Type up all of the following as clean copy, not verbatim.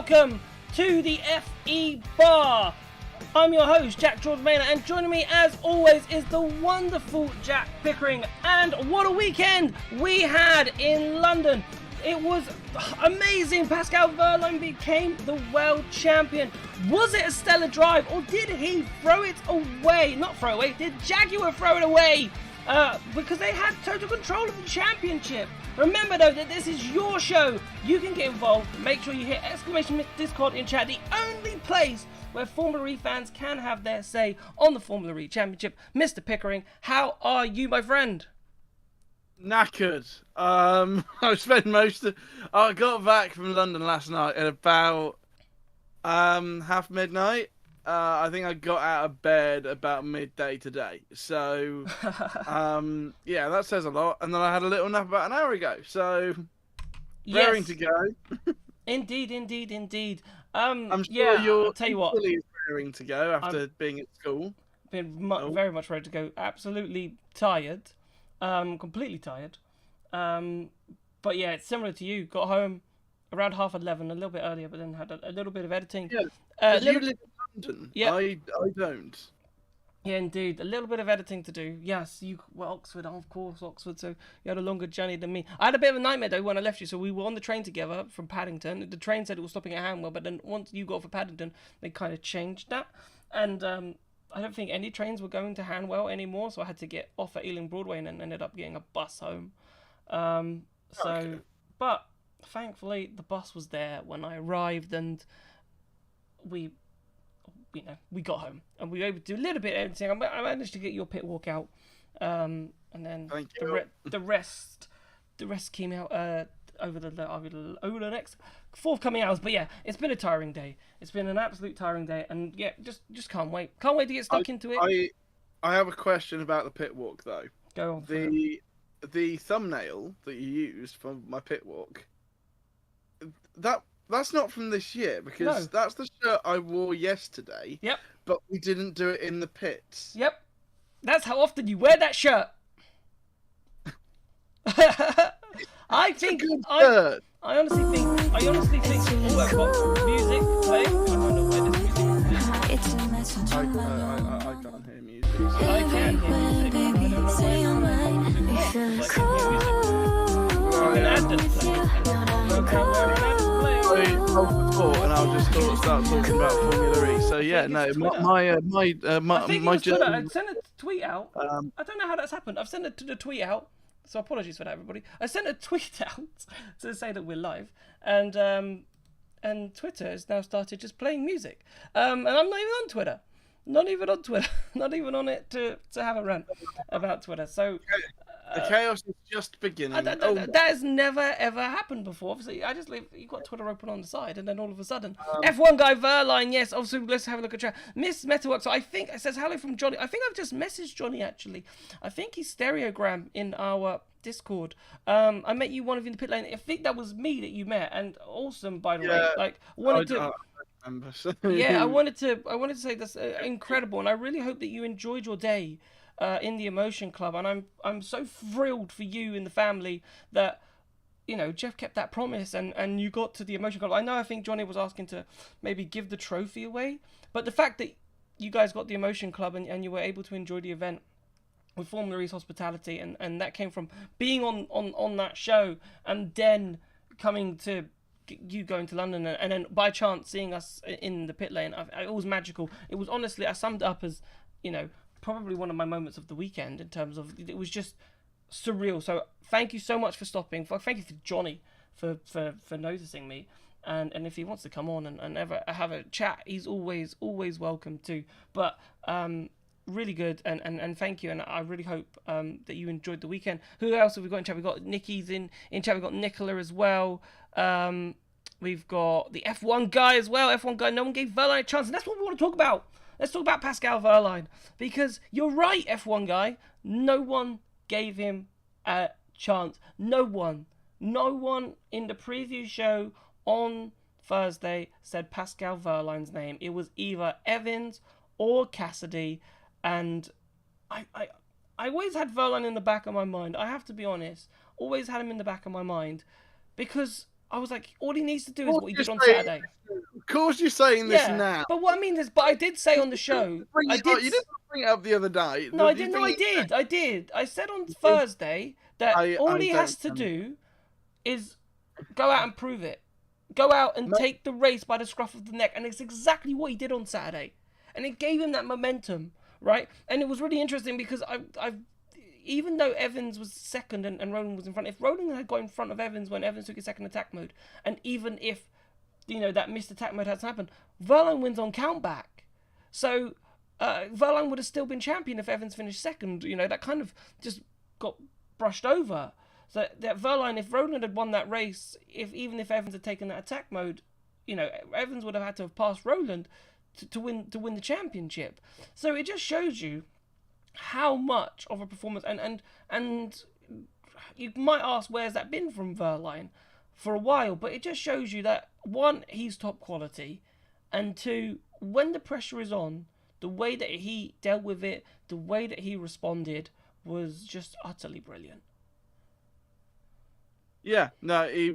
welcome to the FE Bar. I'm your host, Jack George Maynard, and joining me as always is the wonderful Jack Pickering. And what a weekend we had in London. It was amazing. Pascal Wehrlein became the world champion. Was it a stellar drive, or did he throw it away? Not throw away, did Jaguar throw it away? Because they had total control of the championship. Remember though that this is your show. You can get involved. Make sure you hit !Discord in chat. The only place where Formula E fans can have their say on the Formula E Championship. Mr. Pickering, how are you, my friend? Knackered. I got back from London last night at about half midnight. I think I got out of bed about midday today. So, yeah, that says a lot. And then I had a little nap about an hour ago. So, raring to go. Indeed. I'm sure you're I'll tell you what, raring to go after being at school. Been very much ready to go. Absolutely tired. Completely tired. But yeah, it's similar to you. Got home around 11:30, a little bit earlier, but then had a little bit of editing. Yeah, you live in London. Yeah. I don't. Yeah, indeed. A little bit of editing to do. Yes, you were Oxford, of course, Oxford, so you had a longer journey than me. I had a bit of a nightmare, though, when I left you. So we were on the train together from Paddington. The train said it was stopping at Hanwell, but then once you got off at Paddington, they kind of changed that. And I don't think any trains were going to Hanwell anymore, so I had to get off at Ealing Broadway and then ended up getting a bus home. Okay. But thankfully, the bus was there when I arrived, and we got home and we were able to do a little bit of editing. I managed to get your pit walk out, and then the rest came out over the next forthcoming hours. But yeah, it's been a tiring day. It's been an absolute tiring day, and yeah, just can't wait to get stuck into it. I have a question about the pit walk though. Go on. The thumbnail that you used for my pit walk, that's not from this year, because that's the shirt I wore yesterday. Yep. But we didn't do it in the pits. Yep. That's how often you wear that shirt. I honestly think all that box music playing. I don't know where this music is. I can't hear music. I can hear music. I don't know where the music is. I can add this play. And I'll just start talking about Formula E. So yeah, no, my journey. I sent a tweet out. I don't know how that's happened. I've sent a tweet out. So apologies for that, everybody. I sent a tweet out to say that we're live, and Twitter has now started just playing music. And I'm not even on Twitter. Not even on it to have a rant about Twitter. So the chaos is just beginning. That has never ever happened before. Obviously, I just leave. You got Twitter open on the side, and then all of a sudden, F1 guy Wehrlein. Yes, obviously, let's have a look at chat. Miss Metalwork. So I think it says hello from Johnny. I think I've just messaged Johnny actually. I think he's stereogram in our Discord. I met you, one of you in the pit lane. I think that was me that you met, and awesome, by the way. Like wanted to. Yeah, I wanted to say that's incredible, and I really hope that you enjoyed your day in the Emotion Club, and I'm so thrilled for you and the family that Jeff kept that promise and you got to the Emotion Club. I think Johnny was asking to maybe give the trophy away, but the fact that you guys got the Emotion Club and you were able to enjoy the event with Formula E's hospitality, and that came from being on that show and then coming to you going to London and then by chance seeing us in the pit lane. It was magical. It was honestly, I summed it up as probably one of my moments of the weekend in terms of it was just surreal. So thank you so much for stopping. Thank you to Johnny for noticing me, and if he wants to come on and ever have a chat, he's always welcome too. But really good, and thank you, and I really hope that you enjoyed the weekend. Who else have we got in chat? We've got Nikki's in chat. We've got Nicola as well. We've got the F1 guy as well. F1 guy, no one gave Wehrlein a chance, and that's what we want to talk about. Let's talk about Pascal Wehrlein, because you're right, F1 guy. No one gave him a chance. No one in the preview show on Thursday said Pascal Wehrlein's name. It was either Evans or Cassidy, and I always had Wehrlein in the back of my mind. I have to be honest. Always had him in the back of my mind, because I was like, all he needs to do Of is course what he you're did on saying, Saturday. of course you're saying this Yeah, now. but what I mean is, but I did say on the show, Bring I it up. did. You didn't bring it up the other night. No, I You didn't. No, bring I it. did. I did. I said on It, Thursday that all I he has don't to remember. do is go out and prove it. Go out and take the race by the scruff of the neck, and it's exactly what he did on Saturday, and it gave him that momentum, right? And it was really interesting because even though Evans was second and Roland was in front, if Roland had got in front of Evans when Evans took his second attack mode, and even if that missed attack mode hasn't happened, Verline wins on countback. So Verline would have still been champion if Evans finished second. That kind of just got brushed over. So that Verline, if Roland had won that race, even if Evans had taken that attack mode, Evans would have had to have passed Roland to win the championship. So it just shows you how much of a performance, and you might ask where's that been from Verline for a while, but it just shows you that one, he's top quality, and two, when the pressure is on, the way that he dealt with it, the way that he responded was just utterly brilliant. Yeah, no, he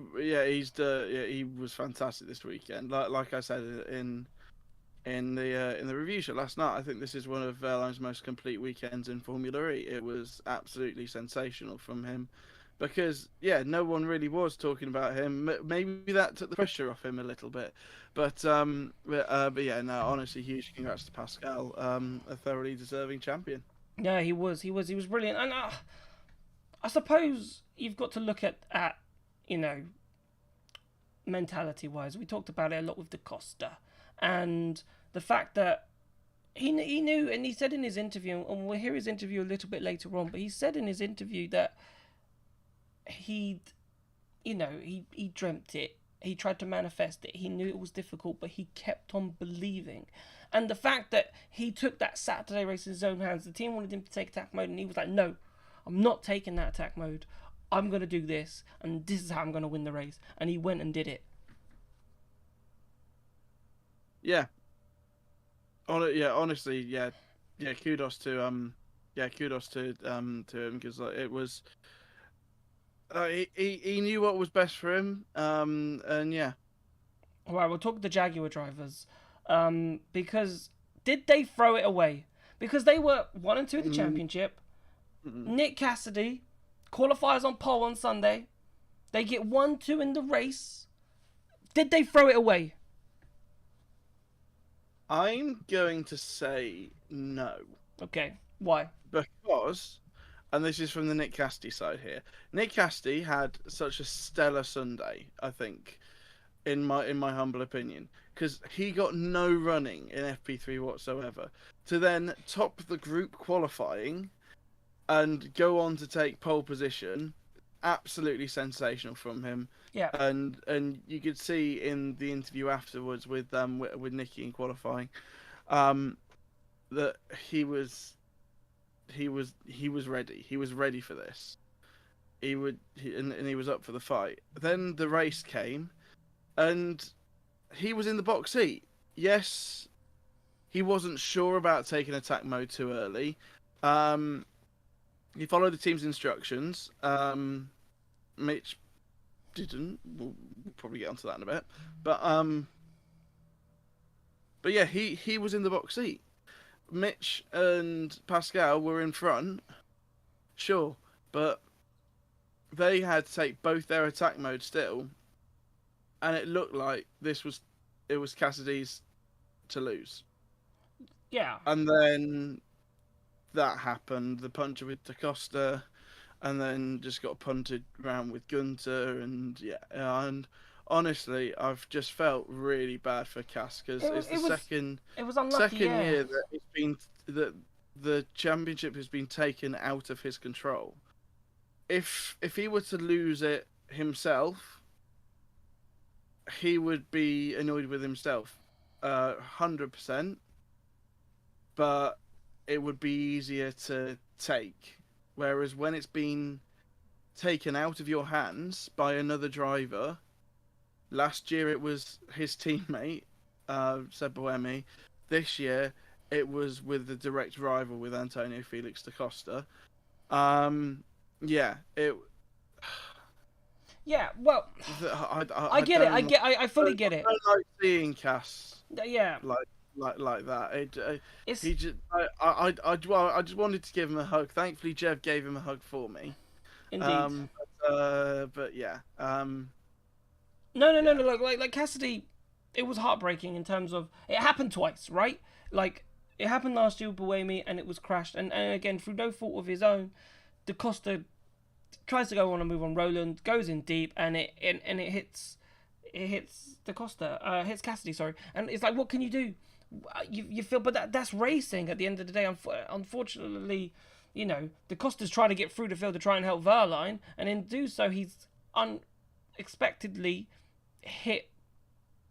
was fantastic this weekend. Like I said in the review show last night, I think this is one of Verline's most complete weekends in Formula E. It was absolutely sensational from him, because no one really was talking about him. Maybe that took the pressure off him a little bit, but yeah, no, honestly, huge congrats to Pascal, a thoroughly deserving champion. Yeah, he was brilliant, and I suppose you've got to look at mentality wise. We talked about it a lot with DaCosta, and the fact that he knew, and he said in his interview, and we'll hear his interview a little bit later on, but he said in his interview that he dreamt it. He tried to manifest it. He knew it was difficult, but he kept on believing. And the fact that he took that Saturday race in his own hands, the team wanted him to take attack mode, and he was like, no, I'm not taking that attack mode. I'm going to do this, and this is how I'm going to win the race. And he went and did it. Yeah. Honestly, kudos to him, because it was he knew what was best for him, and yeah. All right, we'll talk to the Jaguar drivers, because did they throw it away? Because they were 1 and 2 in the championship. Nick Cassidy qualifies on pole on Sunday. They get 1-2 in the race. Did they throw it away? I'm going to say no. Okay, why? Because, and this is from the Nick Cassidy side here, Nick Cassidy had such a stellar Sunday, I think, in my humble opinion, because he got no running in FP3 whatsoever, to then top the group qualifying and go on to take pole position. Absolutely sensational from him. Yeah. And you could see in the interview afterwards with Nicky in qualifying, that he was ready. He was ready for this. He was up for the fight. Then the race came, and he was in the box seat. Yes, he wasn't sure about taking attack mode too early. He followed the team's instructions. Mitch didn't. We'll probably get onto that in a bit. But yeah, he was in the box seat. Mitch and Pascal were in front, sure, but they had to take both their attack modes still, and it looked like it was Cassidy's to lose. Yeah. And then that happened, the puncher with DaCosta, and then just got punted around with Gunter, and honestly, I've just felt really bad for Cass, because it's the second year that it's been that the championship has been taken out of his control. If he were to lose it himself, he would be annoyed with himself, 100%. But it would be easier to take. Whereas when it's been taken out of your hands by another driver, last year it was his teammate, Seb Boemi. This year it was with the direct rival with Antonio Felix da Costa. Yeah, well, I get it. I fully get it. I don't like seeing Cass Yeah, like that. it's He just I just wanted to give him a hug. Thankfully, Jev gave him a hug for me. indeed. But yeah. No, no, no, Yeah. no. Like Cassidy, it was heartbreaking in terms of it happened twice, right? Like it happened last year with Buemi and it was crashed, and again through no fault of his own, Da Costa tries to go on and move on. Roland goes in deep, and it hits Da Costa, hits Cassidy, sorry, and it's like, what can you do? You feel, but that's racing at the end of the day. Unfortunately, you know, Da Costa's trying to get through the field to try and help Verline, and in do so, he's unexpectedly hit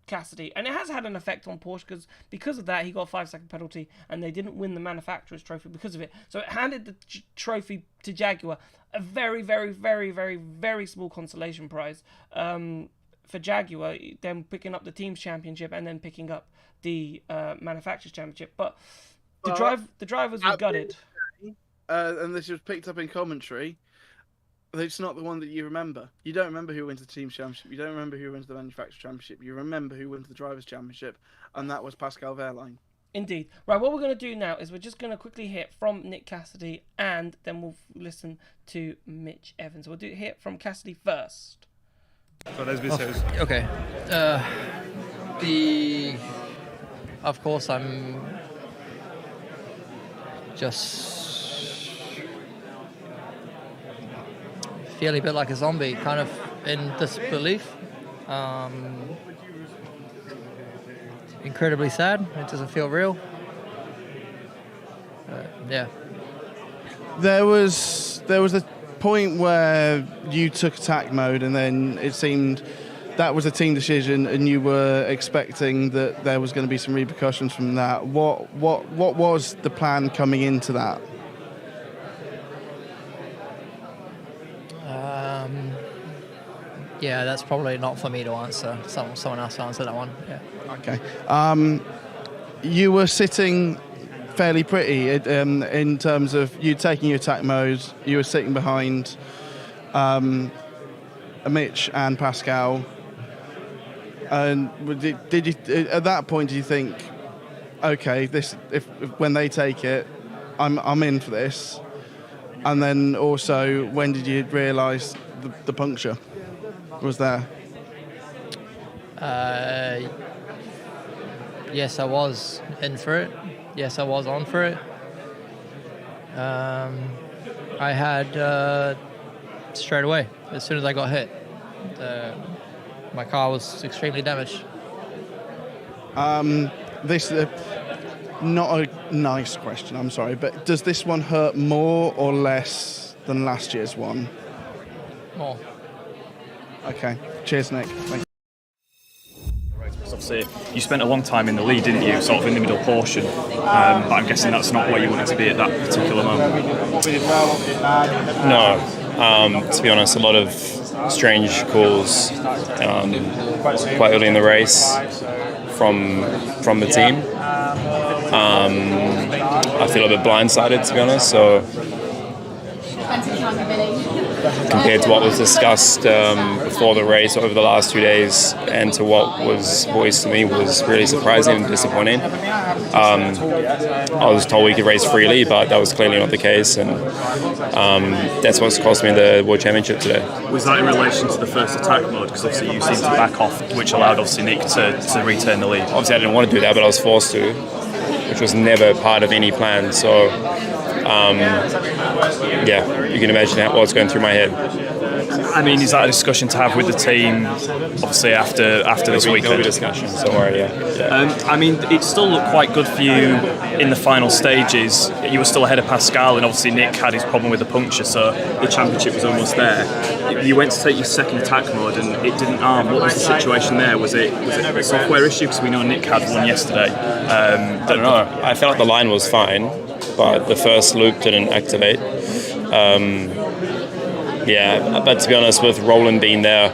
Cassidy, and it has had an effect on Porsche because of that he got a 5-second penalty, and they didn't win the manufacturer's trophy because of it. So it handed the trophy to Jaguar, a very, very, very, very, very small consolation prize for Jaguar, then picking up the team's championship and then picking up the manufacturer's championship. But the drivers were gutted. And this was picked up in commentary. It's not the one that you remember. You don't remember who wins the team championship. You don't remember who wins the manufacturer championship. You remember who wins the drivers' championship, and that was Pascal Wehrlein. Indeed. Right, what we're going to do now is we're just going to quickly hit from Nick Cassidy, and then we'll listen to Mitch Evans. We'll hear from Cassidy first. Okay. Of course, I'm just feel a bit like a zombie, kind of in disbelief. Incredibly sad. It doesn't feel real. Yeah. There was a point where you took attack mode, and then it seemed that was a team decision, and you were expecting that there was going to be some repercussions from that. What was the plan coming into that? Yeah, that's probably not for me to answer. Someone else to answer that one. Yeah. Okay. You were sitting fairly pretty in terms of you taking your attack mode. You were sitting behind Mitch and Pascal. And did you at that point? Do you think, okay, this if when they take it, I'm in for this? And then also, when did you realise the puncture was there? Yes, I was in for it. Yes, I was on for it. I had straight away, as soon as I got hit, my car was extremely damaged. This not a nice question, I'm sorry, but does this one hurt more or less than last year's one? More. Okay. Cheers, Nick. Thank you. Obviously, you spent a long time in the lead, didn't you? Sort of in the middle portion. But I'm guessing that's not where you wanted to be at that particular moment. No. To be honest, a lot of strange calls quite early in the race from the team. I feel a bit blindsided, to be honest. So compared to what was discussed before the race over the last 2 days and to what was voiced to me was really surprising and disappointing. I was told we could race freely, but that was clearly not the case, and that's what's cost me the World Championship today. Was that in relation to the first attack mode? Because obviously you seemed to back off, which allowed obviously Nick to return the lead. Obviously I didn't want to do that, but I was forced to, which was never part of any plan. So yeah, you can imagine what's going through my head. I mean, is that a discussion to have with the team, obviously, after this weekend? There'll be discussions, don't worry, yeah. I mean, it still looked quite good for you in the final stages. You were still ahead of Pascal, and obviously Nick had his problem with the puncture, so the championship was almost there. You went to take your second attack mode, and it didn't arm. What was the situation there? Was it a software issue? Because we know Nick had one yesterday. I don't know. I felt the line was fine, but the first loop didn't activate. Yeah, but to be honest, with Roland being there,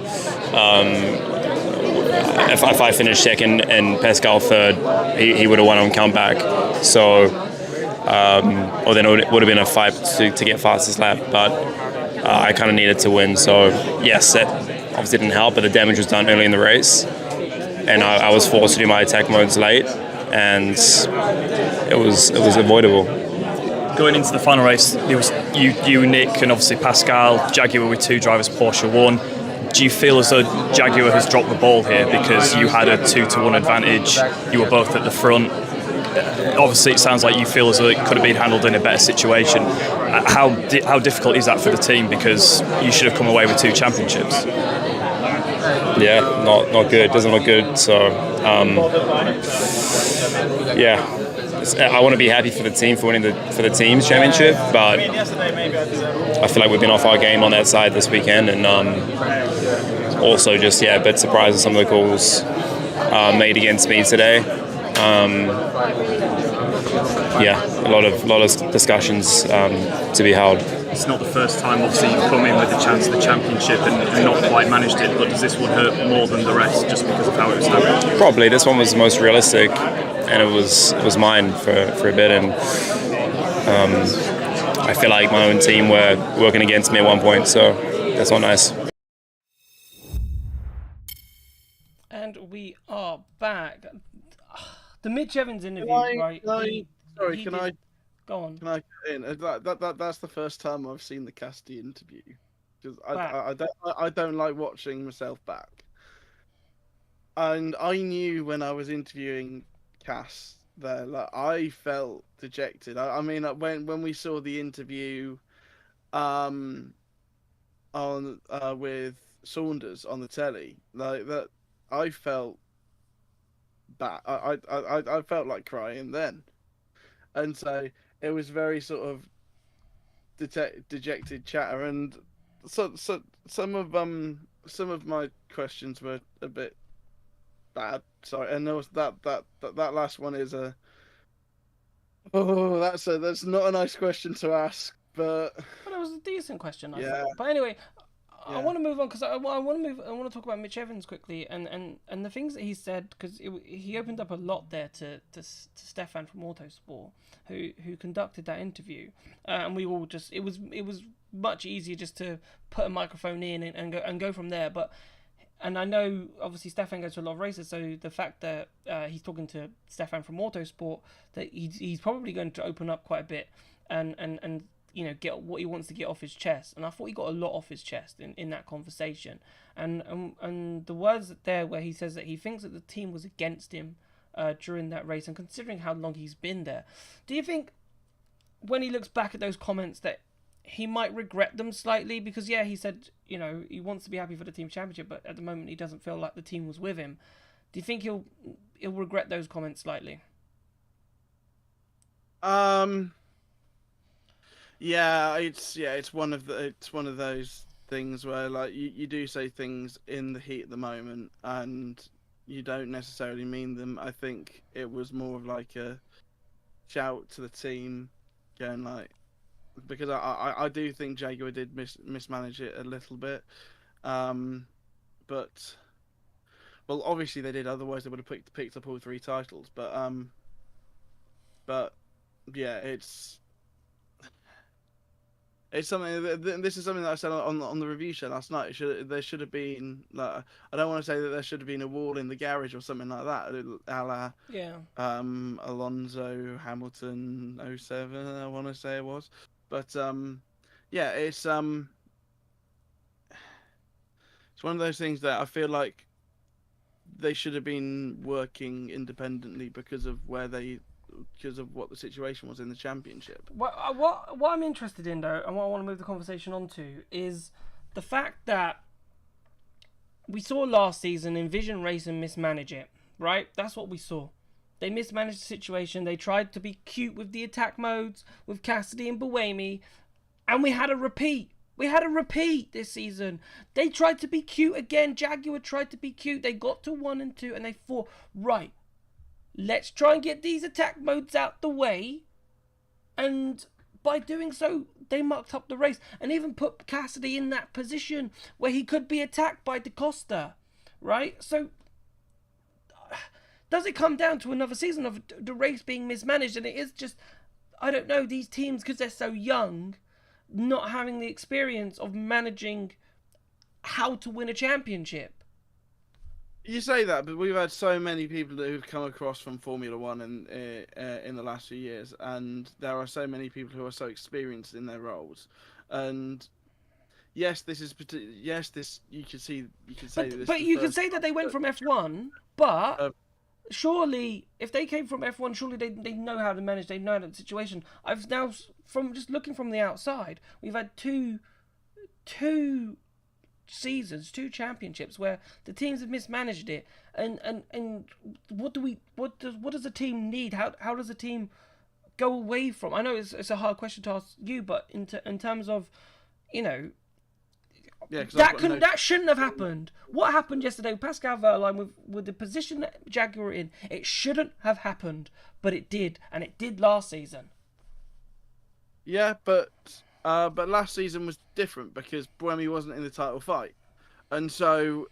if I finished second and Pascal third, he would have won on comeback. So, or then it would have been a fight to get fastest lap. But I kind of needed to win. So yes, obviously didn't help, but the damage was done early in the race, and I was forced to do my attack modes late, and it was avoidable. Going into the final race, it was you, Nick, and obviously Pascal. Jaguar with 2 drivers, Porsche 1. Do you feel as though Jaguar has dropped the ball here because you had a 2-1 advantage? You were both at the front. Obviously, it sounds like you feel as though it could have been handled in a better situation. How difficult is that for the team? Because you should have come away with 2 championships. Yeah, not good. Doesn't look good. So, I want to be happy for the team for winning for the team's championship, but I feel like we've been off our game on that side this weekend, and also just a bit surprised at some of the calls made against me today. A lot of discussions to be held. It's not the first time, obviously, you've come in with the chance of the championship and not quite managed it, but does this one hurt more than the rest just because of how it was handled? Probably. This one was the most realistic, and it was mine for a bit, and I feel like my own team were working against me at one point, so that's not nice. And we are back. The Mitch Evans interview, right? Go on. Can I get in? That's the first time I've seen the Cassidy interview, because I don't like watching myself back. And I knew when I was interviewing Cass there, like, I felt dejected. I mean, when we saw the interview, on with Saunders on the telly, like that, I felt bad. I felt like crying then, and so it was very sort of dejected chatter, and so some of my questions were a bit bad. Sorry, and there was that last one is that's not a nice question to ask, but it was a decent question, I thought. But anyway, I want to move on because I want to talk about Mitch Evans quickly and the things that he said, because he opened up a lot there to Stefan from Autosport, who conducted that interview, and we all just it was much easier just to put a microphone in and go from there. And I know obviously Stefan goes to a lot of races, so the fact that he's talking to Stefan from Autosport, that he's probably going to open up quite a bit and get what he wants to get off his chest. And I thought he got a lot off his chest in that conversation. And the words there where he says that he thinks that the team was against him during that race, and considering how long he's been there, do you think when he looks back at those comments that he might regret them slightly? Because he said, he wants to be happy for the team championship, but at the moment he doesn't feel like the team was with him. Do you think he'll regret those comments slightly? It's one of those things where, like, you do say things in the heat of the moment and you don't necessarily mean them. I think it was more of like a shout to the team, going like, because I do think Jaguar did mismanage it a little bit, but obviously they did. Otherwise they would have picked up all 3 titles. But yeah, it's something. This is something that I said on the review show last night. There should have been, like, I don't want to say that there should have been a wall in the garage or something like that, a la Alonso Hamilton 07, I want to say it was. But it's one of those things that I feel like they should have been working independently because of what the situation was in the championship. What I'm interested in, though, and what I want to move the conversation on to, is the fact that we saw last season Envision Racing mismanage it, right? That's what we saw. They mismanaged the situation. They tried to be cute with the attack modes, with Cassidy and Buemi, and we had a repeat. We had a repeat this season. They tried to be cute again. Jaguar tried to be cute. They got to 1 and 2, and they thought, right, let's try and get these attack modes out the way. And by doing so, they mucked up the race and even put Cassidy in that position where he could be attacked by DaCosta, right? So does it come down to another season of the race being mismanaged? And it is just, I don't know, these teams, because they're so young, not having the experience of managing how to win a championship. You say that, but we've had so many people who've come across from Formula One in the last few years, and there are so many people who are so experienced in their roles. And yes, this you can say But you can say that they went from F1, but surely if they came from F1, surely they know how to manage. They know the situation. I've now, from just looking from the outside, we've had two seasons, 2 championships where the teams have mismanaged it. And what does the team need? How does the team go away from? I know it's a hard question to ask you, but in terms of, yeah, that shouldn't have happened. What happened yesterday with Pascal Wehrlein with the position that Jaguar in? It shouldn't have happened, but it did, and it did last season. Yeah, but last season was different because Buemi wasn't in the title fight, and so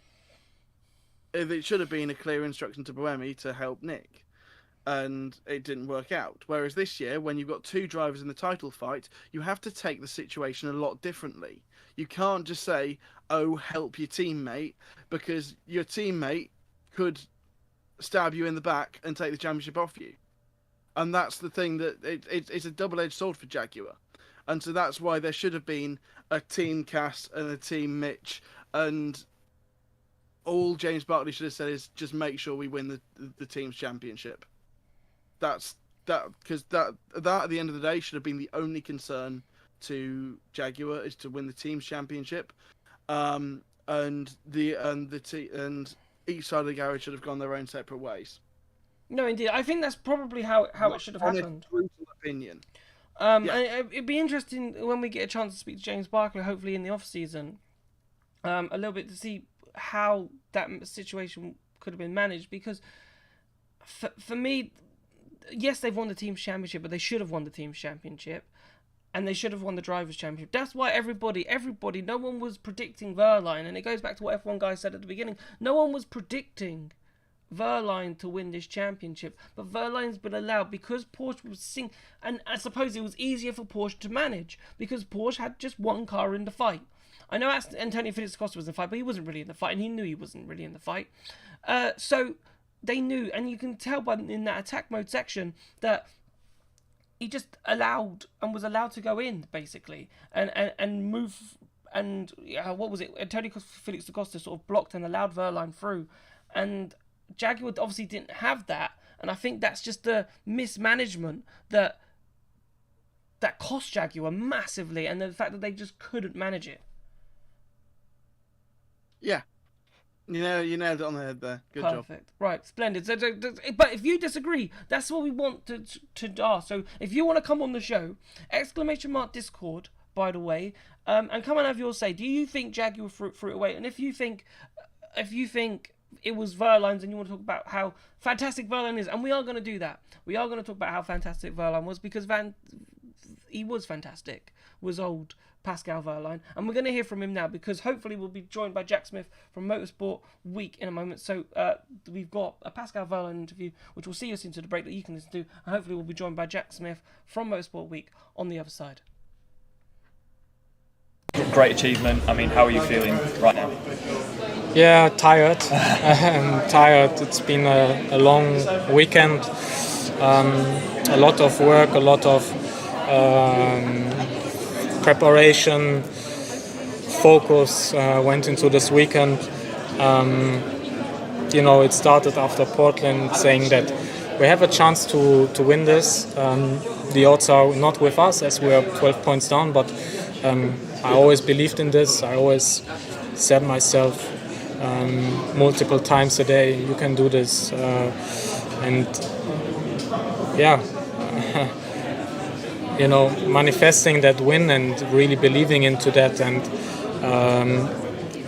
it should have been a clear instruction to Buemi to help Nick, and it didn't work out. Whereas this year, when you've got 2 drivers in the title fight, you have to take the situation a lot differently. You can't just say, "Oh, help your teammate," because your teammate could stab you in the back and take the championship off you, and that's the thing that it's a double-edged sword for Jaguar. And so that's why there should have been a team Cass and a team Mitch, and all James Barkley should have said is just make sure we win the team's championship. Because that at the end of the day should have been the only concern to Jaguar, is to win the team's championship, and each side of the garage should have gone their own separate ways. No, indeed, I think that's probably how it should have happened. Brutal opinion. And it'd be interesting when we get a chance to speak to James Barkley, hopefully in the off season, a little bit to see how that situation could have been managed. Because for me, yes, they've won the team's championship, but they should have won the team's championship, and they should have won the drivers' championship. That's why everybody, no one was predicting Wehrlein, and it goes back to what F1 guy said at the beginning. No one was predicting Wehrlein to win this championship, but Wehrlein's been allowed because Porsche was and I suppose it was easier for Porsche to manage because Porsche had just one car in the fight. I know Antonio Felix da Costa was in the fight, but he wasn't really in the fight, and he knew he wasn't really in the fight. So they knew, and you can tell in that attack mode section that he just was allowed to go in basically and move. And what was it? Antonio Felix da Costa sort of blocked and allowed Wehrlein through, and Jaguar obviously didn't have that, and I think that's just the mismanagement that cost Jaguar massively, and the fact that they just couldn't manage it. Yeah. You nailed it on the head there. Good job. Perfect. Right, splendid. So, but if you disagree, that's what we want to ask. So if you want to come on the show, !Discord, by the way, and come and have your say. Do you think Jaguar threw it away? And if you think it was Wehrlein's, and you want to talk about how fantastic Wehrlein is, and we are going to do that. We are going to talk about how fantastic Wehrlein was, because he was fantastic, was old Pascal Wehrlein, and we're going to hear from him now, because hopefully we'll be joined by Jack Smith from Motorsport Week in a moment. So we've got a Pascal Wehrlein interview, which will see us into the break that you can listen to, and hopefully we'll be joined by Jack Smith from Motorsport Week on the other side. Great achievement. I mean, how are you feeling right now? Yeah, tired. I'm tired. It's been a long weekend. A lot of work, a lot of preparation, focus went into this weekend. It started after Portland, saying that we have a chance to win this. The odds are not with us, as we are 12 points down, but I always believed in this. I always said myself multiple times a day, you can do this. Manifesting that win and really believing into that. And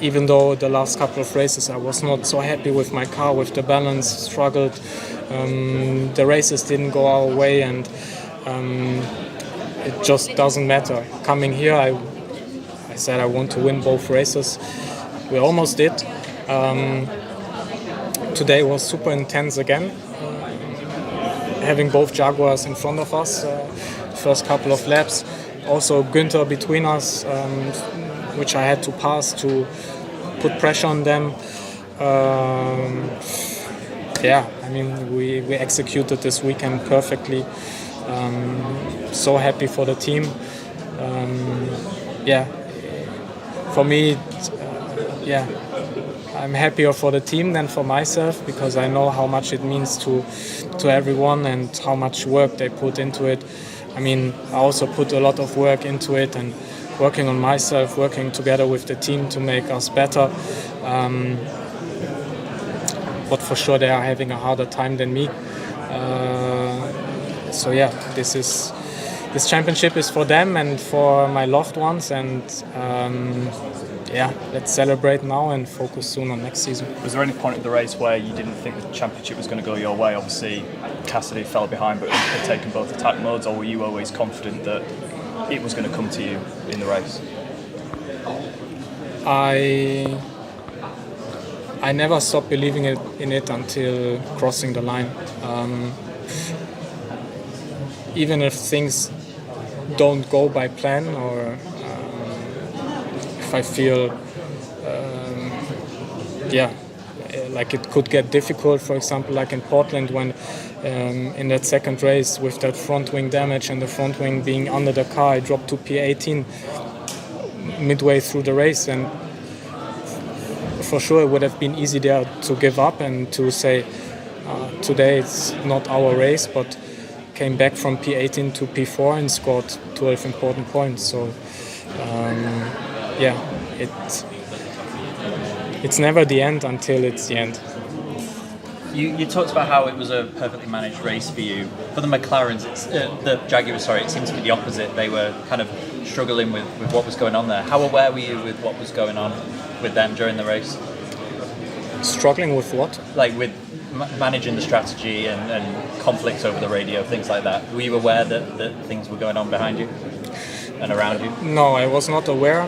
even though the last couple of races I was not so happy with my car, with the balance, struggled. The races didn't go our way, and it just doesn't matter. Coming here, I said I want to win both races. We almost did. Today was super intense again. Having both Jaguars in front of us, first couple of laps. Also Günther between us, which I had to pass to put pressure on them. I mean, we executed this weekend perfectly. So happy for the team. For me, I'm happier for the team than for myself, because I know how much it means to everyone and how much work they put into it. I mean, I also put a lot of work into it and working on myself, working together with the team to make us better. But for sure they are having a harder time than me. This championship is for them and for my loved ones, and let's celebrate now and focus soon on next season. Was there any point in the race where you didn't think the championship was going to go your way? Obviously, Cassidy fell behind, but had taken both attack modes, or were you always confident that it was going to come to you in the race? I never stopped believing in it until crossing the line. Even if things don't go by plan, or if I feel like it could get difficult, for example, like in Portland when in that second race with that front wing damage and the front wing being under the car, I dropped to P18 midway through the race, and for sure it would have been easy there to give up and to say today it's not our race, but came back from P18 to P4 and scored 12 important points. So it's never the end until it's the end. You talked about how it was a perfectly managed race for you. For the McLarens, the Jaguars, it seems to be the opposite. They were kind of struggling with what was going on there. How aware were you with what was going on with them during the race? Struggling with what? Like with managing the strategy and conflicts over the radio, things like that. Were you aware that things were going on behind you and around you? No, I was not aware.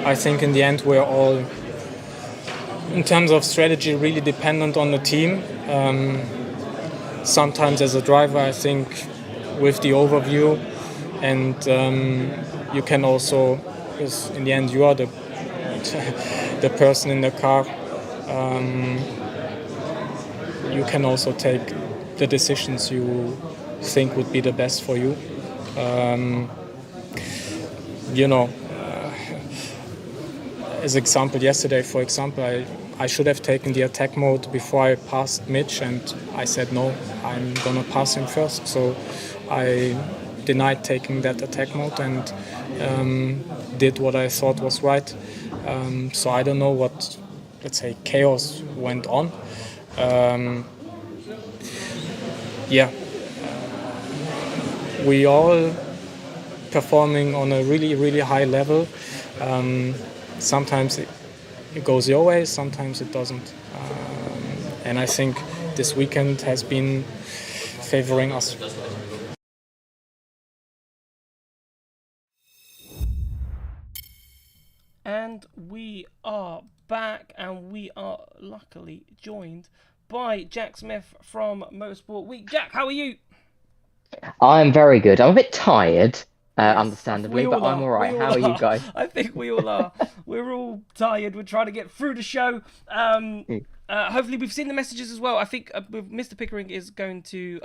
I think in the end we're all, in terms of strategy, really dependent on the team. Sometimes as a driver, I think with the overview, and you can also, because in the end you are the person in the car, you can also take the decisions you think would be the best for you. As example, yesterday, for example, I should have taken the attack mode before I passed Mitch, and I said no, I'm gonna pass him first. So I denied taking that attack mode and did what I thought was right. So I don't know what, let's say, chaos went on. We all performing on a really, really high level. Sometimes it goes your way, sometimes it doesn't. And I think this weekend has been favoring us. And we are back, and we are luckily joined by Jack Smith from Motorsport Week. Jack, how are you? I'm very good. I'm a bit tired, Yes, understandably, we but all I'm all right. we How all are you guys? I think we all are. We're all tired. We're trying to get through the show. Hopefully, we've seen the messages as well. I think Mr. Pickering is going to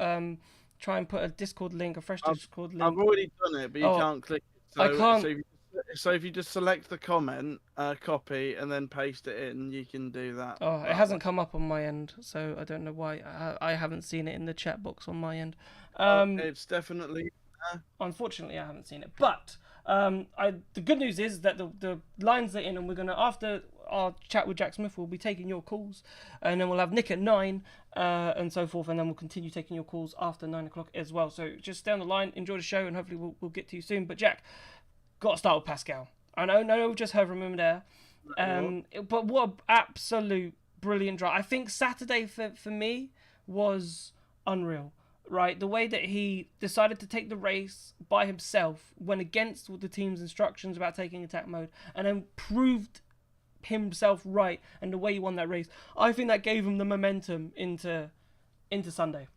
try and put a Discord link, a fresh Discord link. I've already done it, but you can't click it. So, I can't. So if you just select the comment, copy, and then paste it in, you can do that. Oh, it hasn't come up on my end, so I don't know why. I haven't seen it in the chat box on my end. It's definitely. Unfortunately, I haven't seen it. But the good news is that the lines are in, and we're gonna, after our chat with Jack Smith, we'll be taking your calls, and then we'll have Nick at 9 and so forth, and then we'll continue taking your calls after 9 o'clock as well. So just stay on the line, enjoy the show, and hopefully we'll get to you soon. But Jack, got to start with Pascal. I know we just heard from him there, but what an absolute brilliant drive. I think Saturday for me was unreal. Right, the way that he decided to take the race by himself, went against the team's instructions about taking attack mode, and then proved himself right, and the way he won that race, I think that gave him the momentum into Sunday.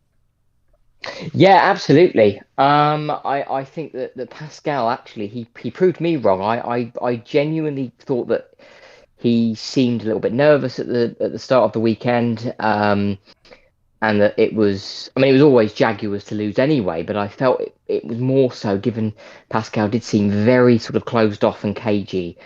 Yeah, absolutely. I think that Pascal actually he proved me wrong. I genuinely thought that he seemed a little bit nervous at the start of the weekend, and that it was. I mean, it was always Jaguars to lose anyway, but I felt it was more so given Pascal did seem very sort of closed off and cagey.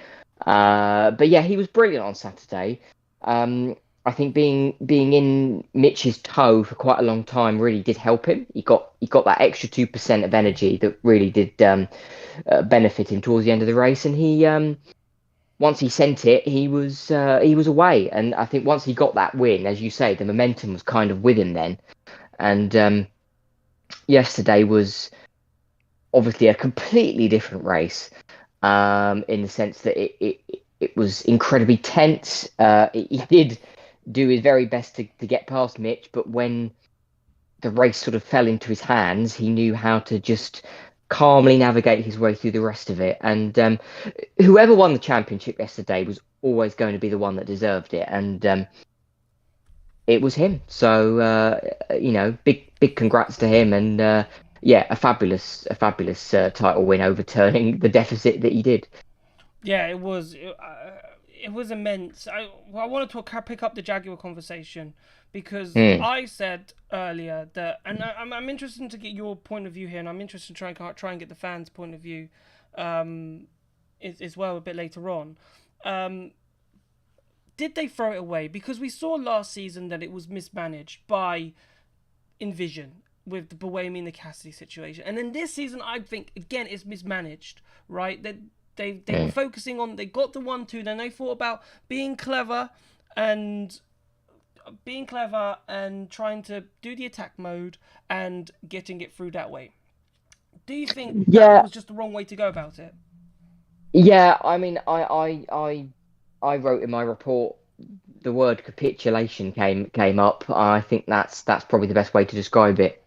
But yeah, he was brilliant on Saturday. I think being in Mitch's toe for quite a long time really did help him. He got that extra 2% of energy that really did benefit him towards the end of the race, and he once he sent it, he was away. And I think once he got that win, as you say, the momentum was kind of with him then. And yesterday was obviously a completely different race, in the sense that it was incredibly tense. He did do his very best to get past Mitch, but when the race sort of fell into his hands, he knew how to just calmly navigate his way through the rest of it. And whoever won the championship yesterday was always going to be the one that deserved it, and it was him. So big congrats to him, and yeah, a fabulous title win, overturning the deficit that he did. Yeah, it was. It was immense. I wanted to pick up the Jaguar conversation because I said earlier that, and I'm interested to get your point of view here, and I'm interested to try and get the fans' point of view, as well a bit later on. Did they throw it away? Because we saw last season that it was mismanaged by Envision with the Buemi and the Cassidy situation, and then this season I think again it's mismanaged. Right? They were focusing on, they got the 1-2, then they thought about being clever and trying to do the attack mode and getting it through that way. Do you think that was just the wrong way to go about it? Yeah, I mean, I wrote in my report the word capitulation came up. I think that's probably the best way to describe it.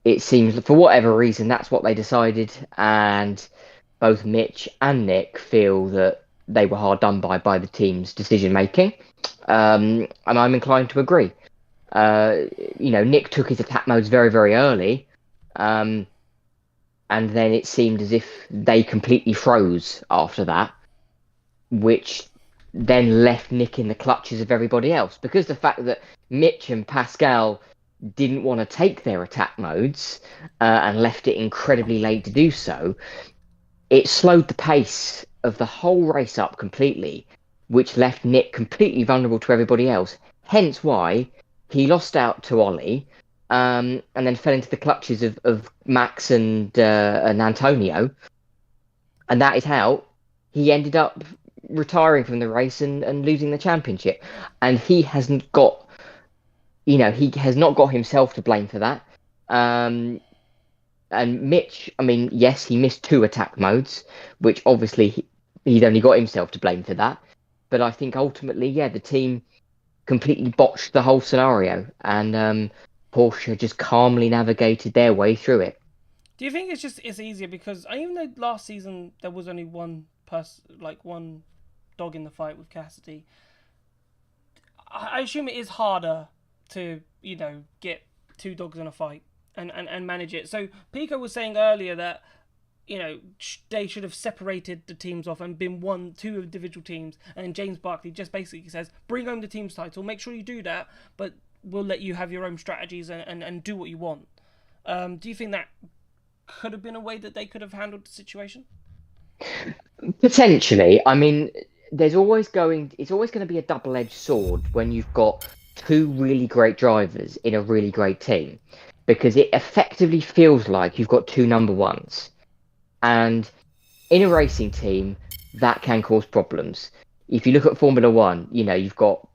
It seems, for whatever reason, that's what they decided, and both Mitch and Nick feel that they were hard done by the team's decision making, and I'm inclined to agree. Nick took his attack modes very, very early, and then it seemed as if they completely froze after that, which then left Nick in the clutches of everybody else, because the fact that Mitch and Pascal didn't want to take their attack modes and left it incredibly late to do so, it slowed the pace of the whole race up completely, which left Nick completely vulnerable to everybody else. Hence why he lost out to Ollie, and then fell into the clutches of Max and Antonio, and that is how he ended up retiring from the race and losing the championship. And he hasn't got he has not got himself to blame for that. And Mitch, I mean, yes, he missed 2 attack modes, which obviously he'd only got himself to blame for that. But I think ultimately, yeah, the team completely botched the whole scenario, and Porsche just calmly navigated their way through it. Do you think it's easier because even though last season there was only one dog in the fight with Cassidy, I assume it is harder to get 2 dogs in a fight and manage it. So Pico was saying earlier that they should have separated the teams off and been 1-2 individual teams, and James Barkley just basically says, bring home the team's title, make sure you do that, but we'll let you have your own strategies and do what you want. Do you think that could have been a way that they could have handled the situation? Potentially. I mean, it's always going to be a double-edged sword when you've got 2 really great drivers in a really great team, because it effectively feels like you've got 2 number ones, and in a racing team that can cause problems. If you look at Formula One, you've got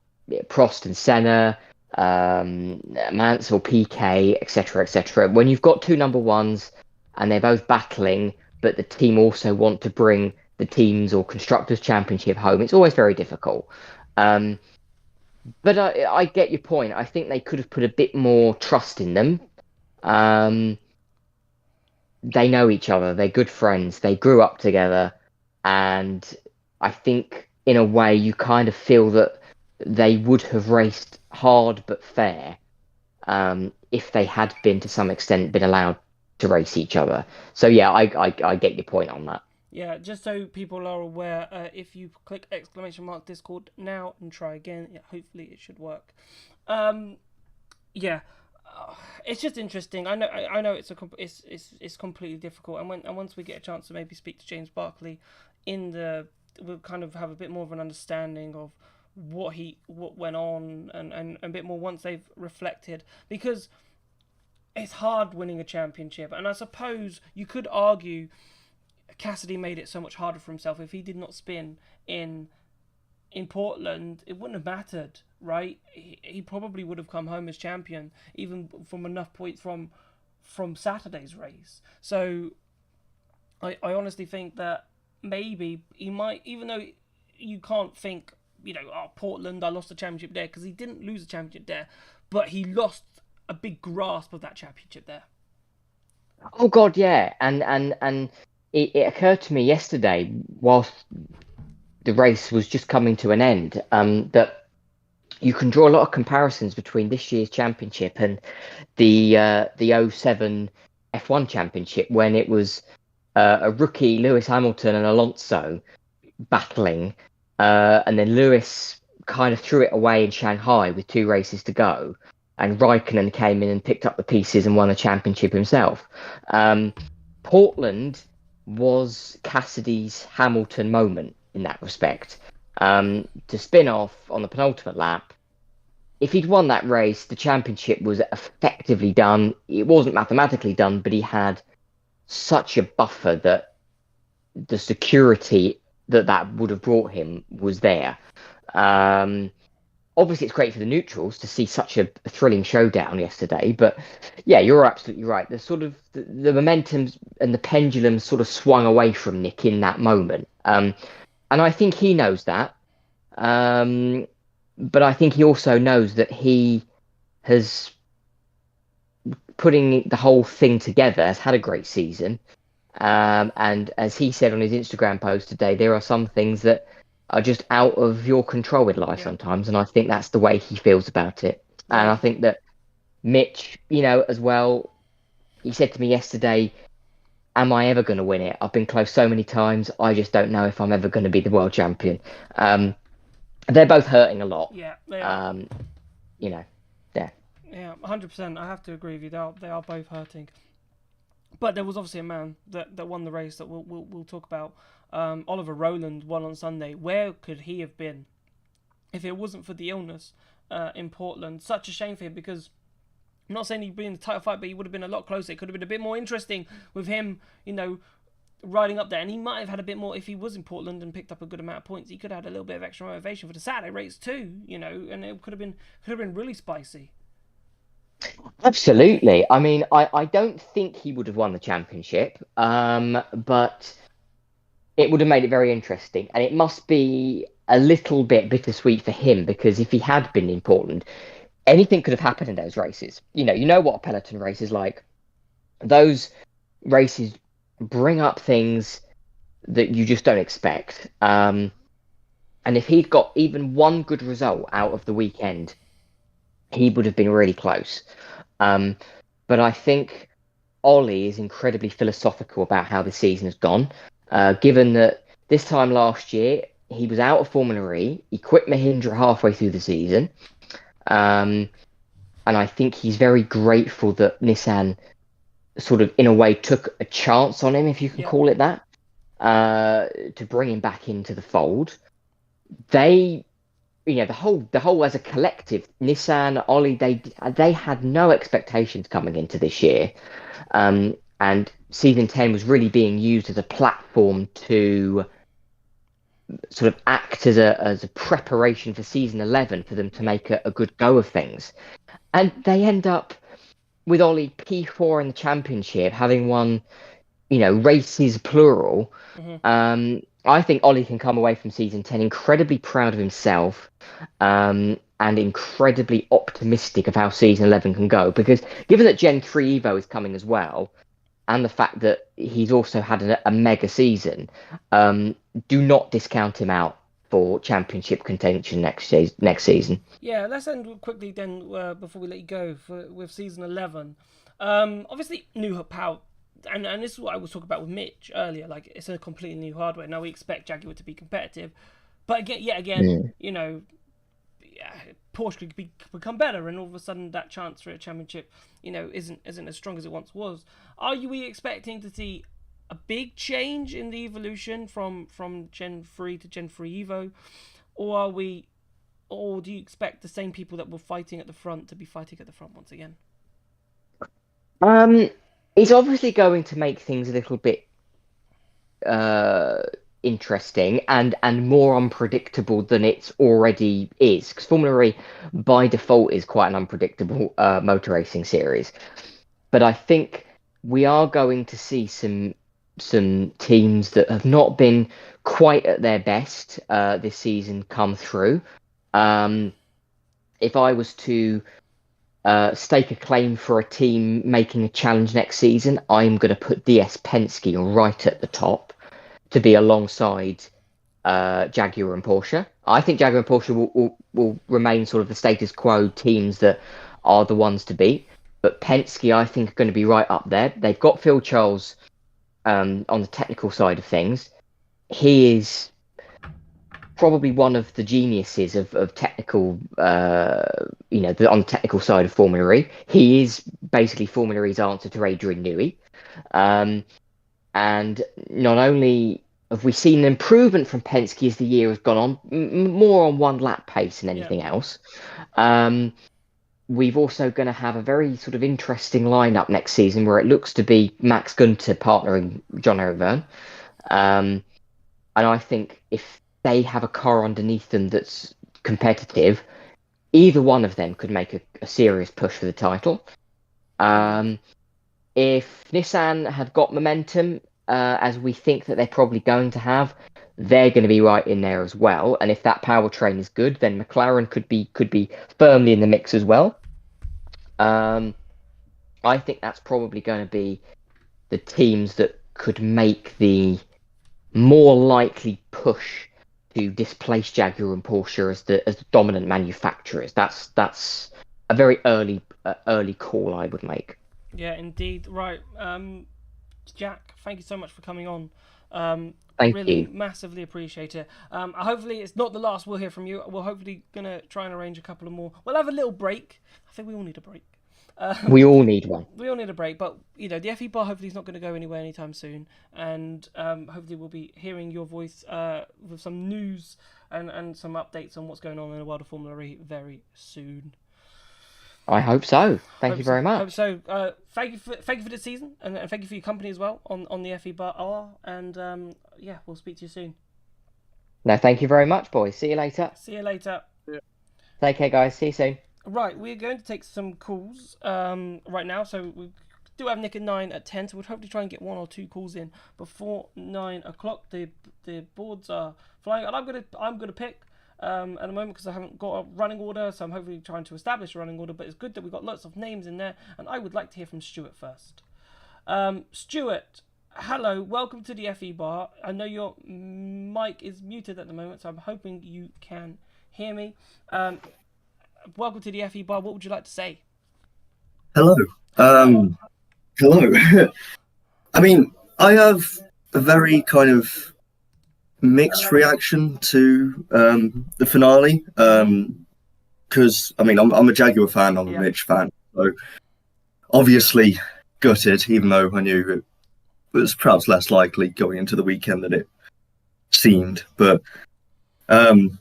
Prost and Senna, Mansell, PK, etc., etc. When you've got 2 number ones and they're both battling, but the team also want to bring the teams or constructors championship home, it's always very difficult. But I get your point. I think they could have put a bit more trust in them. They know each other. They're good friends. They grew up together. And I think, in a way, you kind of feel that they would have raced hard but fair if they had been, to some extent, been allowed to race each other. So, yeah, I get your point on that. Yeah, just so people are aware, if you click !Discord now and try again, hopefully it should work. Yeah, it's just interesting. I know it's completely difficult, and once we get a chance to maybe speak to James Barkley, we'll kind of have a bit more of an understanding of what went on and a bit more once they've reflected, because it's hard winning a championship, and I suppose you could argue Cassidy made it so much harder for himself. If he did not spin in Portland, it wouldn't have mattered, right? He probably would have come home as champion, even from enough points from Saturday's race. So I honestly think that maybe he might, even though you can't think, Portland, I lost the championship there, because he didn't lose the championship there, but he lost a big grasp of that championship there. Oh God, yeah, and it occurred to me yesterday, whilst the race was just coming to an end, that you can draw a lot of comparisons between this year's championship and the 07 F1 championship, when it was a rookie Lewis Hamilton and Alonso battling, and then Lewis kind of threw it away in Shanghai with 2 races to go, and Raikkonen came in and picked up the pieces and won the championship himself. Portland was Cassidy's Hamilton moment in that respect. To spin off on the penultimate lap, if he'd won that race, the championship was effectively done. It wasn't mathematically done, but he had such a buffer that the security that would have brought him was there. Obviously, it's great for the neutrals to see such a thrilling showdown yesterday, but yeah, you're absolutely right. The sort of the momentum and the pendulum sort of swung away from Nick in that moment, and I think he knows that. But I think he also knows that he has, putting the whole thing together, has had a great season. And as he said on his Instagram post today, there are some things that are just out of your control in life sometimes, and I think that's the way he feels about it. And I think that Mitch, as well, he said to me yesterday, am I ever going to win it? I've been close so many times, I just don't know if I'm ever going to be the world champion. They're both hurting a lot. Yeah, they are. Yeah. Yeah, 100%. I have to agree with you. They are both hurting. But there was obviously a man that won the race that we'll talk about. Oliver Rowland won on Sunday. Where could he have been if it wasn't for the illness in Portland? Such a shame for him, because I'm not saying he'd be in the title fight, but he would have been a lot closer. It could have been a bit more interesting with him, riding up there. And he might have had a bit more, if he was in Portland and picked up a good amount of points, he could have had a little bit of extra motivation for the Saturday race too, and it could have been really spicy. Absolutely. I mean, I don't think he would have won the championship, but it would have made it very interesting. And it must be a little bit bittersweet for him, because if he had been in Portland, anything could have happened in those races. You know what a peloton race is like. Those races bring up things that you just don't expect. And if he'd got even one good result out of the weekend, he would have been really close. But I think Ollie is incredibly philosophical about how the season has gone, given that this time last year he was out of Formula E, he quit Mahindra halfway through the season, and I think he's very grateful that Nissan sort of, in a way, took a chance on him, if you can call it that, to bring him back into the fold. They, the whole as a collective, Nissan, Ollie, they had no expectations coming into this year, and season 10 was really being used as a platform to sort of act as a preparation for season 11 for them to make a good go of things. And they end up with Ollie P4 in the championship, having won, races plural. Mm-hmm. I think Ollie can come away from season 10 incredibly proud of himself, and incredibly optimistic of how season 11 can go, because given that Gen 3 Evo is coming as well, and the fact that he's also had a mega season, do not discount him out for championship contention next season. Yeah, let's end quickly then, before we let you go, with season 11. Obviously, new power and this is what I was talking about with Mitch earlier. Like, it's a completely new hardware. Now we expect Jaguar to be competitive, but again, you know, Porsche could become better, and all of a sudden that chance for a championship, you know, isn't as strong as it once was. We expecting to see a big change in the evolution from Gen 3 to Gen 3 Evo, or do you expect the same people that were fighting at the front to be fighting at the front once again? It's obviously going to make things a little bit interesting and more unpredictable than it already is, because Formula E by default is quite an unpredictable motor racing series. But I think we are going to see some teams that have not been quite at their best this season come through. If I was to stake a claim for a team making a challenge next season, I'm going to put DS Penske right at the top to be alongside Jaguar and Porsche. I think Jaguar and Porsche will remain sort of the status quo teams that are the ones to beat. But Penske, I think, are going to be right up there. They've got Phil Charles on the technical side of things. He is probably one of the geniuses of technical, on the technical side of Formula E. He is basically Formula E's answer to Adrian Newey. And not only have we seen an improvement from Penske as the year has gone on, more on one lap pace than anything else. We've also going to have a very sort of interesting lineup next season where it looks to be Max Gunter partnering John O'Byrne. And I think if they have a car underneath them that's competitive, either one of them could make a serious push for the title. If Nissan have got momentum, as we think that they're probably going to have, they're going to be right in there as well. And if that powertrain is good, then McLaren could be firmly in the mix as well. I think that's probably going to be the teams that could make the more likely push to displace Jaguar and Porsche as the dominant manufacturers. That's a very early call I would make. Yeah, indeed. Right. Jack, thank you so much for coming on. Thank really you. Massively appreciate it. Hopefully it's not the last we'll hear from you. We're hopefully going to try and arrange a couple of more. We'll have a little break. I think we all need a break. We all need one. We all need a break, but you know, the FE bar hopefully is not going to go anywhere anytime soon, and hopefully we'll be hearing your voice with some news and some updates on what's going on in the world of Formula E very soon. I hope so. Thank you very much. Hope so. Thank you for this season, and thank you for your company as well on the FE bar. And we'll speak to you soon. No, thank you very much, boys. See you later. See you later. Yeah. Take care, guys. See you soon. Right, we're going to take some calls right now. So we do have Nick at 9 at 10. So we'll hopefully try and get 1 or 2 calls in before 9 o'clock. The boards are flying, and I'm gonna pick at the moment because I haven't got a running order. So I'm hopefully trying to establish a running order. But it's good that we've got lots of names in there, and I would like to hear from Stuart first. Stuart, hello, welcome to the FE bar. I know your mic is muted at the moment, so I'm hoping you can hear me. Welcome to the FE bar. What would you like to say? Hello. Hello. I mean, I have a very kind of mixed reaction to the finale. Because I mean, I'm a Jaguar fan. I'm a Mitch fan. So obviously gutted, even though I knew it was perhaps less likely going into the weekend than it seemed. But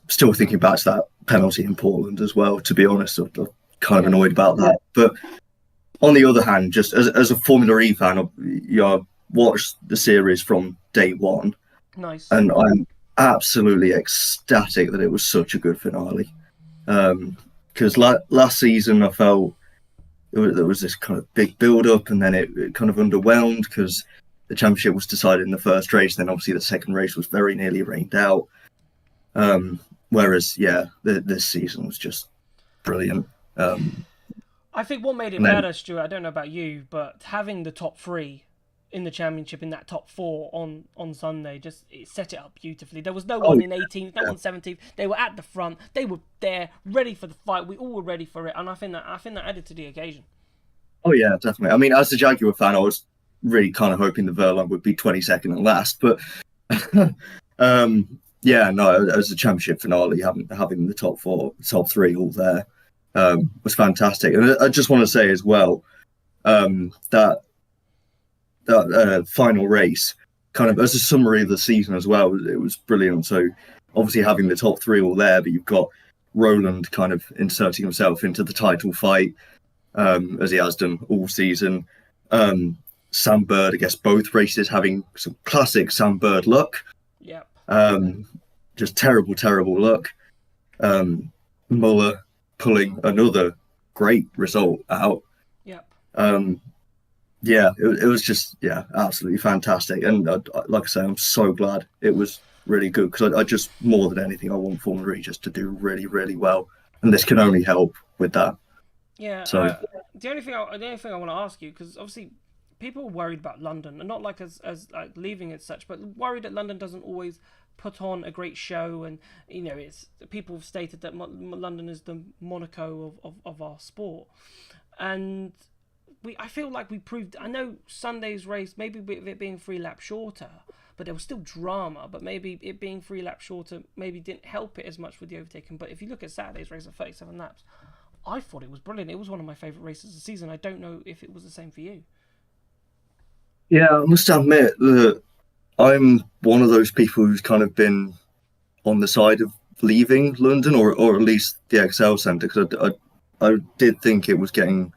still thinking back to that penalty in Portland as well, to be honest. I'm kind of annoyed about that. But on the other hand, just as a Formula E fan, I watched the series from day one. Nice. And I'm absolutely ecstatic that it was such a good finale. Because last season I felt there was this kind of big build-up, and then it kind of underwhelmed because the championship was decided in the first race. Then obviously the second race was very nearly rained out. Whereas, this season was just brilliant. I think what made it better, Stuart, I don't know about you, but having the top 3 in the championship, in that top 4 on Sunday, it set it up beautifully. There was no one in 18th, no one 17th. They were at the front. They were there, ready for the fight. We all were ready for it, and I think that added to the occasion. Oh yeah, definitely. I mean, as a Jaguar fan, I was really kind of hoping the Verline would be 22nd and last, but yeah, no, as a championship finale, having the top three all there was fantastic. And I just want to say as well that final race, kind of as a summary of the season as well, it was brilliant. So obviously having the top three all there, but you've got Roland kind of inserting himself into the title fight as he has done all season. Sam Bird, I guess both races having some classic Sam Bird luck. Yep. Just terrible luck. Muller pulling another great result out. Yep. Yeah, it was just absolutely fantastic. And like I say, I'm so glad it was really good, because I just, more than anything, I want Formula E just to do really, really well, and this can only help with that. Yeah. So the only thing I want to ask you, because obviously people are worried about London, and not like as like leaving it such, but worried that London doesn't always put on a great show, and it's people have stated that London is the Monaco of our sport, and I feel like we proved. I know Sunday's race, maybe with it being 3 laps shorter, but there was still drama. But maybe it being 3 laps shorter maybe didn't help it as much with the overtaking. But if you look at Saturday's race of 37 laps, I thought it was brilliant. It was one of my favourite races of the season. I don't know if it was the same for you. yeah, I must admit that I'm one of those people who's kind of been on the side of leaving London, or at least the XL Centre, because I did think it was getting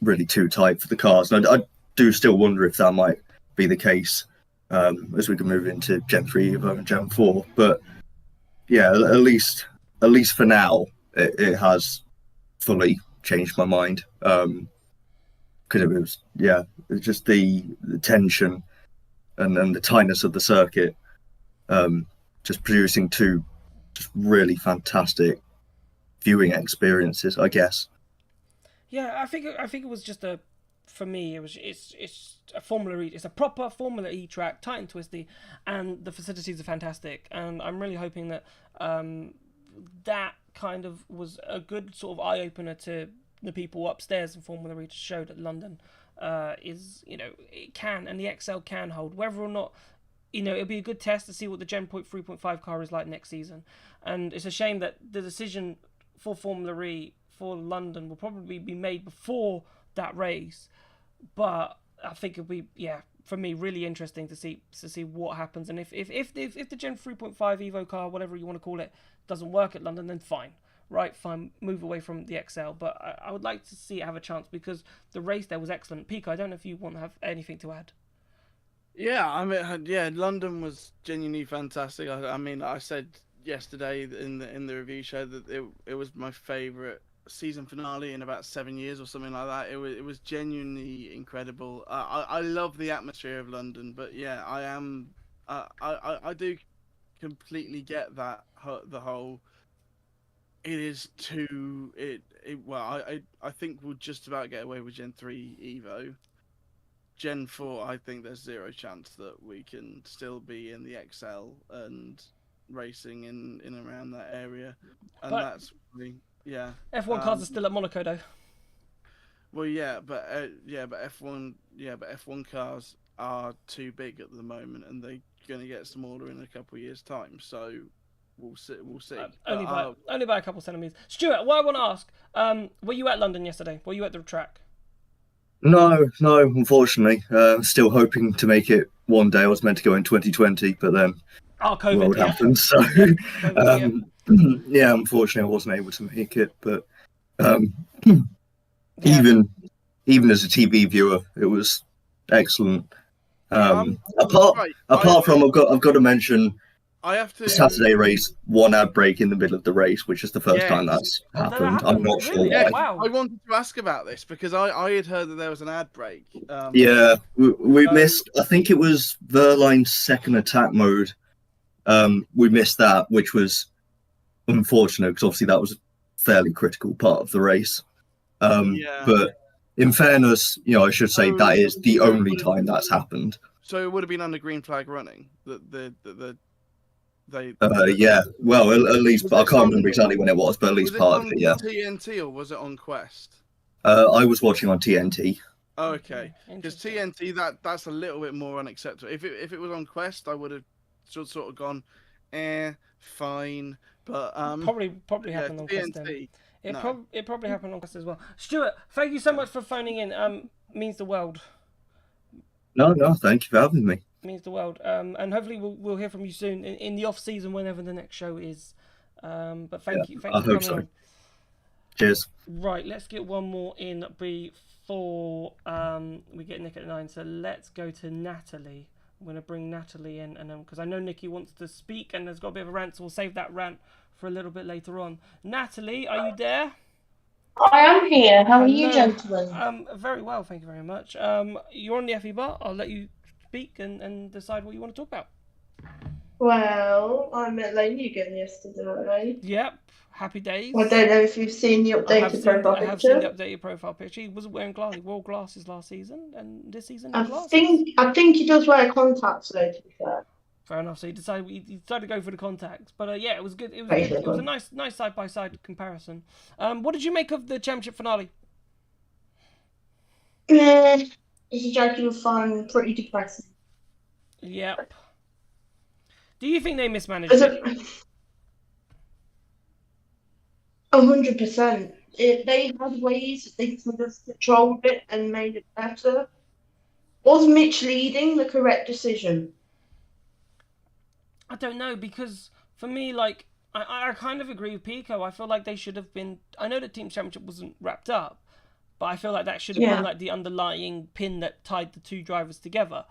really too tight for the cars. And I do still wonder if that might be the case as we can move into Gen 3 Evo and Gen 4. But yeah, at least for now, it has fully changed my mind. Because it was just the tension and the tightness of the circuit, just producing two just really fantastic viewing experiences, I guess. Yeah, I think it was just for me, it's a Formula E. It's a proper Formula E track, tight and twisty, and the facilities are fantastic. And I'm really hoping that that kind of was a good sort of eye opener to the people upstairs in Formula E, to show that London is, it can, and the XL can hold, whether or not. It'll be a good test to see what the Gen 3.5 car is like next season. And it's a shame that the decision for Formula E for London will probably be made before that race. But I think it'll be, for me, really interesting to see what happens. And if the Gen 3.5 Evo car, whatever you want to call it, doesn't work at London, then fine. Right, fine, move away from the XL. But I would like to see it have a chance, because the race there was excellent. Pika, I don't know if you want to have anything to add. Yeah, I mean, London was genuinely fantastic. I mean, I said yesterday in the review show that it was my favourite season finale in about 7 years or something like that. It was genuinely incredible. I love the atmosphere of London, but yeah, I do completely get that the whole. It is too I think we'll just about get away with Gen 3 Evo. Gen 4, I think there's zero chance that we can still be in the XL and racing in around that area, and but that's really, F1 cars are still at Monaco though. Well, but F1 cars are too big at the moment, and they're going to get smaller in a couple of years' time. So we'll see. Only by a couple of centimeters. Stuart, what I want to ask: were you at London yesterday? Were you at the track? No, unfortunately. Still hoping to make it one day. I was meant to go in 2020, but then COVID world happened. So, unfortunately, I wasn't able to make it. But even as a TV viewer, it was excellent. Apart from, I've got to mention. I have to. Saturday race, one ad break in the middle of the race, which is the first time that's happened. I'm not sure why. Wow. I wanted to ask about this because I had heard that there was an ad break. We missed. I think it was Verline's second attack mode. We missed that, which was unfortunate because obviously that was a fairly critical part of the race. But in fairness, I should say that is the only time that's happened. So it would have been under green flag running. Well, at least I can't remember exactly when it was, but at least part of it, yeah. TNT or was it on Quest? I was watching on TNT. Okay, because Interesting. TNT that's a little bit more unacceptable. If it was on Quest, I would have sort of gone, fine. But Probably yeah, happened on Quest then. TNT, no. It probably happened on Quest as well. Stuart, thank you so much for phoning in. Means the world. No, no, thank you for having me. Means the world. And hopefully we'll hear from you soon in the off season whenever the next show is. But thank you I for hope coming so. on. Cheers. Right, let's get one more in before we get Nick at 9. So let's go to Natalie. I'm going to bring Natalie in, and because I know Nikki wants to speak and has got a bit of a rant, so we'll save that rant for a little bit later on. Natalie, are you there? I am here. How are you, Hello. gentlemen? Very well, thank you very much. You're on the FE bar. I'll let you speak and decide what you want to talk about. Well, I met Lady again yesterday. Yep. Happy days. I don't know if you've seen the updated profile I have seen the picture. updated profile picture. He wasn't wearing glasses. He wore glasses last season, and this season I no glasses. think he does wear contacts though, to be fair. Fair enough. So he decided to go for the contacts, but yeah, it was good. It was good. It was a nice side by side comparison. What did you make of the championship finale? It's a joking fun, pretty depressing. Yep. Do you think they mismanaged it? 100%. They had ways that they could have controlled it and made it better. Was Mitch leading the correct decision? I don't know, because for me, like, I kind of agree with Pico. I feel like they should have been. I know the team championship wasn't wrapped up, but I feel like that should have been like the underlying pin that tied the two drivers together.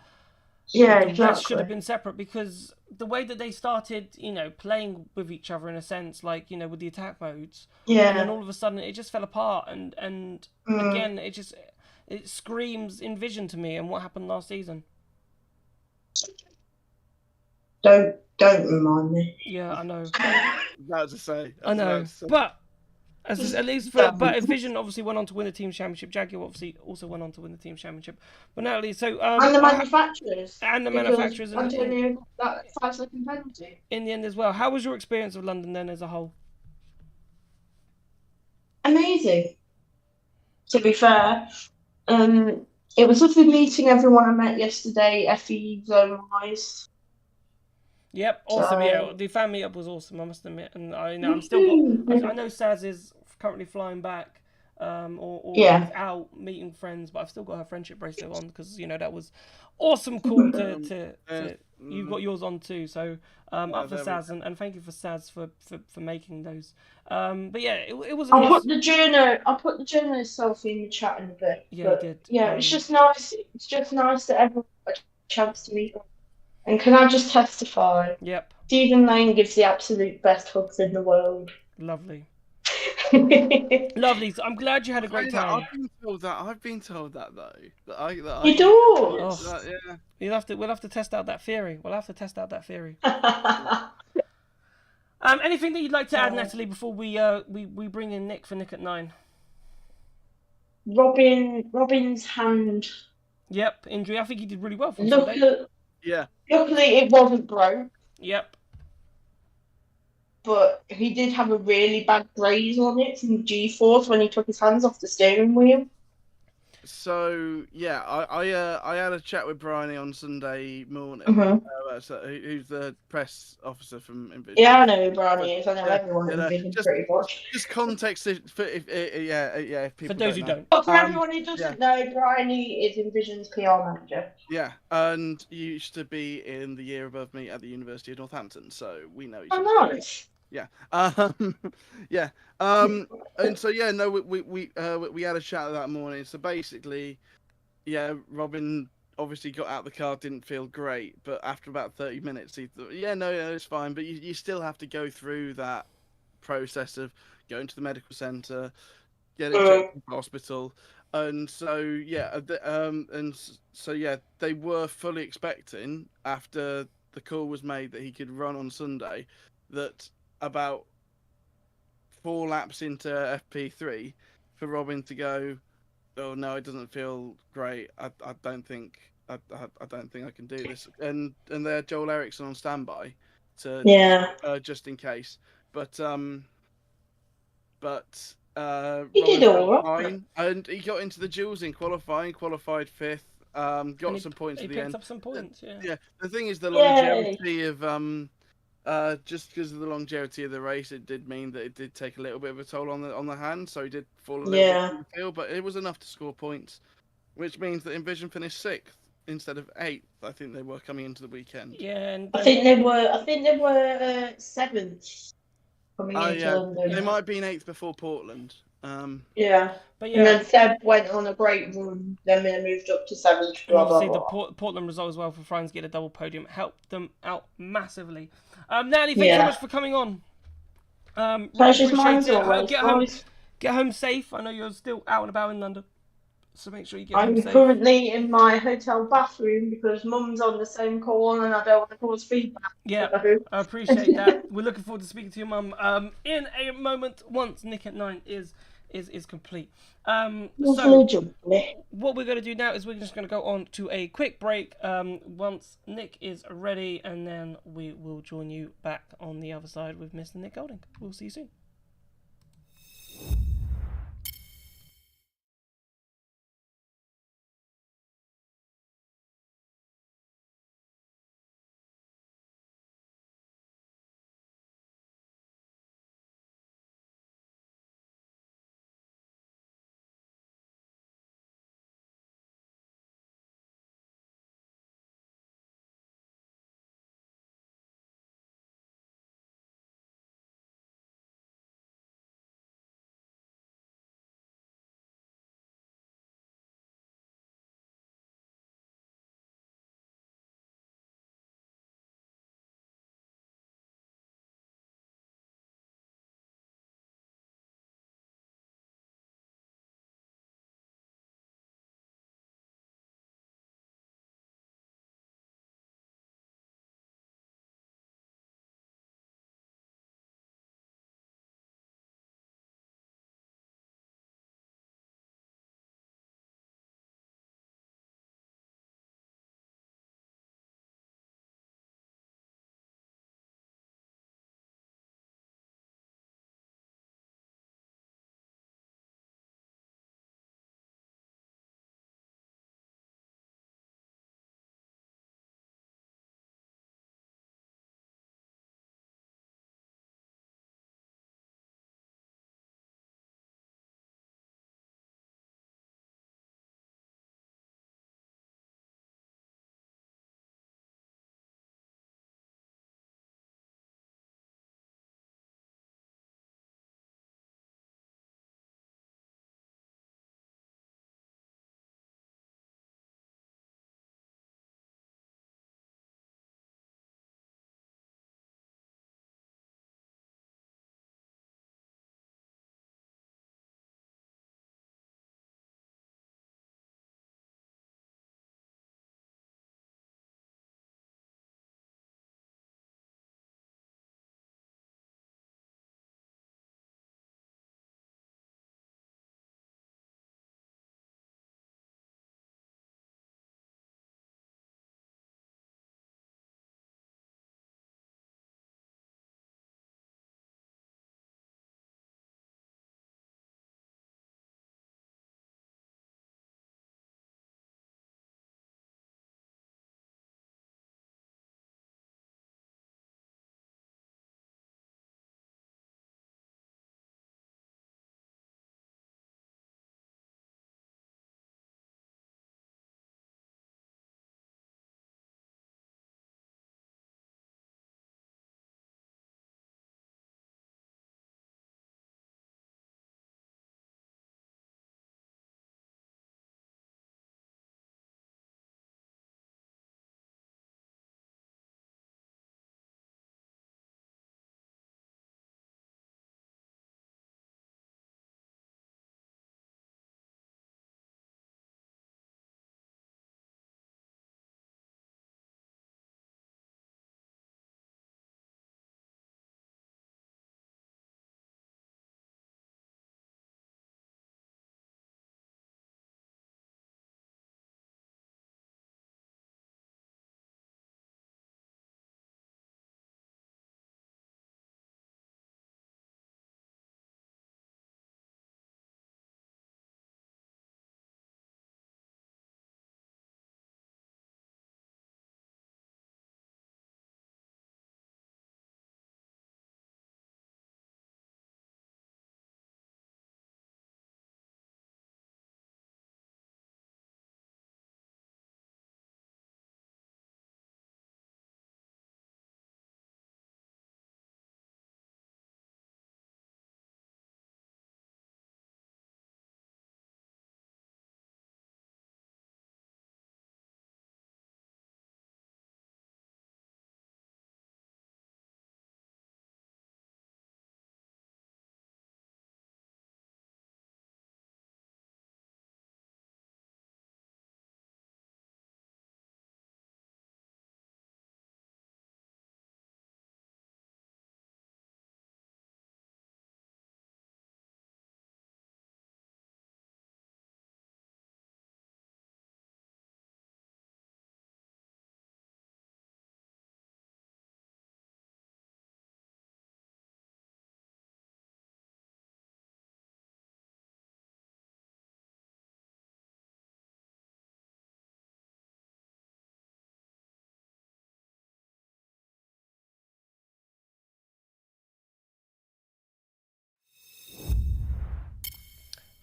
Yeah, the exactly. rest should have been separate, because the way that they started, playing with each other in a sense, like, with the attack modes, and then all of a sudden it just fell apart, and again it screams Envision to me and what happened last season. Don't remind me. Yeah, I know. About to say. I know, but at least but Envision obviously went on to win the team championship. Jaguar obviously also went on to win the team championship. But Natalie, so and the manufacturers. And the manufacturers Antonio got that 5-second penalty in the end as well. How was your experience of London then as a whole? Amazing. To be fair, it was lovely meeting everyone I met yesterday. FE zone-wise. Yep, awesome. Yeah, the fan meetup was awesome, I must admit. And I know I know Saz is currently flying back, or is out meeting friends, but I've still got her friendship bracelet on, because that was awesome. Cool to you've got yours on too. So up for Saz, and thank you for Saz for making those. But yeah, it was. I'll put the journal selfie in the chat in a bit. Yeah, you did. Yeah, it's just nice. It's just nice that everyone got a chance to meet them. And can I just testify? Yep. Stephen Lane gives the absolute best hugs in the world. Lovely. Lovely. So I'm glad you had a great time. I've been told that though. You do. Oh, yeah. We'll have to test out that theory. Anything that you'd like to add, Natalie, before we bring in Nick for Nick at 9? Robin's hand. Yep, injury. I think he did really well for Sunday. Yeah. Luckily, it wasn't broke. Yep. But he did have a really bad graze on it from G-force when he took his hands off the steering wheel. So yeah, I had a chat with Bryony on Sunday morning. Who's the press officer from Envision? Yeah, I know who Bryony is. I know everyone at Envision pretty much. Just context if people. For those who don't. But for everyone who doesn't know, Bryony is Envision's PR manager. Yeah, and you used to be in the year above me at the University of Northampton, so we know each other. Oh, nice. Yeah. Yeah. And so yeah, no, we had a chat that morning. So basically, yeah, Robin obviously got out of the car, didn't feel great, but after about 30 minutes, he thought, yeah, no, it's fine. But you still have to go through that process of going to the medical centre, getting checked in the hospital, and so yeah, they were fully expecting, after the call was made that he could run on Sunday, that about 4 laps into FP3 for Robin to go, oh no, it doesn't feel great. I don't think I can do this. And they had Joel Eriksson on standby to just in case. But He did Robert all felt right. fine, and he got into the duels in qualifying, qualified fifth, And got he, some points he at the picked end. up some points. Yeah. Yeah, the thing is the Yay. longevity of just because of the longevity of the race, it did mean that it did take a little bit of a toll on the hand, so he did fall a little bit Yeah. through the field, but it was enough to score points, which means that Envision finished 6th instead of 8th. I think they were coming into the weekend. Yeah, and I think they were 7th coming Oh into yeah, London. they might have been 8th before Portland. Yeah. but And yeah, then Seb went on a great run, then they moved up to 7th, and blah, blah, obviously the blah. Portland result as well for France get a double podium helped them out massively. Natalie, thanks so Yeah. much for coming on. Really Pleasure's mine appreciate as it. always, boys. Get home safe. I know you're still out and about in London, so make sure you get home I'm safe. currently in my hotel bathroom because Mum's on the same call and I don't want to cause feedback. Yeah, So. I appreciate that. We're looking forward to speaking to your mum in a moment once Nick at 9 is complete. So what we're going to do now is we're just going to go on to a quick break once Nick is ready, and then we will join you back on the other side with Mr. Nick Golding. We'll see you soon.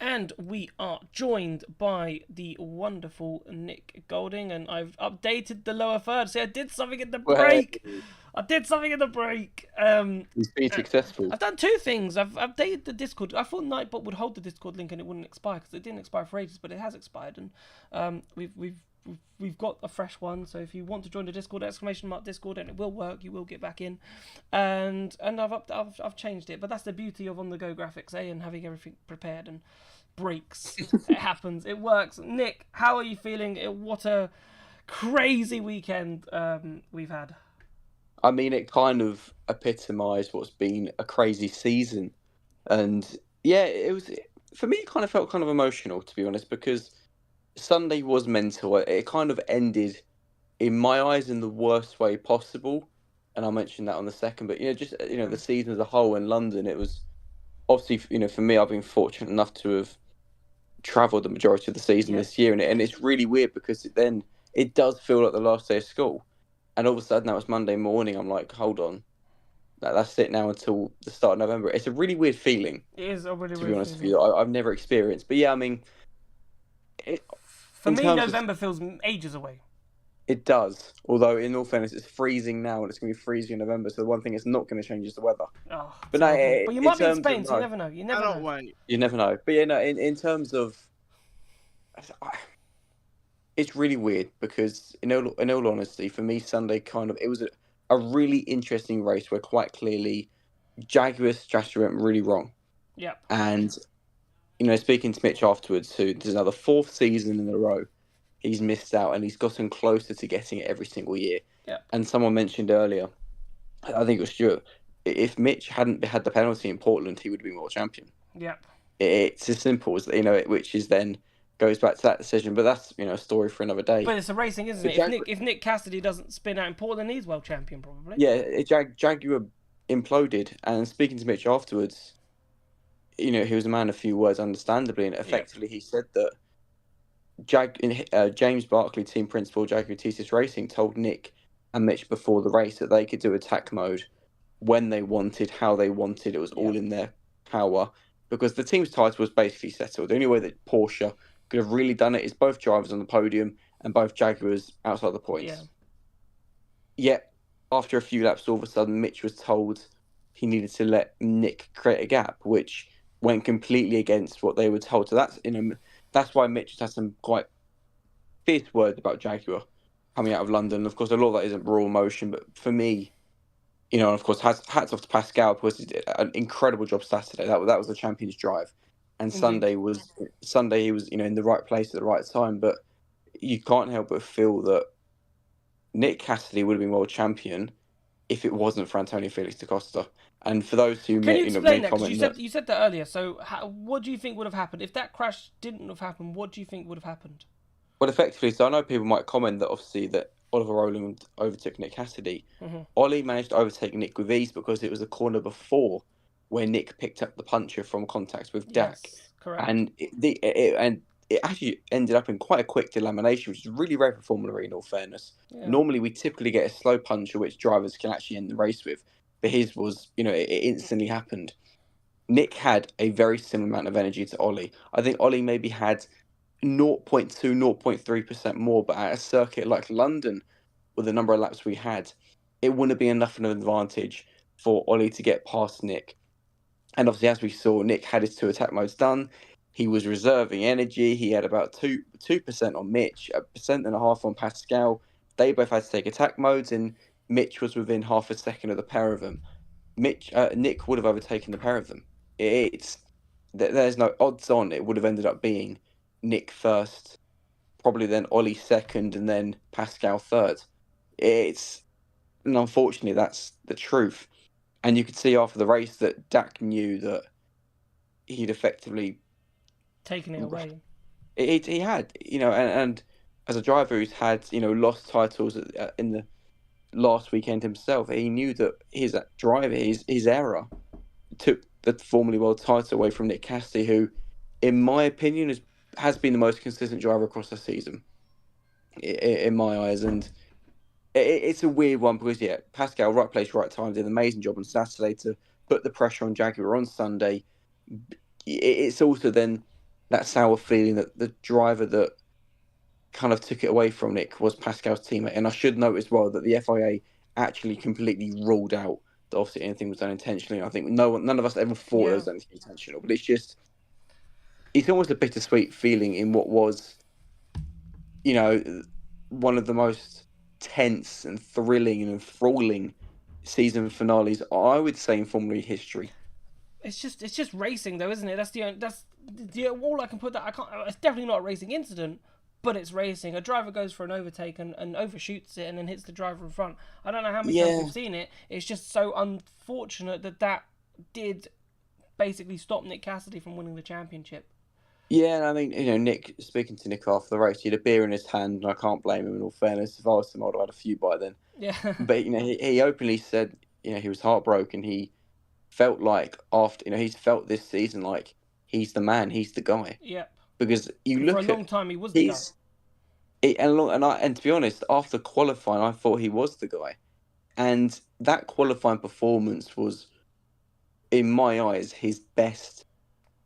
And we are joined by the wonderful Nick Golding, and I've updated the lower third. See, I did something in the break. He's been successful. I've done two things. I've updated the Discord. I thought Nightbot would hold the Discord link and it wouldn't expire because it didn't expire for ages, but it has expired, and we've got a fresh one. So if you want to join the Discord, !Discord, and it will work. You will get back in, and I've changed it. But that's the beauty of on-the-go graphics, and having everything prepared and breaks. It happens. It works. Nick, how are you feeling? What a crazy weekend we've had. I mean, it kind of epitomised what's been a crazy season, and yeah, it was for me. It kind of felt kind of emotional, to be honest, because Sunday was mental. It kind of ended, in my eyes, in the worst way possible, and I'll mention that on the second. But just the season as a whole in London, it was obviously for me, I've been fortunate enough to have travelled the majority of the season this year, and it's really weird because then it does feel like the last day of school. And all of a sudden, that was Monday morning. I'm like, hold on, that's it now until the start of November. It's a really weird feeling. It is a really weird feeling. To be honest with you, I've never experienced. But yeah, I mean, for me, November feels ages away. It does. Although, in all fairness, it's freezing now, and it's going to be freezing in November. So the one thing it's not going to change is the weather. Oh, but no, but you might be in Spain, so you never know. You never know. You never know. But yeah, no. In terms of, it's really weird because, in all honesty, for me, Sunday it was a really interesting race where quite clearly Jaguar's strategy went really wrong. Yeah. And, speaking to Mitch afterwards, who there's another fourth season in a row, he's missed out and he's gotten closer to getting it every single year. Yeah. And someone mentioned earlier, I think it was Stuart, if Mitch hadn't had the penalty in Portland, he would have been world champion. Yeah. It's as simple as which is then goes back to that decision, but that's a story for another day. But it's a racing, isn't it? If Nick Cassidy doesn't spin out in Portland, he's world champion probably. Yeah, Jaguar imploded, and speaking to Mitch afterwards, he was a man of few words, understandably, and effectively he said that James Barkley, team principal, Jaguar TCS Racing, told Nick and Mitch before the race that they could do attack mode when they wanted, how they wanted. It was all in their power because the team's title was basically settled. The only way that Porsche could have really done it is both drivers on the podium and both Jaguars outside the points. Yeah. Yet, after a few laps, all of a sudden, Mitch was told he needed to let Nick create a gap, which went completely against what they were told. So that's why Mitch has had some quite fierce words about Jaguar coming out of London. Of course, a lot of that isn't raw emotion, but for me, and of course, hats off to Pascal because he did an incredible job Saturday. That was the champion's drive. And Sunday he was in the right place at the right time, but you can't help but feel that Nick Cassidy would have been world champion if it wasn't for Antonio Felix da Costa. And for those who can you explain that? Because you said that earlier. So what do you think would have happened if that crash didn't have happened? What do you think would have happened? Well, effectively, so I know people might comment that obviously that Oliver Rowland overtook Nick Cassidy. Mm-hmm. Ollie managed to overtake Nick with ease because it was a corner before where Nick picked up the puncher from contact with Dak. Yes, correct. And it actually ended up in quite a quick delamination, which is really rare for Formula E, in all fairness. Yeah. Normally, we typically get a slow puncher, which drivers can actually end the race with. But his was, it instantly happened. Nick had a very similar amount of energy to Ollie. I think Ollie maybe had 0.2, 0.3% more, but at a circuit like London, with the number of laps we had, it wouldn't be enough of an advantage for Ollie to get past Nick. And obviously, as we saw, Nick had his 2 attack modes done. He was reserving energy. He had about 2% on Mitch, 1.5% on Pascal. They both had to take attack modes, and Mitch was within half a second of the pair of them. Nick would have overtaken the pair of them. There's no odds on it would have ended up being Nick first, probably then Ollie second, and then Pascal third. And unfortunately, that's the truth. And you could see after the race that Dak knew that he'd effectively taken it away. He had, and as a driver who's had, lost titles in the last weekend himself, he knew that his driver, his error, took the Formula World title away from Nick Cassidy, who, in my opinion, has been the most consistent driver across the season, in my eyes. And it's a weird one because, Pascal, right place, right time, did an amazing job on Saturday to put the pressure on Jaguar on Sunday. It's also then that sour feeling that the driver that kind of took it away from Nick was Pascal's teammate. And I should note as well that the FIA actually completely ruled out that obviously anything was done intentionally. I think none of us ever thought it was anything intentional, but it's almost a bittersweet feeling in what was, one of the most tense and thrilling and enthralling season finales, I would say, in Formula E history. It's just racing, though, isn't it? That's the all I can put that. I can't. It's definitely not a racing incident, but it's racing. A driver goes for an overtake and overshoots it and then hits the driver in front. I don't know how many times we've seen it. It's just so unfortunate that did basically stop Nick Cassidy from winning the championship. Yeah, and I mean, Nick, speaking to Nick after the race, he had a beer in his hand, and I can't blame him in all fairness. If I was him, I'd have had a few by then. Yeah. But, he openly said, he was heartbroken. He felt like after, he's felt this season like he's the man, he's the guy. Yeah. Because you look for a long time, he was the guy. And to be honest, after qualifying, I thought he was the guy. And that qualifying performance was, in my eyes, his best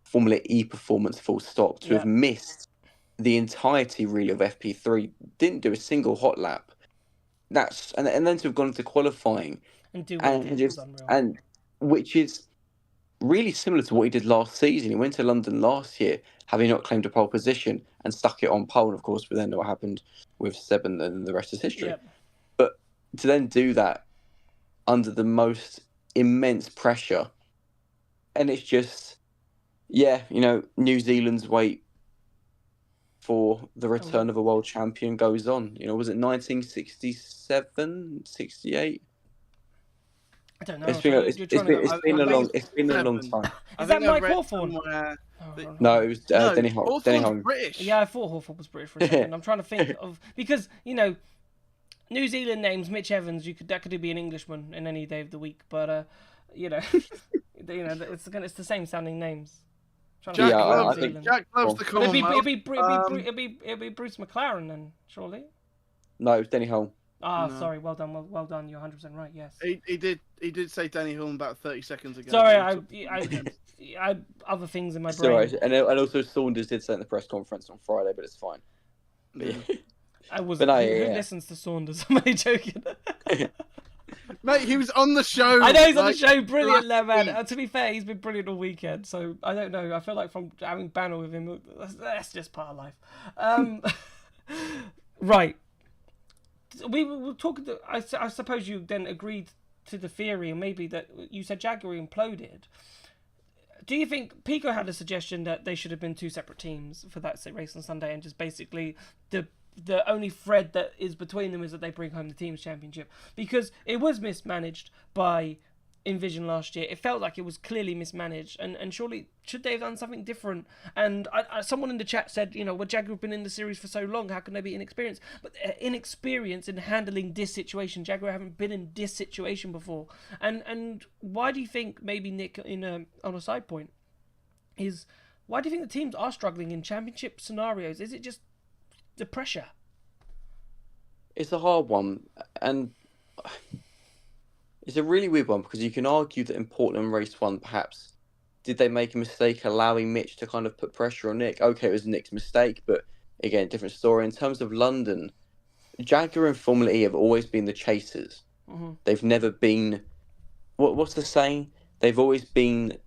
Formula E performance, full stop. To have missed the entirety really of FP3, didn't do a single hot lap. And then to have gone into qualifying and which is really similar to what he did last season. He went to London last year, having not claimed a pole position, and stuck it on pole. And of course, we then know what happened with Seb, and the rest is history. Yep. But to then do that under the most immense pressure, and it's just, New Zealand's wait for the return of a world champion goes on. Was it 1967, 68? I don't know. It's been a long time. Is that Mike Hawthorne? No, it was Denny Holm. British. Yeah, I thought Hawthorne was British for a second. I'm trying to think of, because New Zealand names, Mitch Evans. That could be an Englishman in any day of the week, but it's the same sounding names. Jack loves the Commonwealth. It'd be Bruce McLaren then, surely. No, it was Denny Holm. Sorry. Well done. Well done. You're 100% right. Yes. He did say Denny Holm about 30 seconds ago. Sorry, I other things in my brain. Right. And also Saunders did say in the press conference on Friday, but it's fine. But, I wasn't. Who listens to Saunders? I'm only joking. Mate, he was on the show. I know he's on the show. Brilliant, man. To be fair, he's been brilliant all weekend. So I don't know. I feel like from having banter with him, that's just part of life. Right. We were talking. I suppose you then agreed to the theory, and maybe that you said Jaguar imploded. Do you think Pico had a suggestion that they should have been two separate teams for that race on Sunday, and just basically the only thread that is between them is that they bring home the team's championship? Because it was mismanaged by Envision last year. It felt like it was clearly mismanaged, and surely should they have done something different? And someone in the chat said, well, Jaguar have been in the series for so long, how can they be inexperienced? But inexperience in handling this situation, Jaguar haven't been in this situation before. And why do you think, maybe Nick, on a side point, why do you think the teams are struggling in championship scenarios? Is it just the pressure? It's a hard one, and it's a really weird one, because you can argue that in Portland race 1, perhaps, did they make a mistake allowing Mitch to kind of put pressure on Nick? Okay, it was Nick's mistake, but again, different story. In terms of London, Jaguar and Formula E have always been the chasers. Mm-hmm. They've never been, what's the saying? They've always been,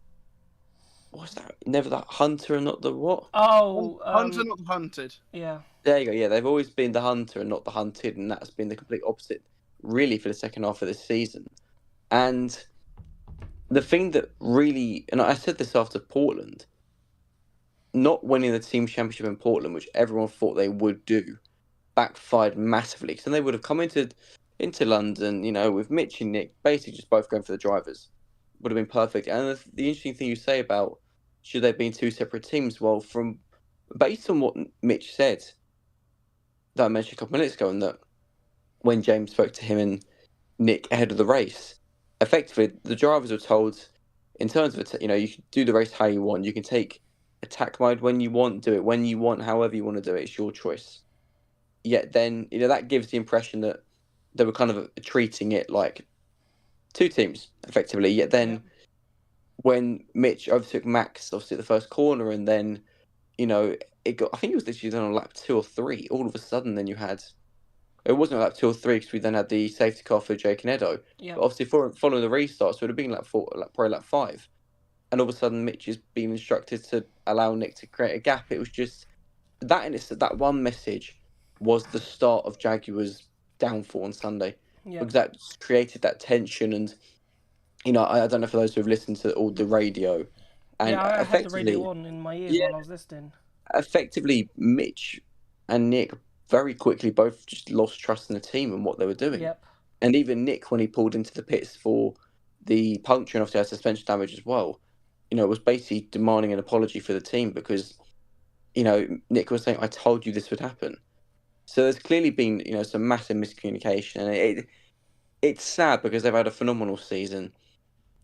what's that? Never the hunter and not the what? Hunter, not the hunted. Yeah. There you go. Yeah, they've always been the hunter and not the hunted, and that's been the complete opposite, really, for the second half of this season. And the thing that really, and I said this after Portland, not winning the team championship in Portland, which everyone thought they would do, backfired massively. Because then they would have come into London, with Mitch and Nick, basically just both going for the drivers. Would have been perfect. And the interesting thing you say about should they have been two separate teams, well, based on what Mitch said, that I mentioned a couple minutes ago, and that when James spoke to him and Nick ahead of the race, effectively the drivers were told, in terms of you can do the race how you want, you can take attack mode when you want, do it when you want, however you want to do it, it's your choice. Yet then that gives the impression that they were kind of treating it like two teams effectively. Yet then when Mitch overtook Max obviously at the first corner, and then I think it was literally done on lap 2 or 3. All of a sudden, then you had. It wasn't lap 2 or 3 because we then had the safety car for Jake and Edo. Yeah. But obviously, following the restarts, it would have been lap 4, probably lap 5. And all of a sudden, Mitch is being instructed to allow Nick to create a gap. It was just that one message was the start of Jaguar's downfall on Sunday. Yeah. Because that created that tension. And, I don't know for those who have listened to all the radio. And I had the radio on in my ears while I was listening. Effectively, Mitch and Nick very quickly both just lost trust in the team and what they were doing. Yep. And even Nick, when he pulled into the pits for the puncture and obviously had suspension damage as well, was basically demanding an apology for the team because, Nick was saying, "I told you this would happen." So there's clearly been, some massive miscommunication, and it's sad because they've had a phenomenal season,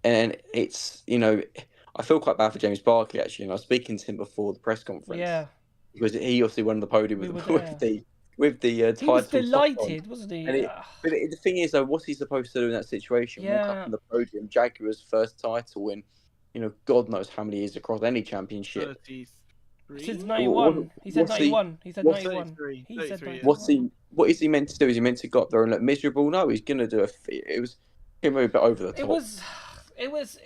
and it's, I feel quite bad for James Barkley actually, and I was speaking to him before the press conference. Yeah. Because he obviously won the podium with the title. He was delighted, wasn't he? But the thing is, though, what's he supposed to do in that situation? Walk up on the podium, Jaguar's first title in, God knows how many years across any championship. 33? Since 91. He said 91. He said 91. He said 91. What is he meant to do? Is he meant to go up there and look miserable? No, he's going to do it was him a bit over the top. It was.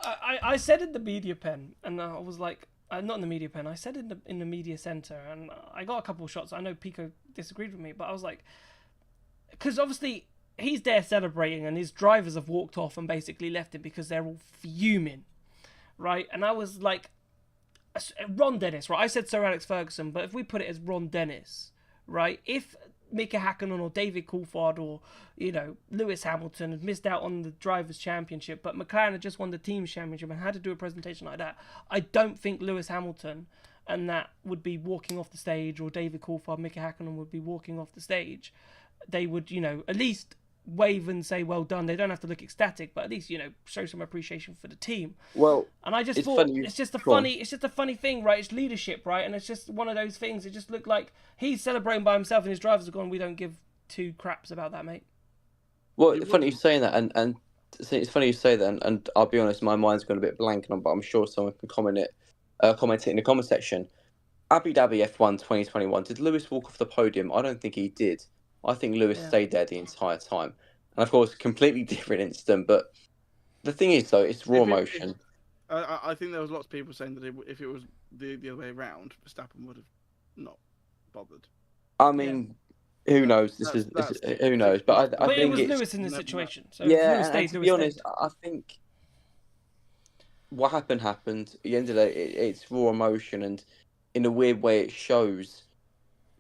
I said in the media pen, and I was like, not in the media pen. I said in the media center, and I got a couple of shots. I know Pico disagreed with me, but I was like, because obviously he's there celebrating, and his drivers have walked off and basically left him because they're all fuming, right? And I was like, Ron Dennis, right? I said Sir Alex Ferguson, but if we put it as Ron Dennis, right? If Mika Hakkinen or David Coulthard or, Lewis Hamilton had missed out on the Drivers' Championship, but McLaren had just won the Teams' Championship and had to do a presentation like that, I don't think Lewis Hamilton and that would be walking off the stage, or David Coulthard, Mika Hakkinen would be walking off the stage. They would, at least wave and say well done. They don't have to look ecstatic, but at least show some appreciation for the team. Well, and I just thought it's just a funny thing, right? It's leadership, right? And it's just one of those things. It just looked like he's celebrating by himself, and his drivers are gone. We don't give two craps about that, mate. Well, funny you saying that, and it's funny you say that, and I'll be honest, my mind's gone a bit blank, but I'm sure someone can comment it in the comment section. Abu Dhabi F1 2021. Did Lewis walk off the podium? I don't think he did. I think Lewis stayed there the entire time. And of course, completely different incident. But the thing is, though, it's raw emotion. I think there was lots of people saying that if it was the other way around, Verstappen would have not bothered. I mean, who knows? Who knows? But I think it was Lewis in this situation. So and to be honest, I think what happened. At the end of the day, it's raw emotion, and in a weird way, it shows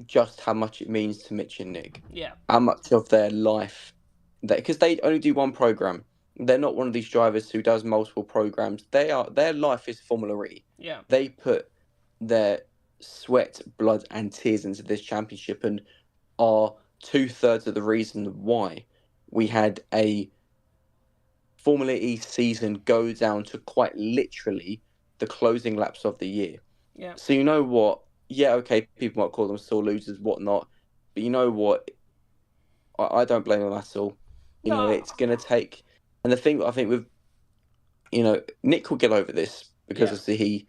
just how much it means to Mitch and Nick. Yeah. How much of their life, because they only do one program. They're not one of these drivers who does multiple programs. Their life is Formula E. Yeah. They put their sweat, blood, and tears into this championship, and are 2/3 of the reason why we had a Formula E season go down to quite literally the closing laps of the year. Yeah. So you know what? Yeah, okay, people might call them sore losers, whatnot, but you know what? I don't blame them at all. It's going to take... And the thing, I think with... Nick will get over this, because obviously he's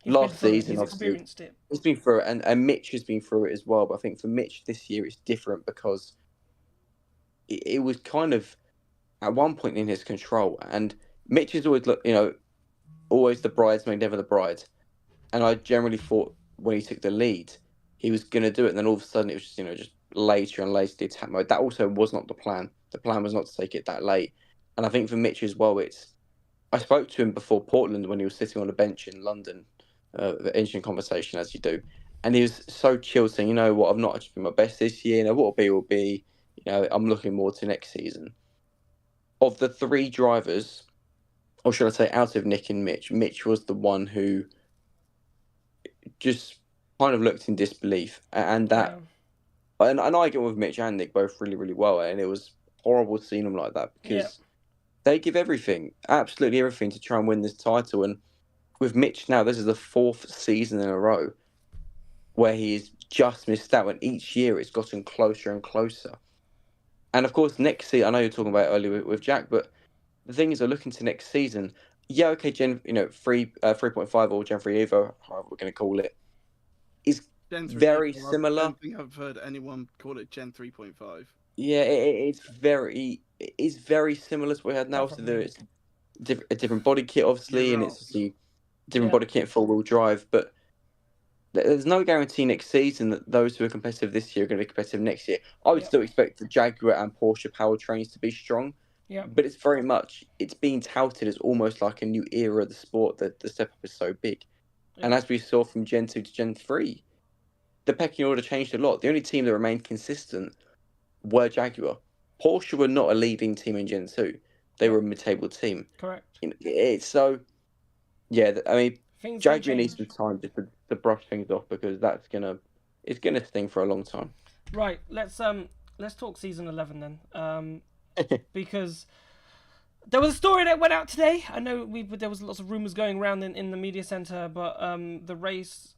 last season, he's experienced it. He's been through it, and Mitch has been through it as well, but I think for Mitch this year it's different because it was kind of, at one point, in his control, and Mitch is always, always the bridesmaid, never the bride. And I generally thought, when he took the lead, he was going to do it, and then all of a sudden it was just, just later and later the attack mode. That also was not the plan. The plan was not to take it that late. And I think for Mitch as well, I spoke to him before Portland when he was sitting on a bench in London, interesting conversation as you do, and he was so chilled, saying, you know what, I've not actually been my best this year, what will be, I'm looking more to next season. Of the three drivers, or should I say out of Nick and Mitch was the one who just kind of looked in disbelief, and that, and I get on with Mitch and Nick both really, really well, and it was horrible seeing them like that because they give everything, absolutely everything, to try and win this title. And with Mitch now, this is the 4th season in a row where he's just missed out, and each year it's gotten closer and closer. And of course, next season, I know you're talking about it earlier with Jack, but the thing is, I look into next season, yeah, okay, Gen 3.5 or Gen 3 Evo, however we're going to call it, is Gen 3 very Evo, I similar. don't think I've heard anyone call it Gen 3.5. Yeah, it's very similar to what we had now. So it's a different body kit, obviously, and it's a different body kit, 4-wheel drive. But there's no guarantee next season that those who are competitive this year are going to be competitive next year. I would still expect the Jaguar and Porsche powertrains to be strong. Yeah. But it's being touted as almost like a new era of the sport, that the step up is so big. Yeah. And as we saw from Gen 2 to Gen 3, the pecking order changed a lot. The only team that remained consistent were Jaguar. Porsche were not a leading team in Gen 2. They were a mid-table team. Correct. It's so... Yeah, I mean, Things Jaguar needs some time just to brush things off, because it's gonna sting for a long time. Right, let's talk season 11 then, because there was a story that went out today. I know there was lots of rumors going around in the media center, but the race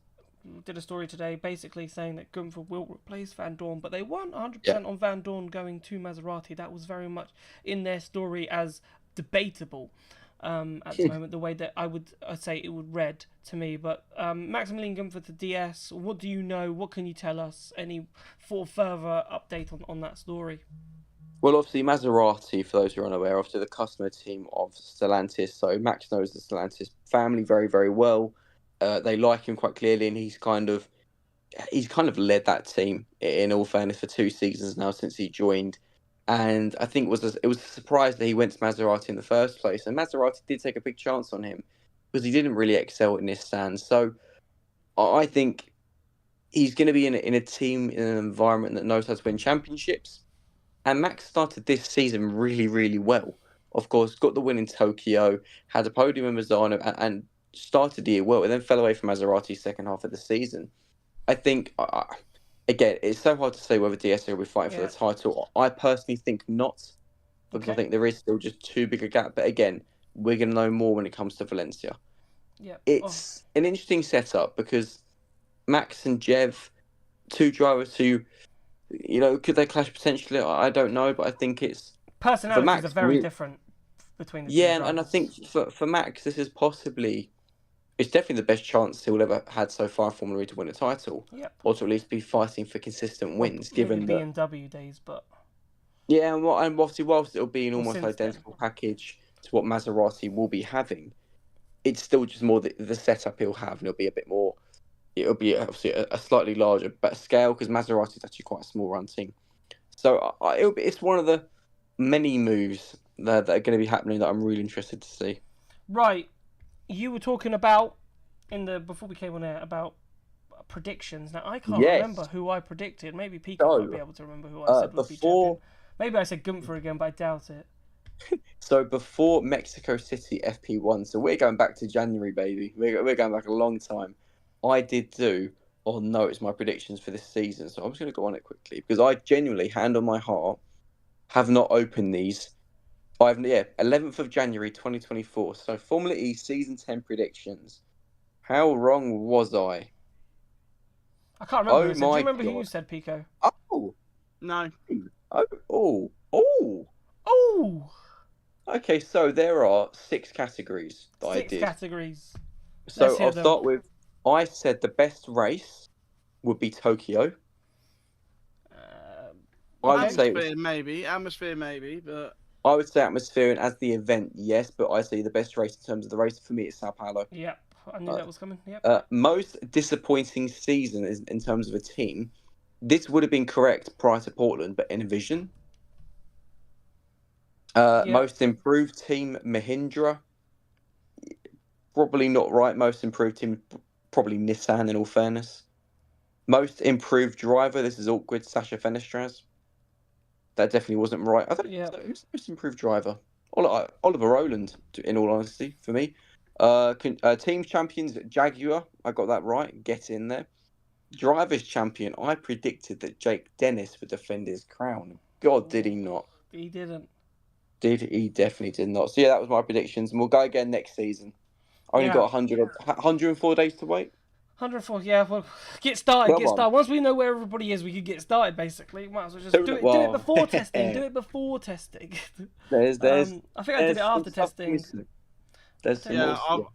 did a story today basically saying that Gunther will replace Van Dorn, but they weren't 100% on Van Dorn going to Maserati. That was very much in their story as debatable. At the moment, the way that I'd say it would read to me. But Maximilian Gunther to DS, what do you know? What can you tell us? Any further update on that story? Well, obviously, Maserati, for those who are unaware, obviously the customer team of Stellantis. So Max knows the Stellantis family very, very well. They like him quite clearly, and he's kind of led that team, in all fairness, for 2 seasons now since he joined. And I think it was a surprise that he went to Maserati in the first place. And Maserati did take a big chance on him because he didn't really excel in this stand. So I think he's going to be in a team, in an environment that knows how to win championships. And Max started this season really, really well. Of course, got the win in Tokyo, had a podium in Misano, and started the year well. And then fell away from Maserati's second half of the season. I think... Again, it's so hard to say whether DSA will be fighting for the title. I personally think not, because I think there is still just too big a gap. But again, we're going to know more when it comes to Valencia. Yeah, it's an interesting setup because Max and Jev, 2 drivers who, could they clash potentially? I don't know, but I think it's personalities are very different between the two drivers. And I think for Max, this is possibly. It's definitely the best chance he'll ever had so far in Formula E to win a title, or to at least be fighting for consistent wins. Given the BMW days, but and obviously whilst it'll be an almost identical package to what Maserati will be having, it's still just more the setup he'll have, and it'll be a bit more. It'll be obviously a slightly larger, better scale because Maserati is actually quite a small run team. So it's one of the many moves that are going to be happening that I'm really interested to see. Right. You were talking about before we came on air about predictions. Now I can't remember who I predicted. Maybe Pico might be able to remember who I said would be champion. Maybe I said Gunther again, but I doubt it. So before Mexico City FP1, so we're going back to January, baby. We're going back a long time. I did do on notes my predictions for this season, so I'm just going to go on it quickly because I genuinely, hand on my heart, have not opened these. 11th of January 2024. So Formula E Season 10 predictions. How wrong was I? I can't remember. Do you remember who you said, Pico? Oh. No. Oh. Okay, so there are 6 categories that I did. 6 categories. So I'll start with, I said the best race would be Tokyo. I would say atmosphere maybe, but I would say atmosphere and as the event, yes, but I say the best race in terms of the race for me is Sao Paulo. Yep, I knew that was coming. Yep. Most disappointing season is in terms of a team. This would have been correct prior to Portland, but Envision. Most improved team, Mahindra. Probably not right. Most improved team, probably Nissan, in all fairness. Most improved driver, this is awkward, Sasha Fenestraz. That definitely wasn't right. I thought who's the most improved driver? Oliver Rowland, in all honesty, for me. Team champions, Jaguar. I got that right. Get in there. Drivers champion. I predicted that Jake Dennis would defend his crown. God, did he not? He didn't. He definitely did not. So, that was my predictions. And we'll go again next season. Only got 104 days to wait. 104, well, get started. Once we know where everybody is, we can get started, basically. Might as well just do it before testing. Do it before testing. I think I did it after testing. There's some Yeah, more.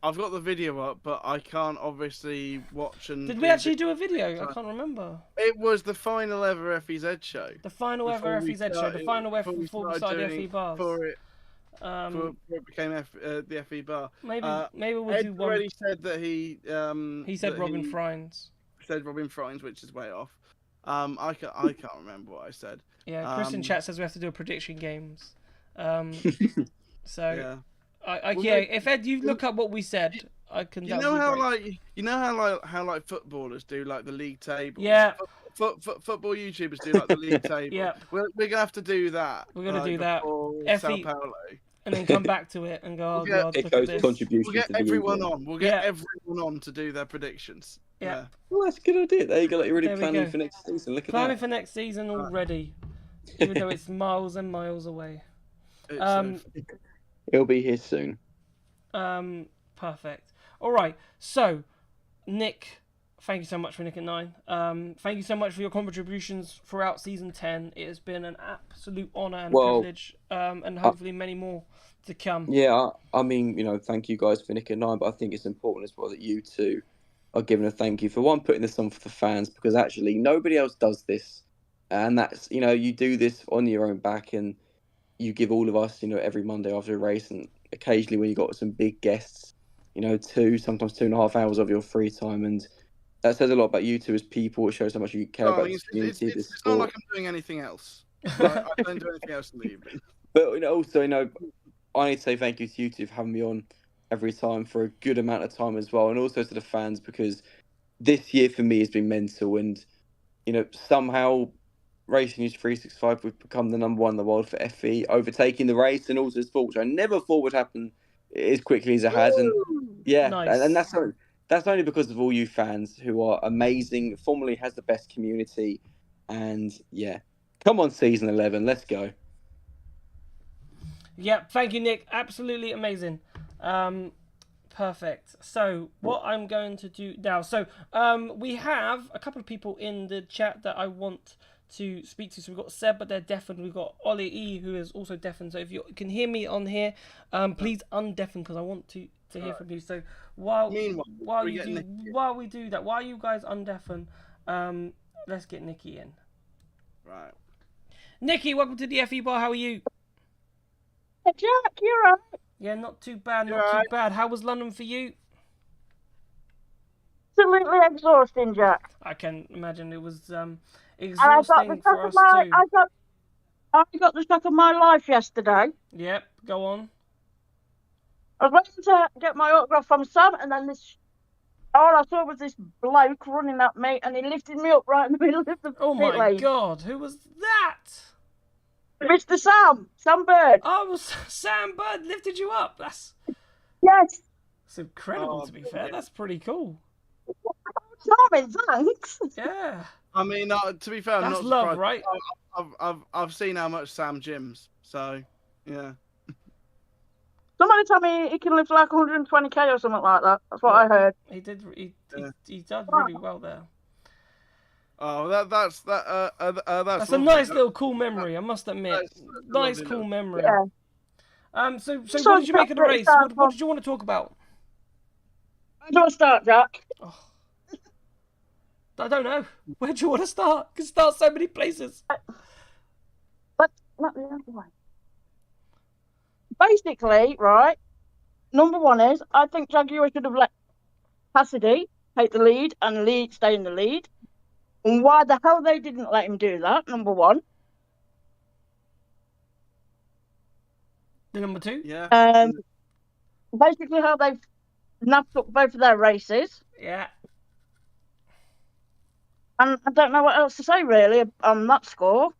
I've got the video up, but I can't obviously watch and. Did we actually do a video? I can't remember. It was the final ever FEZ show. The final ever FEZ show. The final ever before we started the FE bars. Before it became the FE bar. Maybe we'll Ed do one. already said that he said Robin Frines. Said Robin Frines, which is way off. I can't remember what I said. Yeah, Chris in chat says we have to do a prediction games. So yeah. If Ed, you look up what we said, I can. You know how like footballers do like the league table. Yeah. Football YouTubers do like the league table. Yeah. We're gonna have to do that. We're gonna do that. Sao Paulo. And then come back to it and go, oh god, look at this. Contribution. We'll get everyone on. We'll get everyone on to do their predictions. Yeah. Well, that's a good idea. There you go. Like you're already planning go. for next season. Look at planning that. for next season already, even though it's miles and miles away. It'll be here soon. Perfect. All right. So, Nick, thank you so much for Nick at 9. Thank you so much for your contributions throughout season 10. It has been an absolute honour and privilege, and hopefully many more to come. Yeah, I mean, thank you guys for Nick at 9, but I think it's important as well that you two are giving a thank you for one, putting this on for the fans, because actually nobody else does this, and that's you do this on your own back, and you give all of us every Monday after a race, and occasionally when you got some big guests, 2, sometimes 2.5 hours of your free time, and that says a lot about you two as people. It shows how much you care about this community. It's not like I'm doing anything else. I don't do anything else in the evening. But also, I need to say thank you to you two for having me on every time for a good amount of time as well, and also to the fans, because this year for me has been mental, and somehow Racing News 365 we've become the #1 in the world for FE, overtaking the race and also sport, which I never thought would happen as quickly as it has. And yeah, nice. and that's only because of all you fans who are amazing. Formerly has the best community, and yeah, come on season 11, let's go. Yeah, thank you, Nick. Absolutely amazing. Perfect. So what I'm going to do now. So we have a couple of people in the chat that I want to speak to. So we've got Seb, but they're deafened. We've got Ollie E, who is also deafened. So if you can hear me on here, please undeafen, because I want to hear from you. So while we do that, while you guys undeafen, let's get Nikki in. Right. Nikki, welcome to the FE bar. How are you? Hey, Jack, you're right. Yeah, not too bad, not too bad. How was London for you? Absolutely exhausting, Jack. I can imagine it was exhausting for us too. I got the shock of my life yesterday. Yep, go on. I was waiting to get my autograph from Sam, and then all I saw was this bloke running at me, and he lifted me up right in the middle of the Oh pit my lane. god, who was that? Mr. Sam Bird. Oh, Sam Bird lifted you up. That's incredible. To be fair, that's pretty cool. Charming, thanks. Yeah. I mean, to be fair, I'm that's not love, surprised. right? I've seen how much Sam gyms, so yeah. Somebody told me he can lift like 120k or something like that. That's what I heard. He did. He did really well there. Oh, that's a nice little cool memory, I must admit. Nice cool memory. Yeah. So what did you make of the race? What did you want to talk about? Where do I start, Jack? Oh. I don't know. Where do you want to start? You can start so many places. But not the other way. Basically, right, number one is, I think Jaguar should have let Cassidy take the lead and stay in the lead. And why the hell they didn't let him do that, number one. The number two? Yeah. Basically how they've napped up both of their races. Yeah. And I don't know what else to say, really, on that score.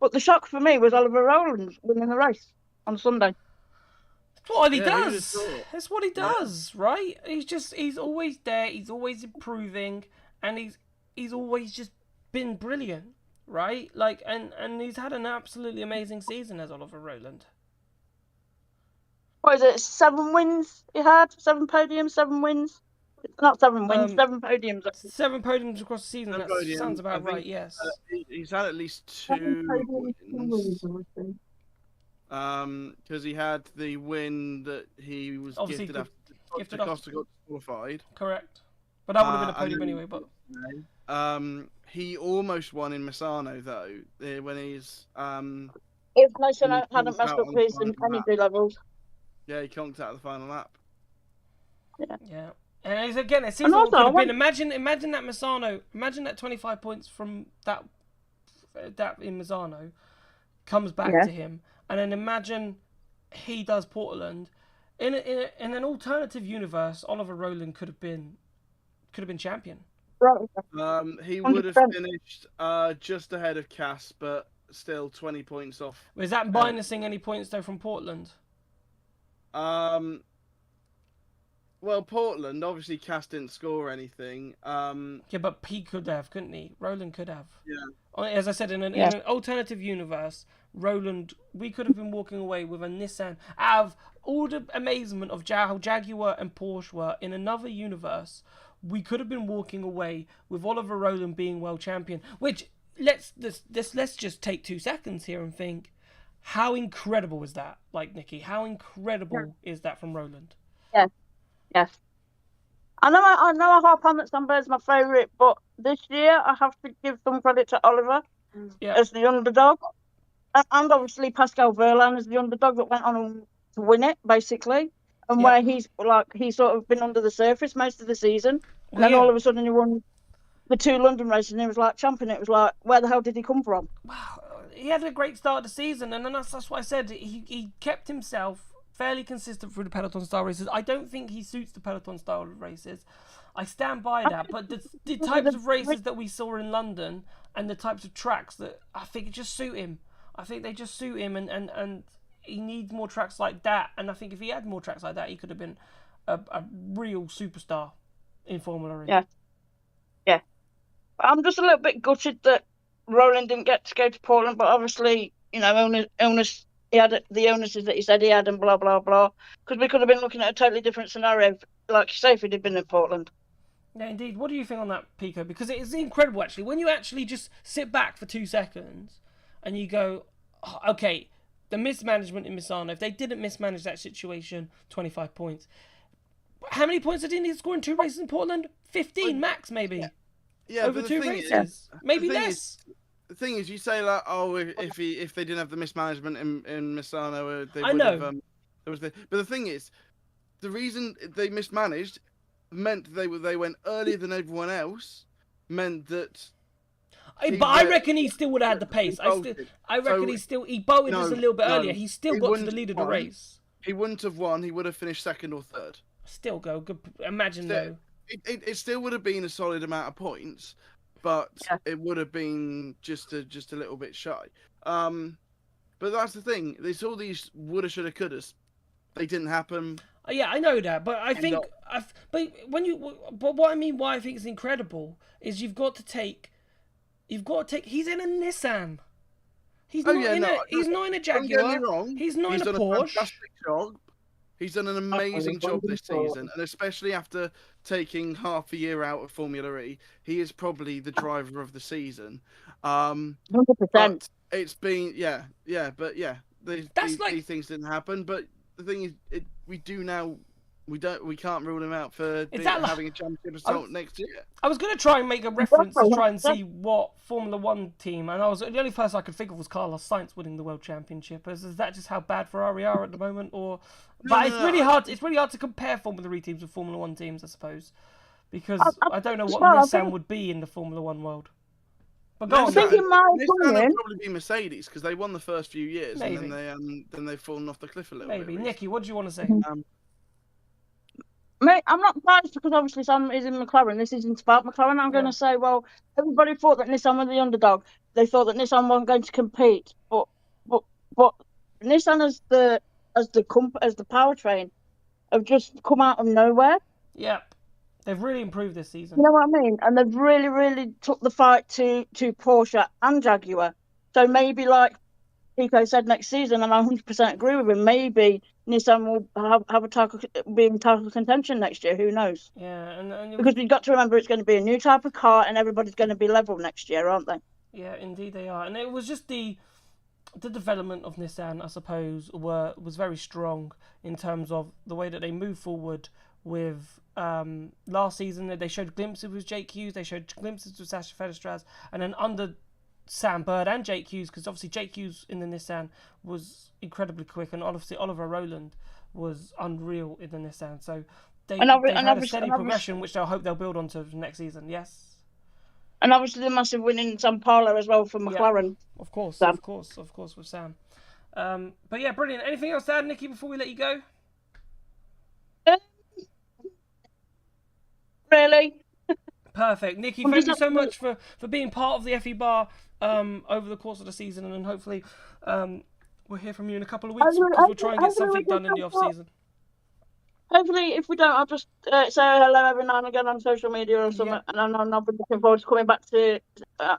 But the shock for me was Oliver Rowland winning the race on Sunday. That's what he does. That's what he does, right? He's always there. He's always improving. And he's always just been brilliant, right? Like, and he's had an absolutely amazing season as Oliver Rowland. What is it? 7 wins he had? 7 podiums, 7 wins? Not 7 wins, 7 podiums. 7 podiums across the season. That sounds about right, yes. He's had at least 2 wins. because he had the win that he was Obviously gifted gifted after after- Costa got qualified. Correct. But that would have been a And podium then- anyway. But he almost won in Misano though, when he's If Mason He hadn't conked messed out up on the his final lap. energy levels. Yeah, he conked out of the final lap. yeah. And it's, again, it seems And like it also, could I have been. want- Imagine that Misano. Imagine that 25 points from that in Misano comes back Yeah. to him, and then imagine he does Portland. In an alternative universe, Oliver Rowland could have been champion. Right. He would have 100%. finished just ahead of Cass, but still 20 points off. Was that minusing any points though from Portland? Well, Portland, obviously Cass didn't score anything. Yeah, but he could have, couldn't he? Rowland could have. Yeah. As I said, in an alternative universe, Rowland, we could have been walking away with a Nissan. Out of all the amazement of how Jaguar and Porsche were in another universe, we could have been walking away with Oliver Rowland being world champion. Which let's just take 2 seconds here and think, how incredible is that? Like, Nikki, how incredible is that from Rowland? Yeah. Yes. I know I harp on that Sunbird's my favourite, but this year I have to give some credit to Oliver as the underdog. And obviously Pascal Verlaine as the underdog that went on to win it, basically. And where he's sort of been under the surface most of the season. And then all of a sudden he won the 2 London races and he was like champion. It was like, where the hell did he come from? Wow, he had a great start of the season, and then that's what I said. He kept himself fairly consistent through the Peloton style races. I don't think he suits the Peloton style of races. I stand by that, but the types of races that we saw in London and the types of tracks that I think just suit him. I think they just suit him, and he needs more tracks like that. And I think if he had more tracks like that, he could have been a real superstar in Formula E. Yeah. I'm just a little bit gutted that Rowland didn't get to go to Portland, but obviously, illness. He had the illnesses that he said he had, and blah blah blah. Because we could have been looking at a totally different scenario, like you say, if he'd have been in Portland. Yeah, indeed. What do you think on that, Pico? Because it is incredible, actually. When you actually just sit back for 2 seconds and you go, oh, okay, the mismanagement in Misano, if they didn't mismanage that situation, 25 points. How many points did he need to score in 2 races in Portland? 15 max, maybe. Yeah, over but 2 races. Maybe less. The thing is, you say like, oh, if they didn't have the mismanagement in Misano, they I would know. have. But the thing is, the reason they mismanaged meant they went earlier than everyone else. Meant that. But I reckon he still would have had the pace. I reckon he bowed us a little bit earlier. He still got to the lead of the race. He wouldn't have won. He would have finished second or third. Still go. Good. Imagine though. It still would have been a solid amount of points, but it would have been just a little bit shy. But that's the thing. There's all these woulda, shoulda, couldas. They didn't happen. Yeah, I know that, but I think, but what I mean, why I think it's incredible is you've got to take. He's in a Nissan. He's not in a Jaguar. Don't get me wrong. He's not in a done Porsche. A fantastic job. He's done an amazing job this season, and especially after taking half a year out of Formula E, he is probably the driver of the season. 100%. It's been these things didn't happen. But the thing is, we can't rule him out for having a championship result next year. I was going to try and make a reference to try and see what Formula One team, and the only person I could think of was Carlos Sainz winning the World Championship. Is that just how bad Ferrari are at the moment, or? It's really hard. It's really hard to compare Formula E teams with Formula One teams, I suppose, because I don't know what Nissan would be in the Formula One world. But go on. Nissan would probably be Mercedes because they won the first few years, Maybe. and then they've fallen off the cliff a little bit. Maybe. Nikki, what do you want to say? Mate, I'm not biased because obviously Sam is in McLaren. This isn't about McLaren. I'm going to say, well, everybody thought that Nissan was the underdog. They thought that Nissan wasn't going to compete, but Nissan as the powertrain have just come out of nowhere. Yeah, they've really improved this season. You know what I mean? And they've really, really took the fight to Porsche and Jaguar. So maybe, like Pico said, next season, and I 100% agree with him, maybe Nissan will be in title contention next year. Who knows? Yeah, and because you've got to remember it's going to be a new type of car, and everybody's going to be level next year, aren't they? Yeah, indeed they are. And it was just the development of Nissan, I suppose, was very strong in terms of the way that they moved forward with last season. They showed glimpses with Jake Hughes, they showed glimpses with Sasha Fetterstraz, and then under Sam Bird and Jake Hughes, because obviously Jake Hughes in the Nissan was incredibly quick, and obviously Oliver Rowland was unreal in the Nissan. So they've had a steady progression, which I hope they'll build onto next season. Yes. And obviously the massive win in San Paulo as well for McLaren. Yeah, of course, Sam. of course with Sam. But yeah, brilliant. Anything else to add, Nikki, before we let you go? Really? Perfect. Nikki, thank you so much for being part of the FE Bar over the course of the season, and hopefully we'll hear from you in a couple of weeks, because we'll try and get something done in the off-season. Hopefully, if we don't, I'll just say hello every now and again on social media or something, and I'll be looking forward to coming back to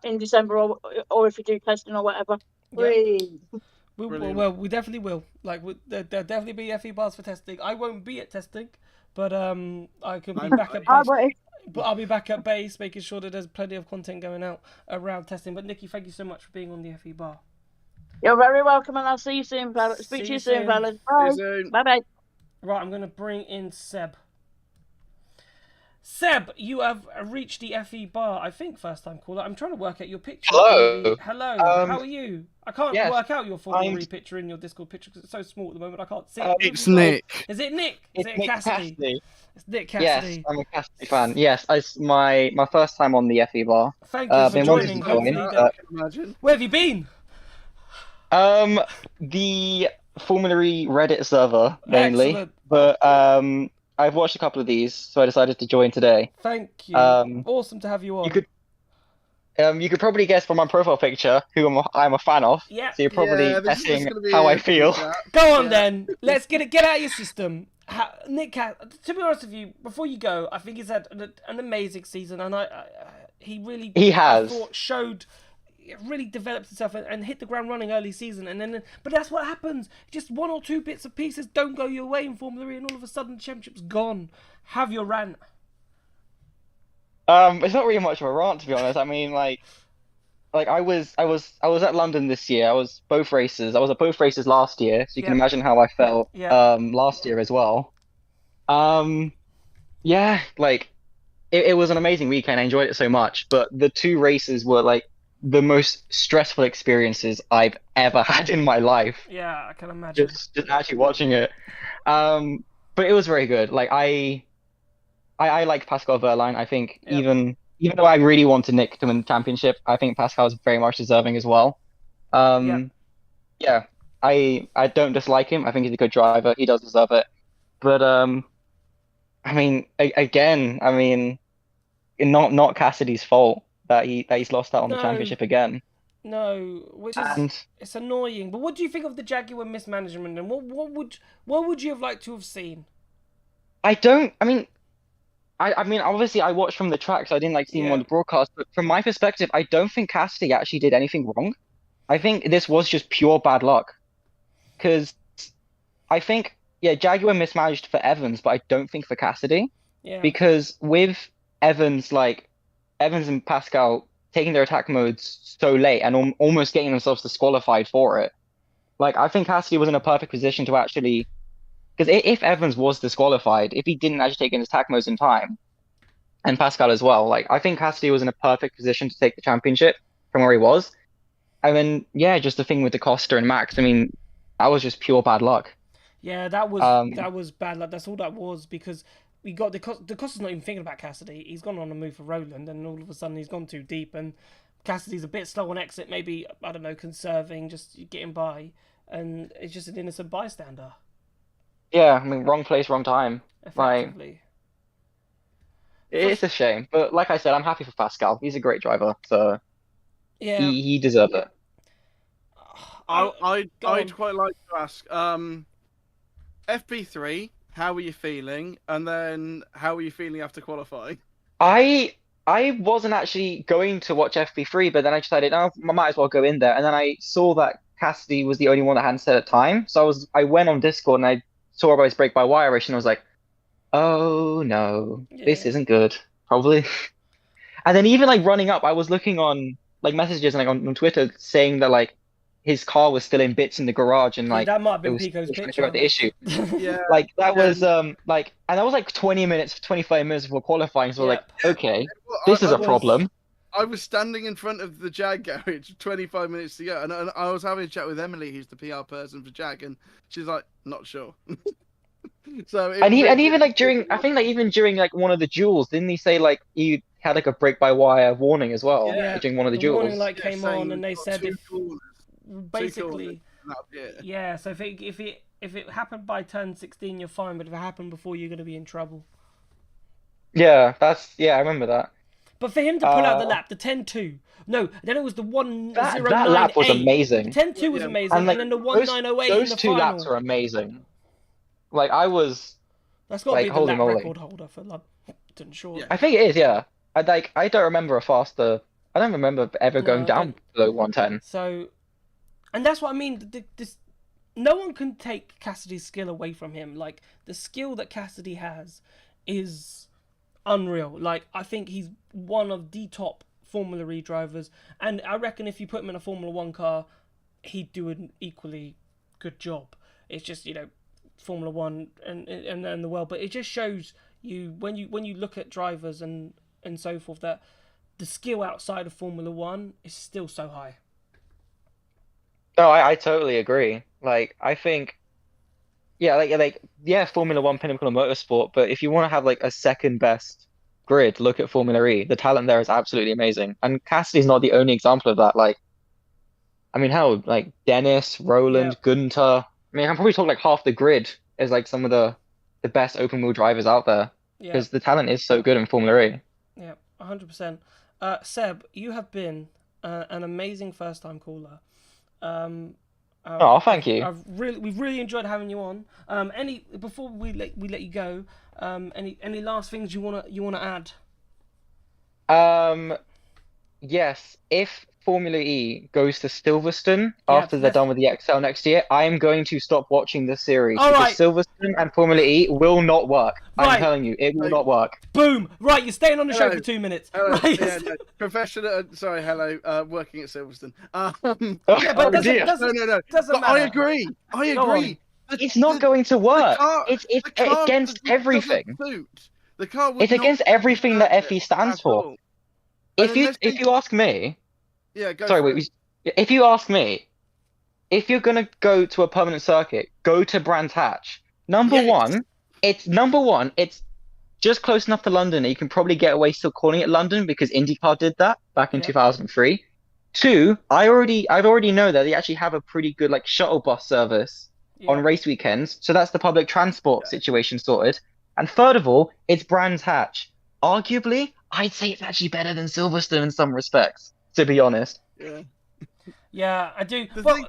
in December, or if you do testing or whatever. Yeah. We definitely will. Like, there'll definitely be FE bars for testing. I won't be at testing, but I can be back at base. But I'll be back at base, making sure that there's plenty of content going out around testing. But Nikki, thank you so much for being on the FE Bar. You're very welcome, and I'll see you soon, fellas. Speak to you soon, fellas. Bye. Bye. Right, I'm going to bring in Seb. Seb, you have reached the FE Bar, I think, first time caller. I'm trying to work out your picture. Hello. Hello. How are you? I can't work out your Formula E picture in your Discord picture because it's so small at the moment. I can't see it. It's Nick. Is it Nick? Is it Nick Cassidy? It's Nick Cassidy. Yes, I'm a Cassidy fan. Yes, it's my first time on the FE Bar. Thank you for joining. Where have you been? The Formula E Reddit server mainly. Excellent. But I've watched a couple of these, so I decided to join today. Thank you. Awesome to have you on. You could probably guess from my profile picture who I'm a fan of. Yeah. So you're probably guessing how I feel. Go on then. Let's get out of your system. Nick, to be honest with you, before you go, I think he's had an amazing season, and he has. I thought showed. Really developed himself and hit the ground running early season, but that's what happens. Just one or two bits of pieces don't go your way in Formula E, and all of a sudden the championship's gone. Have your rant. It's not really much of a rant, to be honest. I mean, like I was at London this year. I was both races. I was at both races last year, so you can imagine how I felt last year as well. Yeah, like it was an amazing weekend. I enjoyed it so much, but the two races were like the most stressful experiences I've ever had in my life. Yeah, I can imagine. Just actually watching it. But it was very good. Like I like Pascal Wehrlein. I think even though I really wanted Nick to win the championship, I think Pascal is very much deserving as well. Yeah, I don't dislike him. I think he's a good driver. He does deserve it. But I mean, not Cassidy's fault that he's lost out on the championship again. No, which is it's annoying. But what do you think of the Jaguar mismanagement, and what would you have liked to have seen? I mean, obviously I watched from the track, so I didn't see him on the broadcast. But from my perspective, I don't think Cassidy actually did anything wrong. I think this was just pure bad luck. Because I think, Jaguar mismanaged for Evans, but I don't think for Cassidy. Yeah. Because with Evans and Pascal taking their attack modes so late and almost getting themselves disqualified for it, I think Cassidy was in a perfect position to actually... Because if Evans was disqualified, if he didn't actually take in his attack modes in time, and Pascal as well, I think Cassidy was in a perfect position to take the championship from where he was. And then, just the thing with DaCosta and Max, I mean, that was just pure bad luck. Yeah, that was bad luck. That's all that was, because we got DaCosta's not even thinking about Cassidy. He's gone on a move for Rowland, and all of a sudden he's gone too deep, and Cassidy's a bit slow on exit, maybe, I don't know, conserving, just getting by, and it's just an innocent bystander. Yeah, I mean, wrong place, wrong time. Effectively. It's a shame, but like I said, I'm happy for Pascal. He's a great driver, so he deserved it. I'd quite like to ask, FP3, how were you feeling? And then how were you feeling after qualifying? I wasn't actually going to watch FP3, but then I decided, I might as well go in there. And then I saw that Cassidy was the only one that hadn't set a time. So I went on Discord and I saw about his break-by-wire race, and I was like, oh no, this isn't good, probably. And then even running up, I was looking on messages and on Twitter saying that his car was still in bits in the garage, and like that might have it been was Pico's trying to picture. figure out the issue. Yeah. Like that was like, and that was like 20 minutes, 25 minutes before qualifying. So we're like, okay, Well, this is a problem. I was standing in front of the Jag garage 25 minutes to go, and I was having a chat with Emily, who's the PR person for Jag, and she's like, not sure. So And even like during, I think like even during like one of the duels, didn't he say like you had like a break by wire warning as well during one of the duels? Warning light came on, and they said if basically, corners, yeah. So if it happened by turn 16, you're fine, but if it happened before, you're going to be in trouble. Yeah, I remember that. But for him to pull out the lap, the 10-2. No, then it was the 1-0-9-8. That lap was amazing. 10-2 was amazing, and then the 1-9-08 in the final. Those two laps were amazing. Like I was. That's got to be the lap record holder for London, sure. I think it is. Yeah. I don't remember a faster. I don't remember ever going down below 110. So, and that's what I mean. No one can take Cassidy's skill away from him. Like the skill that Cassidy has is unreal. Like I think he's one of the top Formula E drivers, and I reckon if you put him in a Formula 1 car, he'd do an equally good job. It's just Formula 1 and the world, but it just shows you when you look at drivers and so forth that the skill outside of Formula 1 is still so high. No, I totally agree. Like I think, yeah, Formula 1 pinnacle of motorsport, but if you want to have like a second best grid, look at Formula E. The talent there is absolutely amazing, and Cassidy's not the only example of that. Like, I mean, hell, like Dennis, Roland, Gunter. I mean, I can probably talk like half the grid as like some of the best open wheel drivers out there because the talent is so good in Formula E. Yeah, 100%. Seb, you have been an amazing first time caller. Thank you. We've really enjoyed having you on. Before we let you go, any last things you wanna add? Yes, if Formula E goes to Silverstone after they're done with the XL next year, I am going to stop watching the series because Silverstone and Formula E will not work. I'm telling you, it will not work. Boom! Right, you're staying on the show for 2 minutes. Hello. Right. Yeah, no, professional. Sorry, hello. Working at Silverstone. Yeah, but no. Doesn't But matter. I agree. It's not going to work. It's against everything. The car it's against everything that FE stands for. If you ask me, if you ask me, if you're gonna go to a permanent circuit, go to Brands Hatch. Number one, it's just close enough to London that you can probably get away still calling it London because IndyCar did that back in 2003. Two, I already know that they actually have a pretty good like shuttle bus service on race weekends, so that's the public transport situation sorted. And third of all, it's Brands Hatch. Arguably, I'd say it's actually better than Silverstone in some respects, to be honest. Yeah, I do. The thing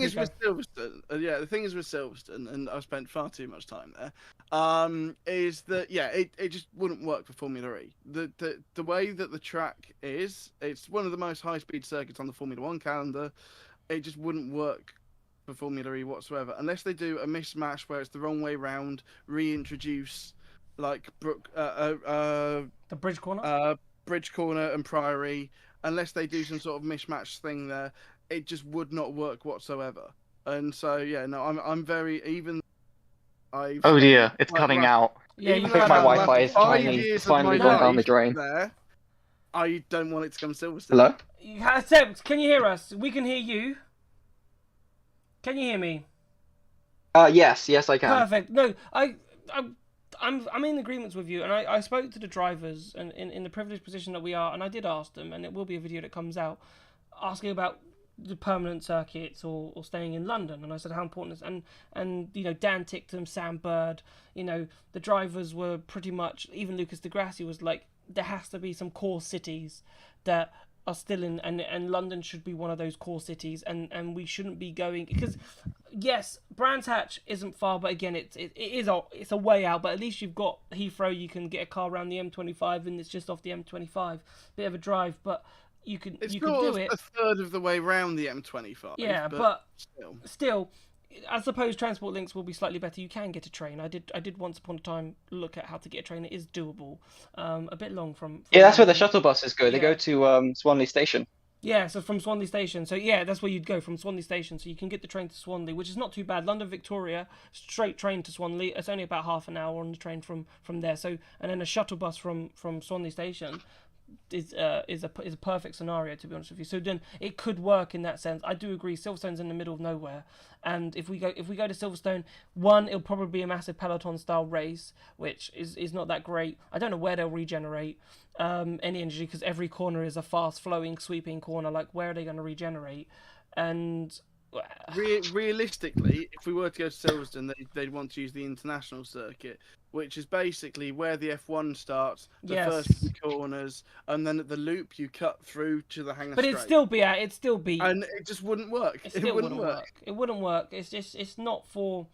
is with Silverstone, and I've spent far too much time there, is that it just wouldn't work for Formula E. The way that the track is, it's one of the most high-speed circuits on the Formula 1 calendar. It just wouldn't work for Formula E whatsoever, unless they do a mismatch where it's the wrong way round, reintroduce like the bridge corner, and Priory. Unless they do some sort of mismatch thing there, it just would not work whatsoever. And so I'm very even. Oh dear, it's cutting out. Yeah, I think my Wi-Fi is finally gone down the drain. There, I don't want it to come Silverstone. Hello? Seb, can you hear us? We can hear you. Can you hear me? Yes, I can. Perfect. No, I'm in agreement with you, and I spoke to the drivers, and in the privileged position that we are, and I did ask them, and it will be a video that comes out, asking about the permanent circuits or staying in London, and I said how important it is, and Dan Ticktum, Sam Bird, the drivers were pretty much, even Lucas Di Grassi was like, there has to be some core cities that are still in, and London should be one of those core cities, and we shouldn't be going, because yes, Brands Hatch isn't far, but again it's a way out, but at least you've got Heathrow, you can get a car around the M25 and it's just off the M25, bit of a drive, but you can do it. A third of the way round the M25. Yeah, but still I suppose transport links will be slightly better. You can get a train. I did once upon a time look at how to get a train. It is doable. A bit long from that's where the shuttle buses go. They go to Swanley Station. Yeah, so from Swanley Station. So yeah, that's where you'd go, from Swanley Station. So you can get the train to Swanley, which is not too bad. London Victoria, straight train to Swanley. It's only about half an hour on the train from there. So, and then a shuttle bus from Swanley Station is a perfect scenario, to be honest with you. So then it could work in that sense. I do agree. Silverstone's in the middle of nowhere, and if we go to Silverstone, one, it'll probably be a massive peloton style race, which is not that great. I don't know where they'll regenerate any energy, because every corner is a fast flowing sweeping corner. Like, where are they going to regenerate? And realistically, if we were to go to Silverstone, they'd want to use the international circuit, which is basically where the F1 starts, the first few corners, and then at the loop you cut through to the hangar. But it'd still be, and it just wouldn't work. It wouldn't work. It wouldn't work. It's not for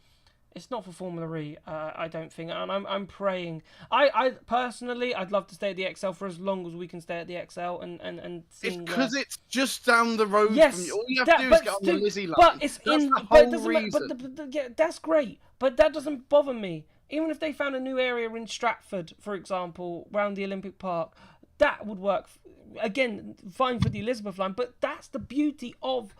Formula E. I don't think, and I'm praying. I personally, I'd love to stay at the XL for as long as we can stay at the XL and it's because it's just down the road. Yes, from you. All you have to do is get on the Lizzie line. But it's that's in. the But it whole doesn't. reason. But yeah, that's great. But that doesn't bother me. Even if they found a new area in Stratford, for example, around the Olympic Park, that would work. Again, fine for the Elizabeth line. But that's the beauty of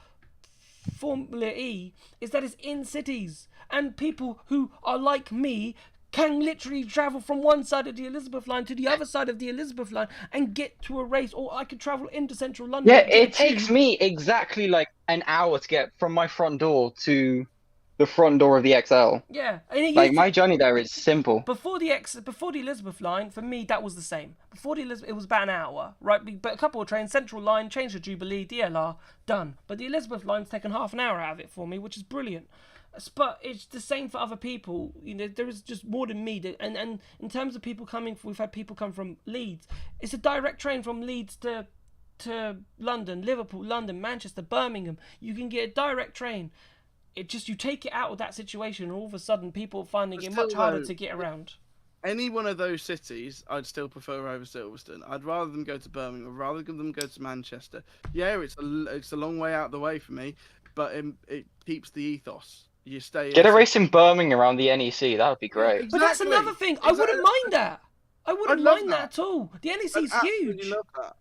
Formula E, is that it's in cities, and people who are like me can literally travel from one side of the Elizabeth line to the other side of the Elizabeth line and get to a race, or I could travel into central London. Yeah, it takes me exactly like an hour to get from my front door to the front door of the XL. Yeah, and like my journey there is simple. Before the Elizabeth line, for me that was the same. Before the Elizabeth, it was about an hour, right? But a couple of trains, Central Line, change to Jubilee, DLR, done. But the Elizabeth line's taken half an hour out of it for me, which is brilliant. But it's the same for other people. You know, there is just more than me. And in terms of people coming, we've had people come from Leeds. It's a direct train from Leeds to London, Liverpool, London, Manchester, Birmingham. You can get a direct train. It just, you take it out of that situation, and all of a sudden people are finding it much harder to get around. Any one of those cities, I'd still prefer over Silverstone. I'd rather them go to Birmingham. I'd rather them go to Manchester. Yeah, it's a long way out the way for me, but it keeps the ethos. You stay. Get a race in Birmingham around the NEC. That would be great. But that's another thing. I wouldn't mind that. I wouldn't mind that at all. The NEC's huge. Love that.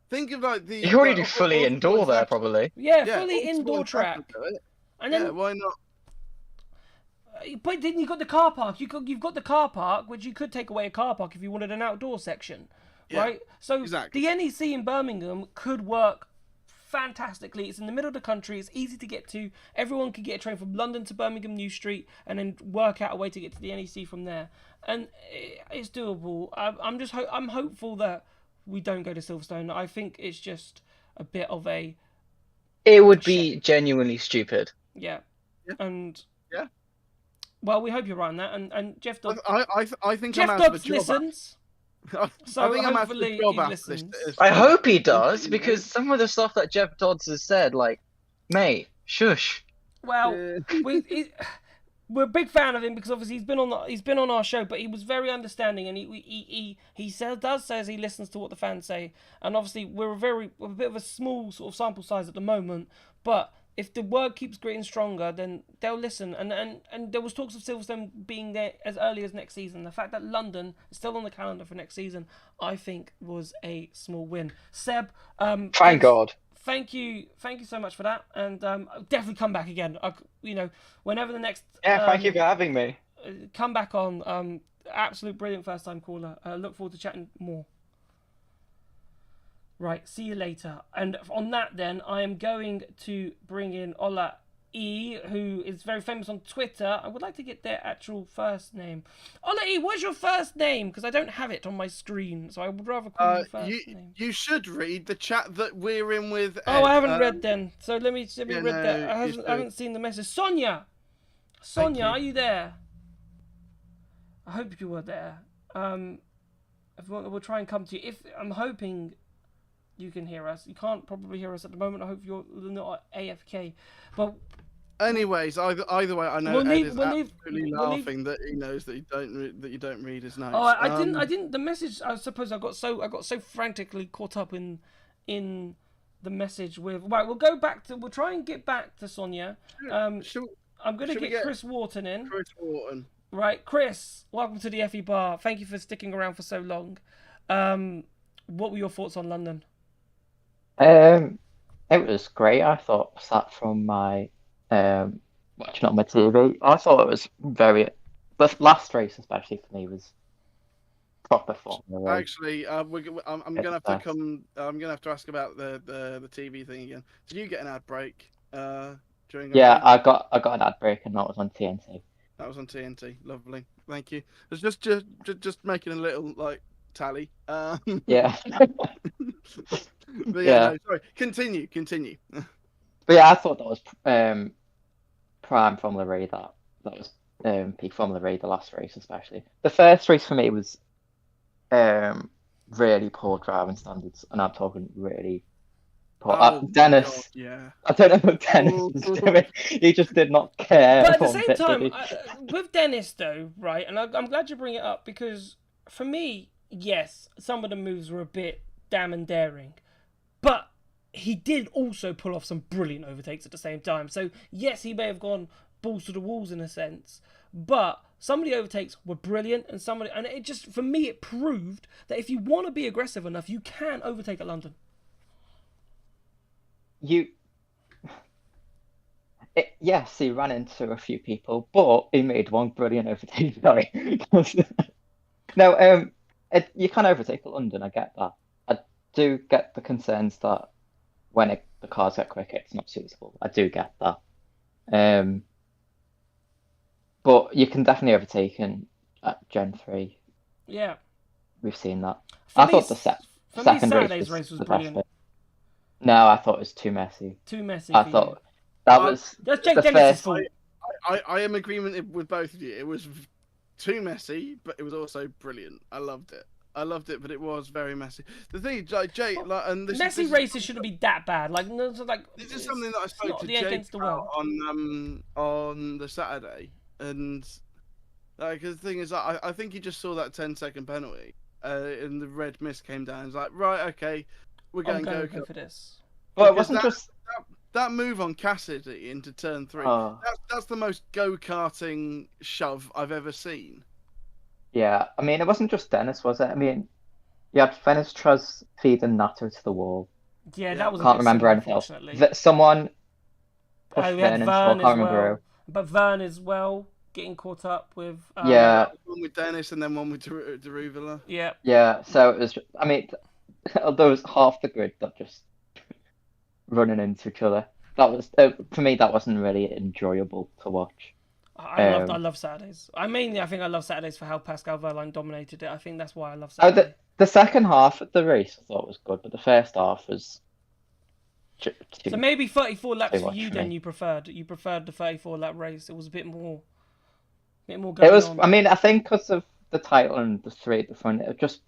Think of like the. You already do fully indoor there, probably. Yeah, fully indoor track. And then, why not? But then you've got the car park. You've got the car park, which you could take away a car park if you wanted an outdoor section, right? So the NEC in Birmingham could work fantastically. It's in the middle of the country. It's easy to get to. Everyone could get a train from London to Birmingham New Street and then work out a way to get to the NEC from there. And it's doable. I'm hopeful that we don't go to Silverstone. I think it's just a bit of a. It would be genuinely stupid. Yeah. And well, we hope you're right on that. And Jeff Dodds. I think Jeff I'm out Dodds of a job. listens. So I think I'm out of hopefully a job he after listens. this. I hope he does, because some of the stuff that Jeff Dodds has said, like, mate, shush. Well, we're a big fan of him because obviously he's been on our show, but he was very understanding, and he says he listens to what the fans say, and obviously we're a bit of a small sort of sample size at the moment, but if the word keeps getting stronger, then they'll listen. And there was talks of Silverstone being there as early as next season. The fact that London is still on the calendar for next season, I think, was a small win. Seb, thank God. Thank you so much for that, and definitely come back again. Whenever the next. Yeah, thank you for having me. Come back on. Absolute brilliant first time caller. Look forward to chatting more. Right, see you later. And on that, then, I am going to bring in Ola E, who is very famous on Twitter. I would like to get their actual first name. Ola E, what's your first name? Because I don't have it on my screen, so I would rather call you first name. You should read the chat that we're in with Ed. Oh, I haven't read then. So let me read that. I haven't seen the message. Sonia, are you there? I hope you were there. We'll try and come to you. I'm hoping you can hear us. You can't probably hear us at the moment. I hope you're not AFK. But anyways, either way, I know Ed is absolutely laughing that he knows that you don't read his notes. Oh, I didn't. The message. I suppose I got so frantically caught up in the message with. Right, we'll try and get back to Sonia. I'm going to get Chris Wharton in. Chris Wharton. Right, Chris, welcome to the FE Bar. Thank you for sticking around for so long. What were your thoughts on London? It was great. I thought, sat from my watching it on my TV. I thought it was very. The last race, especially for me, was proper Formula race. Actually, I'm gonna have to come. I'm gonna have to ask about the TV thing again. Did you get an ad break during? Yeah, I got an ad break, and that was on TNT. That was on TNT. Lovely, thank you. It was just making a little like tally. Yeah. But Yeah. no, sorry. Continue. But yeah, I thought that was prime Formula E. That was peak Formula E. The last race, especially the first race for me was really poor driving standards, and I'm talking really poor. Dennis, God, yeah. I don't know what Dennis was doing. He just did not care. But at the one same bit, time, did he? with Dennis though, right? And I'm glad you bring it up because for me, yes, some of the moves were a bit damn and daring, but he did also pull off some brilliant overtakes at the same time. So yes, he may have gone balls to the walls in a sense, but some of the overtakes were brilliant, and it just, for me, it proved that if you want to be aggressive enough, you can overtake at London. Yes, he ran into a few people, but he made one brilliant overtake. Sorry. No, you can overtake at London. I get that. I do get the concerns that when the cars get quick, it's not suitable. I do get that. But you can definitely overtake at Gen 3. Yeah. We've seen that. For I me, thought the second Saturday's race was the brilliant. best bit. No, I thought it was too messy. Too messy. I thought that was that's Jake the Dennis's first. fault. I am in agreement with both of you. It was too messy, but it was also brilliant. I loved it, but it was very messy. The thing, like Jay, and messy races shouldn't be that bad. Like, no, this is something that I spoke to Jay about on the Saturday, and like the thing is, I think he just saw that 10-second penalty, and the red mist came down. He's like, right, okay, we're going to go for this. Well, it wasn't just that move on Cassidy into turn 3. That's the most go-karting shove I've ever seen. Yeah, I mean, it wasn't just Dennis, was it? I mean, you had Fenestruz feeding Nato to the wall. Yeah, that was. Can't remember anything else. Someone pushed we had Vern, Vern I can't as remember well. But Vern as well, getting caught up with. Yeah. One with Dennis and then one with Deruvila. Yeah. Yeah, so it was. I mean, there was half the grid that just running into each other. That was for me. That wasn't really enjoyable to watch. I love Saturdays. I think I love Saturdays for how Pascal Wehrlein dominated it. I think that's why I love Saturdays. The second half of the race I thought was good, but the first half was. So maybe 34 laps for you. For then me. you preferred the 34 lap race. It was a bit more. Going It was. on. I mean, I think because of the title and the 3 at the front, it just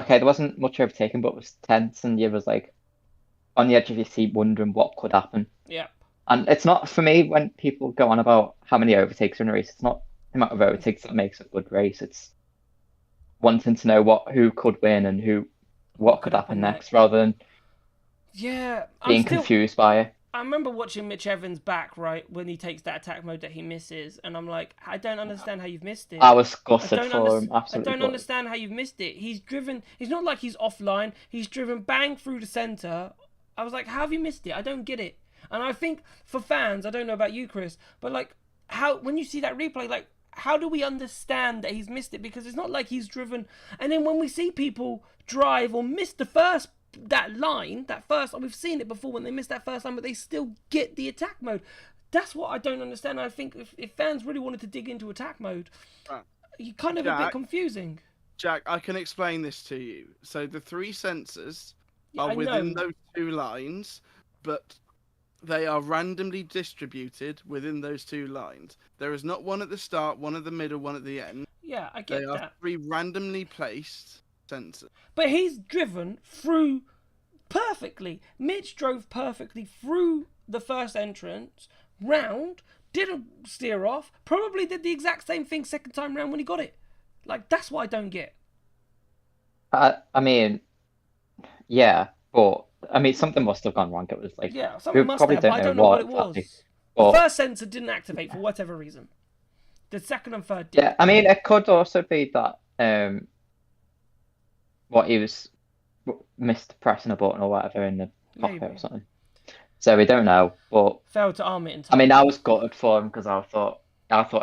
okay. There wasn't much overtaking, but it was tense, and you was like on the edge of your seat, wondering what could happen. Yeah. And it's not for me when people go on about how many overtakes are in a race. It's not the amount of overtakes that makes a good race. It's wanting to know who could win and what could happen next, rather than being confused by it. I remember watching Mitch Evans back, right, when he takes that attack mode that he misses, and I'm like, I don't understand how you've missed it. I was gutted for him, absolutely. I don't understand how you've missed it. He's not like he's offline. He's driven bang through the centre. I was like, how have you missed it? I don't get it. And I think for fans, I don't know about you, Chris, but like, when you see that replay, like, how do we understand that he's missed it? Because it's not like he's driven. And then when we see people drive or miss the first we've seen it before when they miss that first line, but they still get the attack mode. That's what I don't understand. I think if fans really wanted to dig into attack mode, you kind of a bit confusing. Jack, I can explain this to you. So the 3 sensors are within those 2 lines, but they are randomly distributed within those 2 lines. There is not one at the start, one at the middle, one at the end. Yeah, I get that. They are 3 randomly placed sensors. But he's driven through perfectly. Mitch drove perfectly through the first entrance round, didn't steer off, probably did the exact same thing second time round when he got it. Like, that's what I don't get. I mean, yeah, but I mean, something must have gone wrong. It was like, something must have. I don't know what it was. The first sensor didn't activate for whatever reason. The second and third did. Yeah, I mean, it could also be that what he was missed pressing a button or whatever in the cockpit or something. So we don't know, but Failed to arm it in I time. mean, I was gutted for him because I thought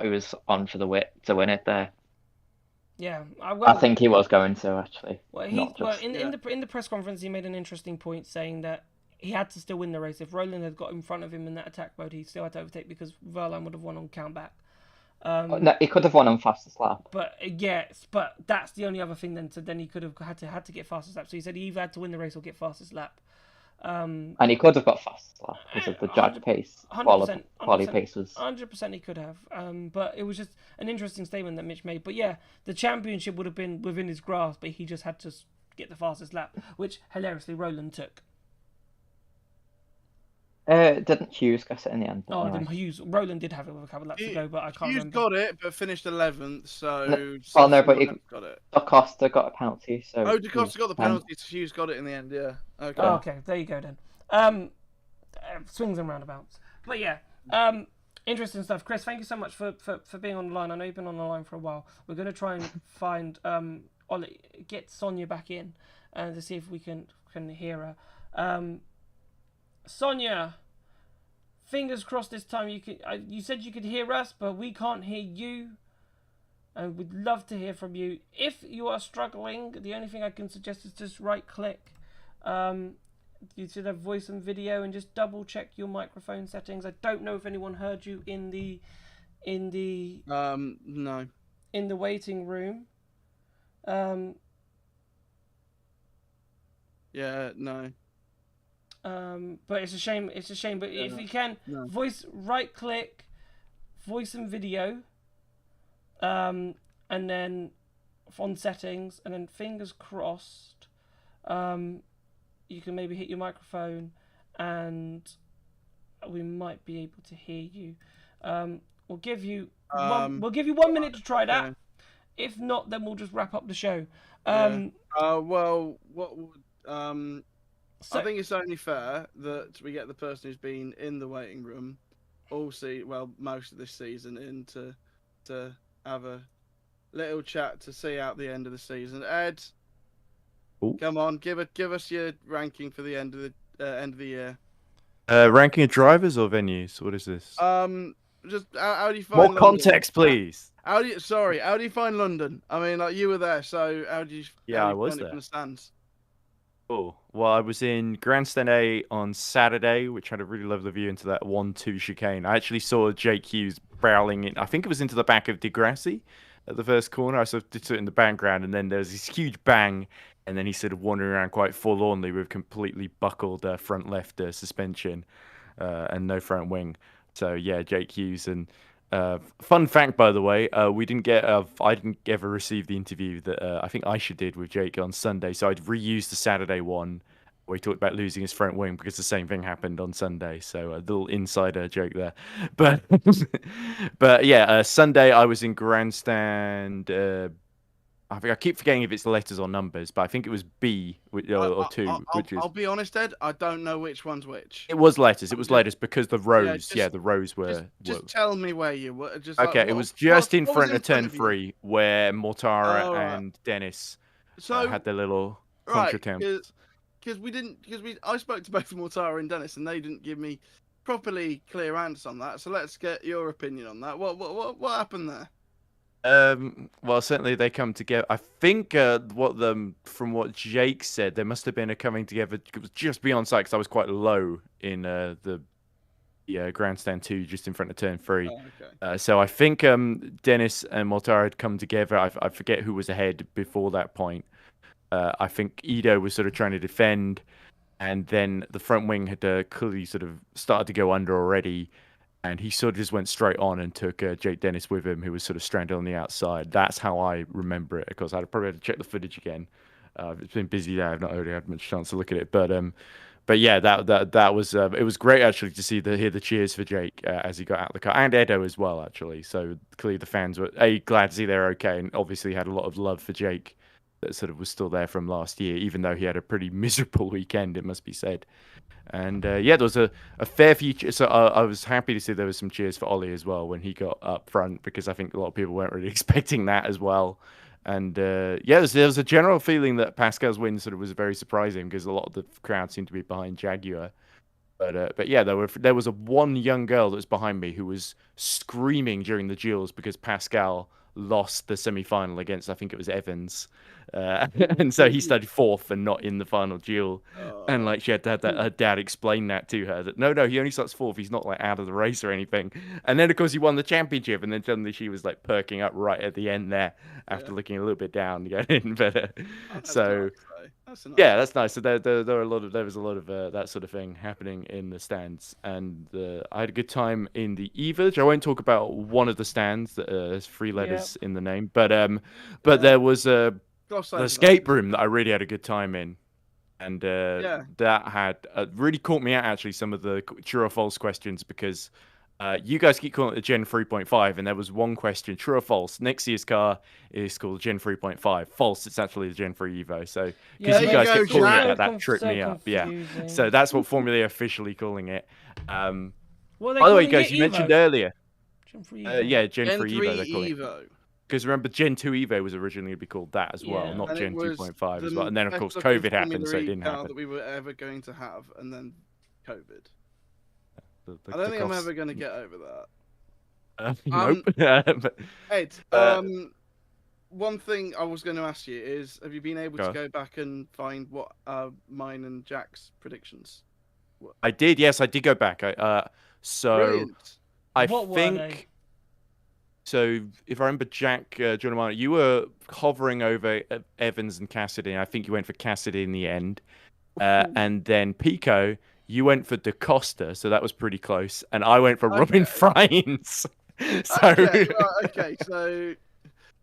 he was on for the to win it there. Yeah, I think he was going to actually. Well, in the press conference, he made an interesting point saying that he had to still win the race. If Roland had got in front of him in that attack mode, he still had to overtake because Verline would have won on countback. No, he could have won on fastest lap. But yes, but that's the only other thing. Then he could have had to get fastest lap. So he said he either had to win the race or get fastest lap. And he could have got fastest lap because of the drag pace. 100%, Quali pace was 100%. He could have. But it was just an interesting statement that Mitch made. But yeah, the championship would have been within his grasp, but he just had to get the fastest lap, which hilariously Roland took. Didn't Hughes get it in the end? Oh, anyway. Roland did have it with a couple laps to go, but I can't remember. Hughes got it, but finished 11th, so... No, but got it. Da Costa got a penalty, so... Oh, Da Costa got the penalty, so Hughes got it in the end, yeah. Okay. Oh, okay, there you go then. Swings and roundabouts. But yeah, interesting stuff. Chris, thank you so much for being on the line. I know you've been on the line for a while. We're going to try and find... Ollie, get Sonia back in to see if we can hear her. Sonia, fingers crossed this time you could. You said you could hear us, but we can't hear you. And we'd love to hear from you. If you are struggling, the only thing I can suggest is just right-click. You should have voice and video, and just double-check your microphone settings. I don't know if anyone heard you in the no. In the waiting room. Yeah, no. But it's a shame. But if you can, voice right-click, voice and video, and then on settings, and then fingers crossed, you can maybe hit your microphone, and we might be able to hear you. We'll give you 1 minute to try that. Yeah. If not, then we'll just wrap up the show. Well, what would I think it's only fair that we get the person who's been in the waiting room most of this season in to have a little chat to see out the end of the season. Ed, come on, give us your ranking for the end of the year. Ranking of drivers or venues? What is this? Just how do you find more London? context, please? How do you find London? I mean, like, you were there, so how do you? Yeah, I was there. From the stands? Oh, well, I was in Grandstand A on Saturday, which had a really lovely view into that 1-2 chicane. I actually saw Jake Hughes barreling in. I think it was into the back of Degrassi at the first corner. I sort of saw it in the background, and then there was this huge bang, and then he sort of wandering around quite forlornly with completely buckled front left suspension and no front wing. So yeah, Jake Hughes. And fun fact, by the way, I didn't ever receive the interview that I think Aisha did with Jake on Sunday. So I'd reused the Saturday one where he talked about losing his front wing because the same thing happened on Sunday. So a little insider joke there. But yeah, Sunday I was in Grandstand. I think I keep forgetting if it's letters or numbers, but I think it was B or 2. I'll be honest, Ed. I don't know which one's which. It was letters. It was letters because the rows. Yeah, the rows were. Just tell me where you were. Okay, it was just in front of turn 3 where Mortara and Dennis had their little contretemps. Because I spoke to both Mortara and Dennis, and they didn't give me properly clear answers on that. So let's get your opinion on that. What happened there? Well, certainly they come together. I think from what Jake said, there must have been a coming together. It was just beyond sight because I was quite low in the Grandstand 2, just in front of turn 3. Oh, okay. So I think Dennis and Mortara had come together. I forget who was ahead before that point. I think Ido was sort of trying to defend, and then the front wing had clearly sort of started to go under already. And he sort of just went straight on and took Jake Dennis with him, who was sort of stranded on the outside. That's how I remember it. Of course, I'd probably have to check the footage again. It's been busy there. I've not really had much chance to look at it. But yeah, that was it was great actually to hear the cheers for Jake as he got out of the car, and Edo as well actually. So clearly the fans were glad to see they're okay, and obviously had a lot of love for Jake that sort of was still there from last year, even though he had a pretty miserable weekend, it must be said. And yeah, there was a fair few. So I was happy to see there was some cheers for Ollie as well when he got up front, because I think a lot of people weren't really expecting that as well. And yeah, there was a general feeling that Pascal's win sort of was very surprising because a lot of the crowd seemed to be behind Jaguar. But yeah, there was one young girl that was behind me who was screaming during the duels because Pascal lost the semi-final against, I think it was Evans, and so he started fourth and not in the final duel. And like she had to have her dad explain that to her that no, he only starts fourth. He's not like out of the race or anything. And then of course he won the championship, and then suddenly she was like perking up right at the end there after looking a little bit down again. But so. That's nice. Yeah, that's nice. So there was a lot of that sort of thing happening in the stands, and I had a good time in the E Village. I won't talk about one of the stands that has 3 letters in the name, but there was the escape room that I really had a good time in, and that had really caught me out actually some of the true or false questions because. You guys keep calling it the Gen 3.5, and there was one question, true or false. Next year's car is called Gen 3.5. False, it's actually the Gen 3 Evo. So, because you guys kept calling it that tripped me up. Yeah. So that's what Formula officially calling it. By the way, guys, you mentioned earlier. Gen 3 Evo. Yeah, Gen 3 3 Evo. They're calling it. Because remember, Gen 2 Evo was originally to be called that as well, not Gen 2.5 as well. And then, of course, COVID happened, so it didn't happen. That we were ever going to have, and then COVID. I don't think I'm ever going to get over that. Nope. Ed, one thing I was going to ask you is, have you been able to go back and find what mine and Jack's predictions were? I did, yes, I did go back. Brilliant. I what think... So, if I remember, Jack, Giordano, you were hovering over Evans and Cassidy, and I think you went for Cassidy in the end. And then Pico... You went for Da Costa, so that was pretty close, and I went for Robin Freins. Okay, so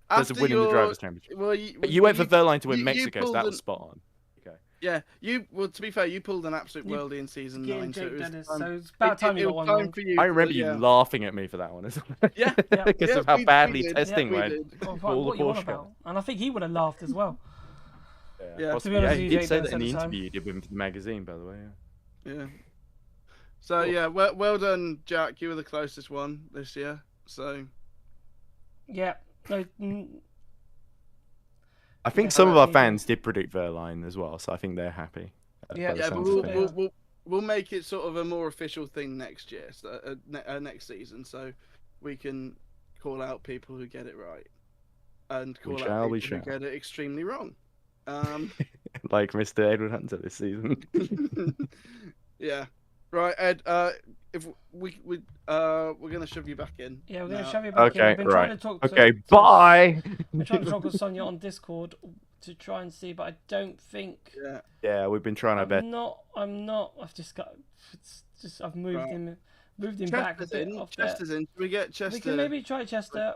there's a win in the drivers' championship. Well, you went for Verline to win Mexico, so that was spot on. Okay. Yeah, to be fair, you pulled an absolute worldie in season 9, so it's about time you got one wrong. I remember you laughing at me for that one as well. Yeah, because of how badly testing went. What you on about? And I think he would have laughed as well. Yeah, he did say that in the interview you did with him for the magazine, by the way. Yeah. So yeah, well done, Jack. You were the closest one this year. So. Yeah. I think some of our fans did predict Verline as well, so I think they're happy. Yeah, but we'll make it sort of a more official thing next year, so, next season, so we can call out people who get it right, and call out people who get it extremely wrong. Like Mr. Edward Hunter this season. Yeah, right, Ed. If we're gonna shove you back in. Yeah, we're gonna shove you back in. I've been trying to talk bye. We're trying to talk with Sonia on Discord to try and see, but I don't think. Yeah, we've been trying our best. I'm not. I've just got. It's just I've moved him back a bit off there. Chester's in. Should we get Chester? We can maybe try Chester.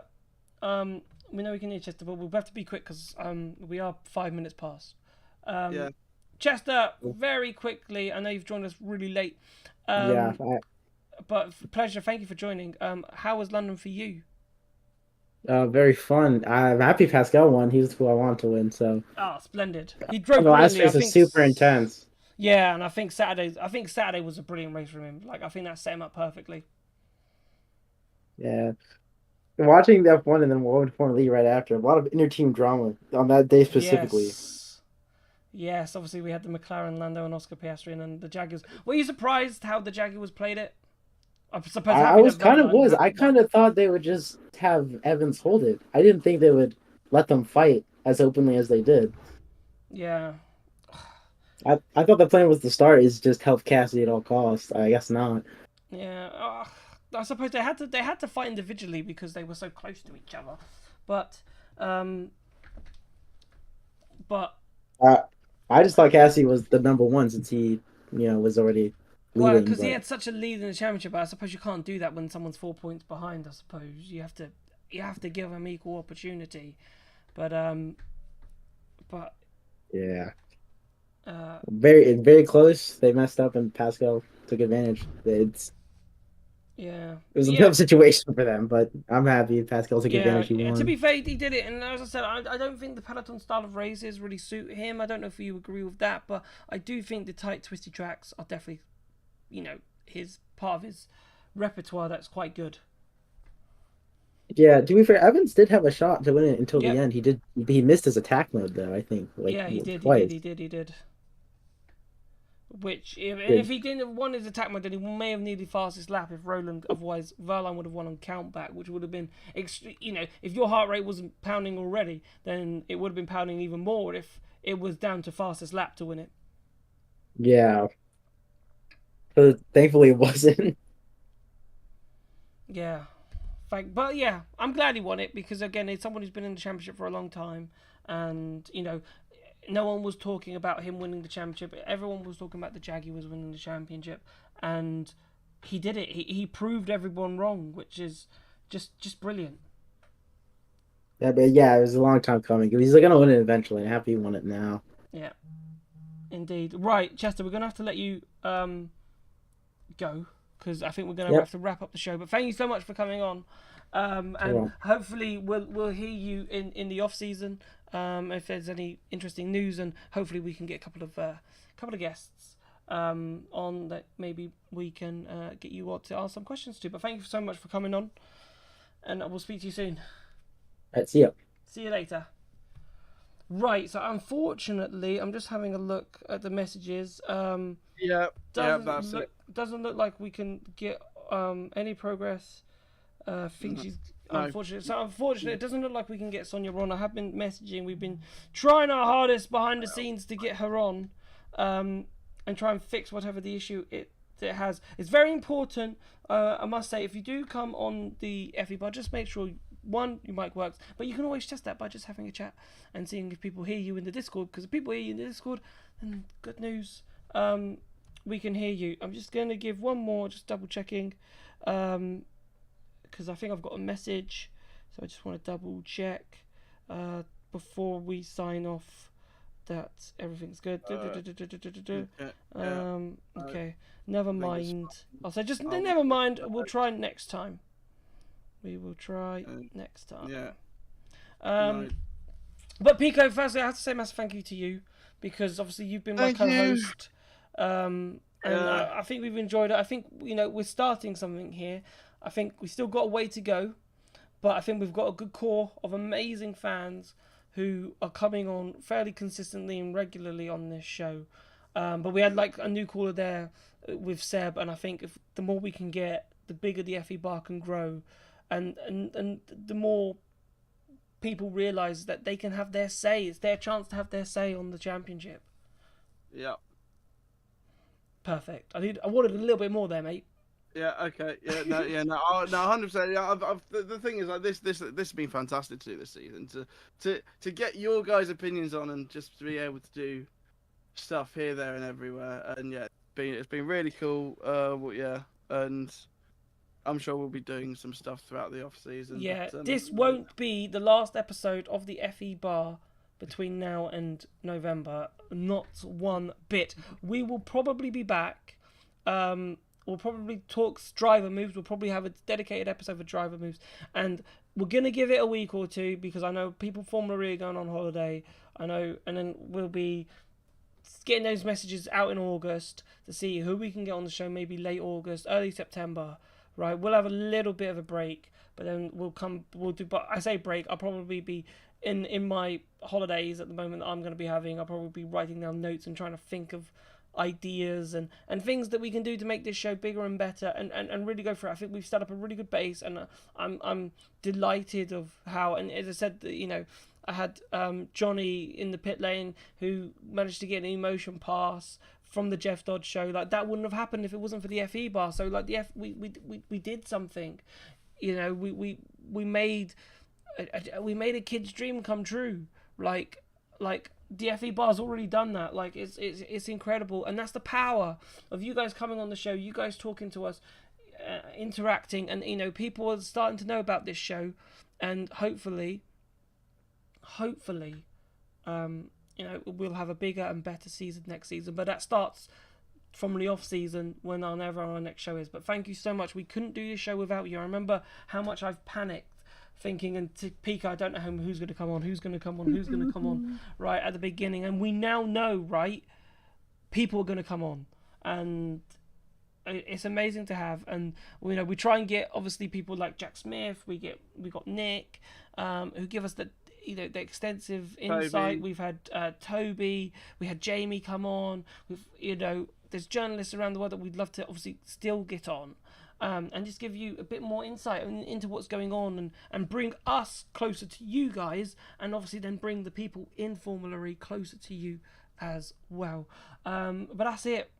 We know we can hear Chester, but we'll have to be quick because we are 5 minutes past. Yeah. Chester, very quickly. I know you've joined us really late. But pleasure. Thank you for joining. How was London for you? Very fun. I'm happy Pascal won. He's who I want to win. So. Oh, splendid. He drove. The last race was super intense. Yeah, and I think Saturday was a brilliant race for him. Like I think that set him up perfectly. Yeah. Watching the F1 and then Formula E right after, a lot of inter-team drama on that day specifically. Yes, obviously we had the McLaren, Lando, and Oscar Piastri, and then the Jaguars. Were you surprised how the Jaguars played it? I kind of thought they would just have Evans hold it. I didn't think they would let them fight as openly as they did. Yeah. I thought the plan was to start is just help Cassidy at all costs. I guess not. Yeah. I suppose they had to fight individually because they were so close to each other, but I just thought Cassidy was the number one since he was already leading. Well, because he had such a lead in the championship, but I suppose you can't do that when someone's 4 points behind. I suppose you have to give them equal opportunity, but yeah, very close. They messed up and Pascal took advantage. It was a tough situation for them, but I'm happy Pascal took advantage. He won. To be fair, he did it, and as I said, I don't think the peloton style of races really suit him. I don't know if you agree with that, but I do think the tight, twisty tracks are definitely, his part of his repertoire that's quite good. Yeah, to be fair, Evans did have a shot to win it until Yep. the end. He missed his attack mode though, I think. Like Yeah, he did. twice. He did. Which, and Good. if he didn't have won his attack mode, then he may have needed fastest lap if Roland, otherwise Verline would have won on count back, which would have been, if your heart rate wasn't pounding already, then it would have been pounding even more if it was down to fastest lap to win it. Yeah. But thankfully it wasn't. Yeah. But yeah, I'm glad he won it because, again, it's someone who's been in the championship for a long time, and, no one was talking about him winning the championship. Everyone was talking about the Jaguars winning the championship, and he did it. He proved everyone wrong, which is just brilliant. Yeah, but yeah, it was a long time coming. He's gonna win it eventually. I'm happy he won it now. Yeah, indeed. Right, Chester, we're gonna have to let you go because I think we're gonna have to wrap up the show. But thank you so much for coming on, and hopefully we'll hear you in the off season. If there's any interesting news, and hopefully we can get a couple of guests on that maybe we can get you all to ask some questions to. But thank you so much for coming on, and we'll speak to you soon. All right, see you. See you later. Right, so unfortunately, I'm just having a look at the messages. Doesn't look like we can get any progress. Unfortunately, it doesn't look like we can get Sonia on. I have been messaging. We've been trying our hardest behind the scenes to get her on, and try and fix whatever the issue it has. It's very important. I must say, if you do come on the FE bar, just make sure your mic works. But you can always test that by just having a chat and seeing if people hear you in the Discord. Because if people hear you in the Discord, then good news. We can hear you. I'm just going to give one more, just double checking. Because I think I've got a message, so I just want to double check before we sign off that everything's good. Okay, never mind. I'll say just never mind. We'll try next time. We will try next time. Yeah. But Pico, firstly, I have to say a massive thank you to you because obviously you've been my co-host. And I think we've enjoyed it. I think we're starting something here. I think we still got a way to go, but I think we've got a good core of amazing fans who are coming on fairly consistently and regularly on this show. But we had like a new caller there with Seb, and I think if the more we can get, the bigger the FE bar can grow, and the more people realise that they can have their say. It's their chance to have their say on the championship. Yeah. Perfect. I wanted a little bit more there, mate. Yeah. Okay. Yeah. No. 100%. Yeah. The thing is, like, this has been fantastic to do this season. To get your guys' opinions on and just to be able to do stuff here, there, and everywhere. And yeah, it's been really cool. And I'm sure we'll be doing some stuff throughout the off season. Yeah. But, this won't be the last episode of the FE bar between now and November. Not one bit. We will probably be back. We'll probably talk driver moves. We'll probably have a dedicated episode for driver moves. And we're going to give it a week or two because I know people Formula E are going on holiday. I know. And then we'll be getting those messages out in August to see who we can get on the show. Maybe late August, early September. Right. We'll have a little bit of a break. But then but I say break. I'll probably be in my holidays at the moment that I'm going to be having. I'll probably be writing down notes and trying to think of ideas and things that we can do to make this show bigger and better and really go for it. I think we've set up a really good base, and I'm delighted of how, and as I said, I had Johnny in the pit lane who managed to get an emotion pass from the Jeff Dodge show. Like, that wouldn't have happened if it wasn't for the FE bar. So like we did something, we made a kid's dream come true. Like the FE bar's already done that. Like, it's incredible, and that's the power of you guys coming on the show, you guys talking to us, interacting, and people are starting to know about this show, and hopefully, we'll have a bigger and better season next season. But that starts from the off season whenever our next show is. But thank you so much. We couldn't do this show without you. I remember how much I've panicked, thinking, and to peak, I don't know who's going to come on, right at the beginning, and we now know, right, people are going to come on, and it's amazing to have, and we try and get obviously people like Jack Smith. We got Nick, who give us the extensive insight. Toby. We've had Toby. We had Jamie come on. There's journalists around the world that we'd love to obviously still get on, and just give you a bit more insight into what's going on, and bring us closer to you guys, and obviously then bring the people in Formula E closer to you as well. But that's it.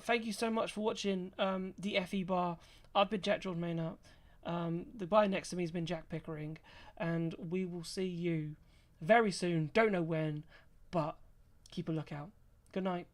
Thank you so much for watching the FE Bar. I've been Jack Jordan Maynard. The guy next to me has been Jack Pickering, and we will see you very soon. Don't know when, but keep a lookout. Good night.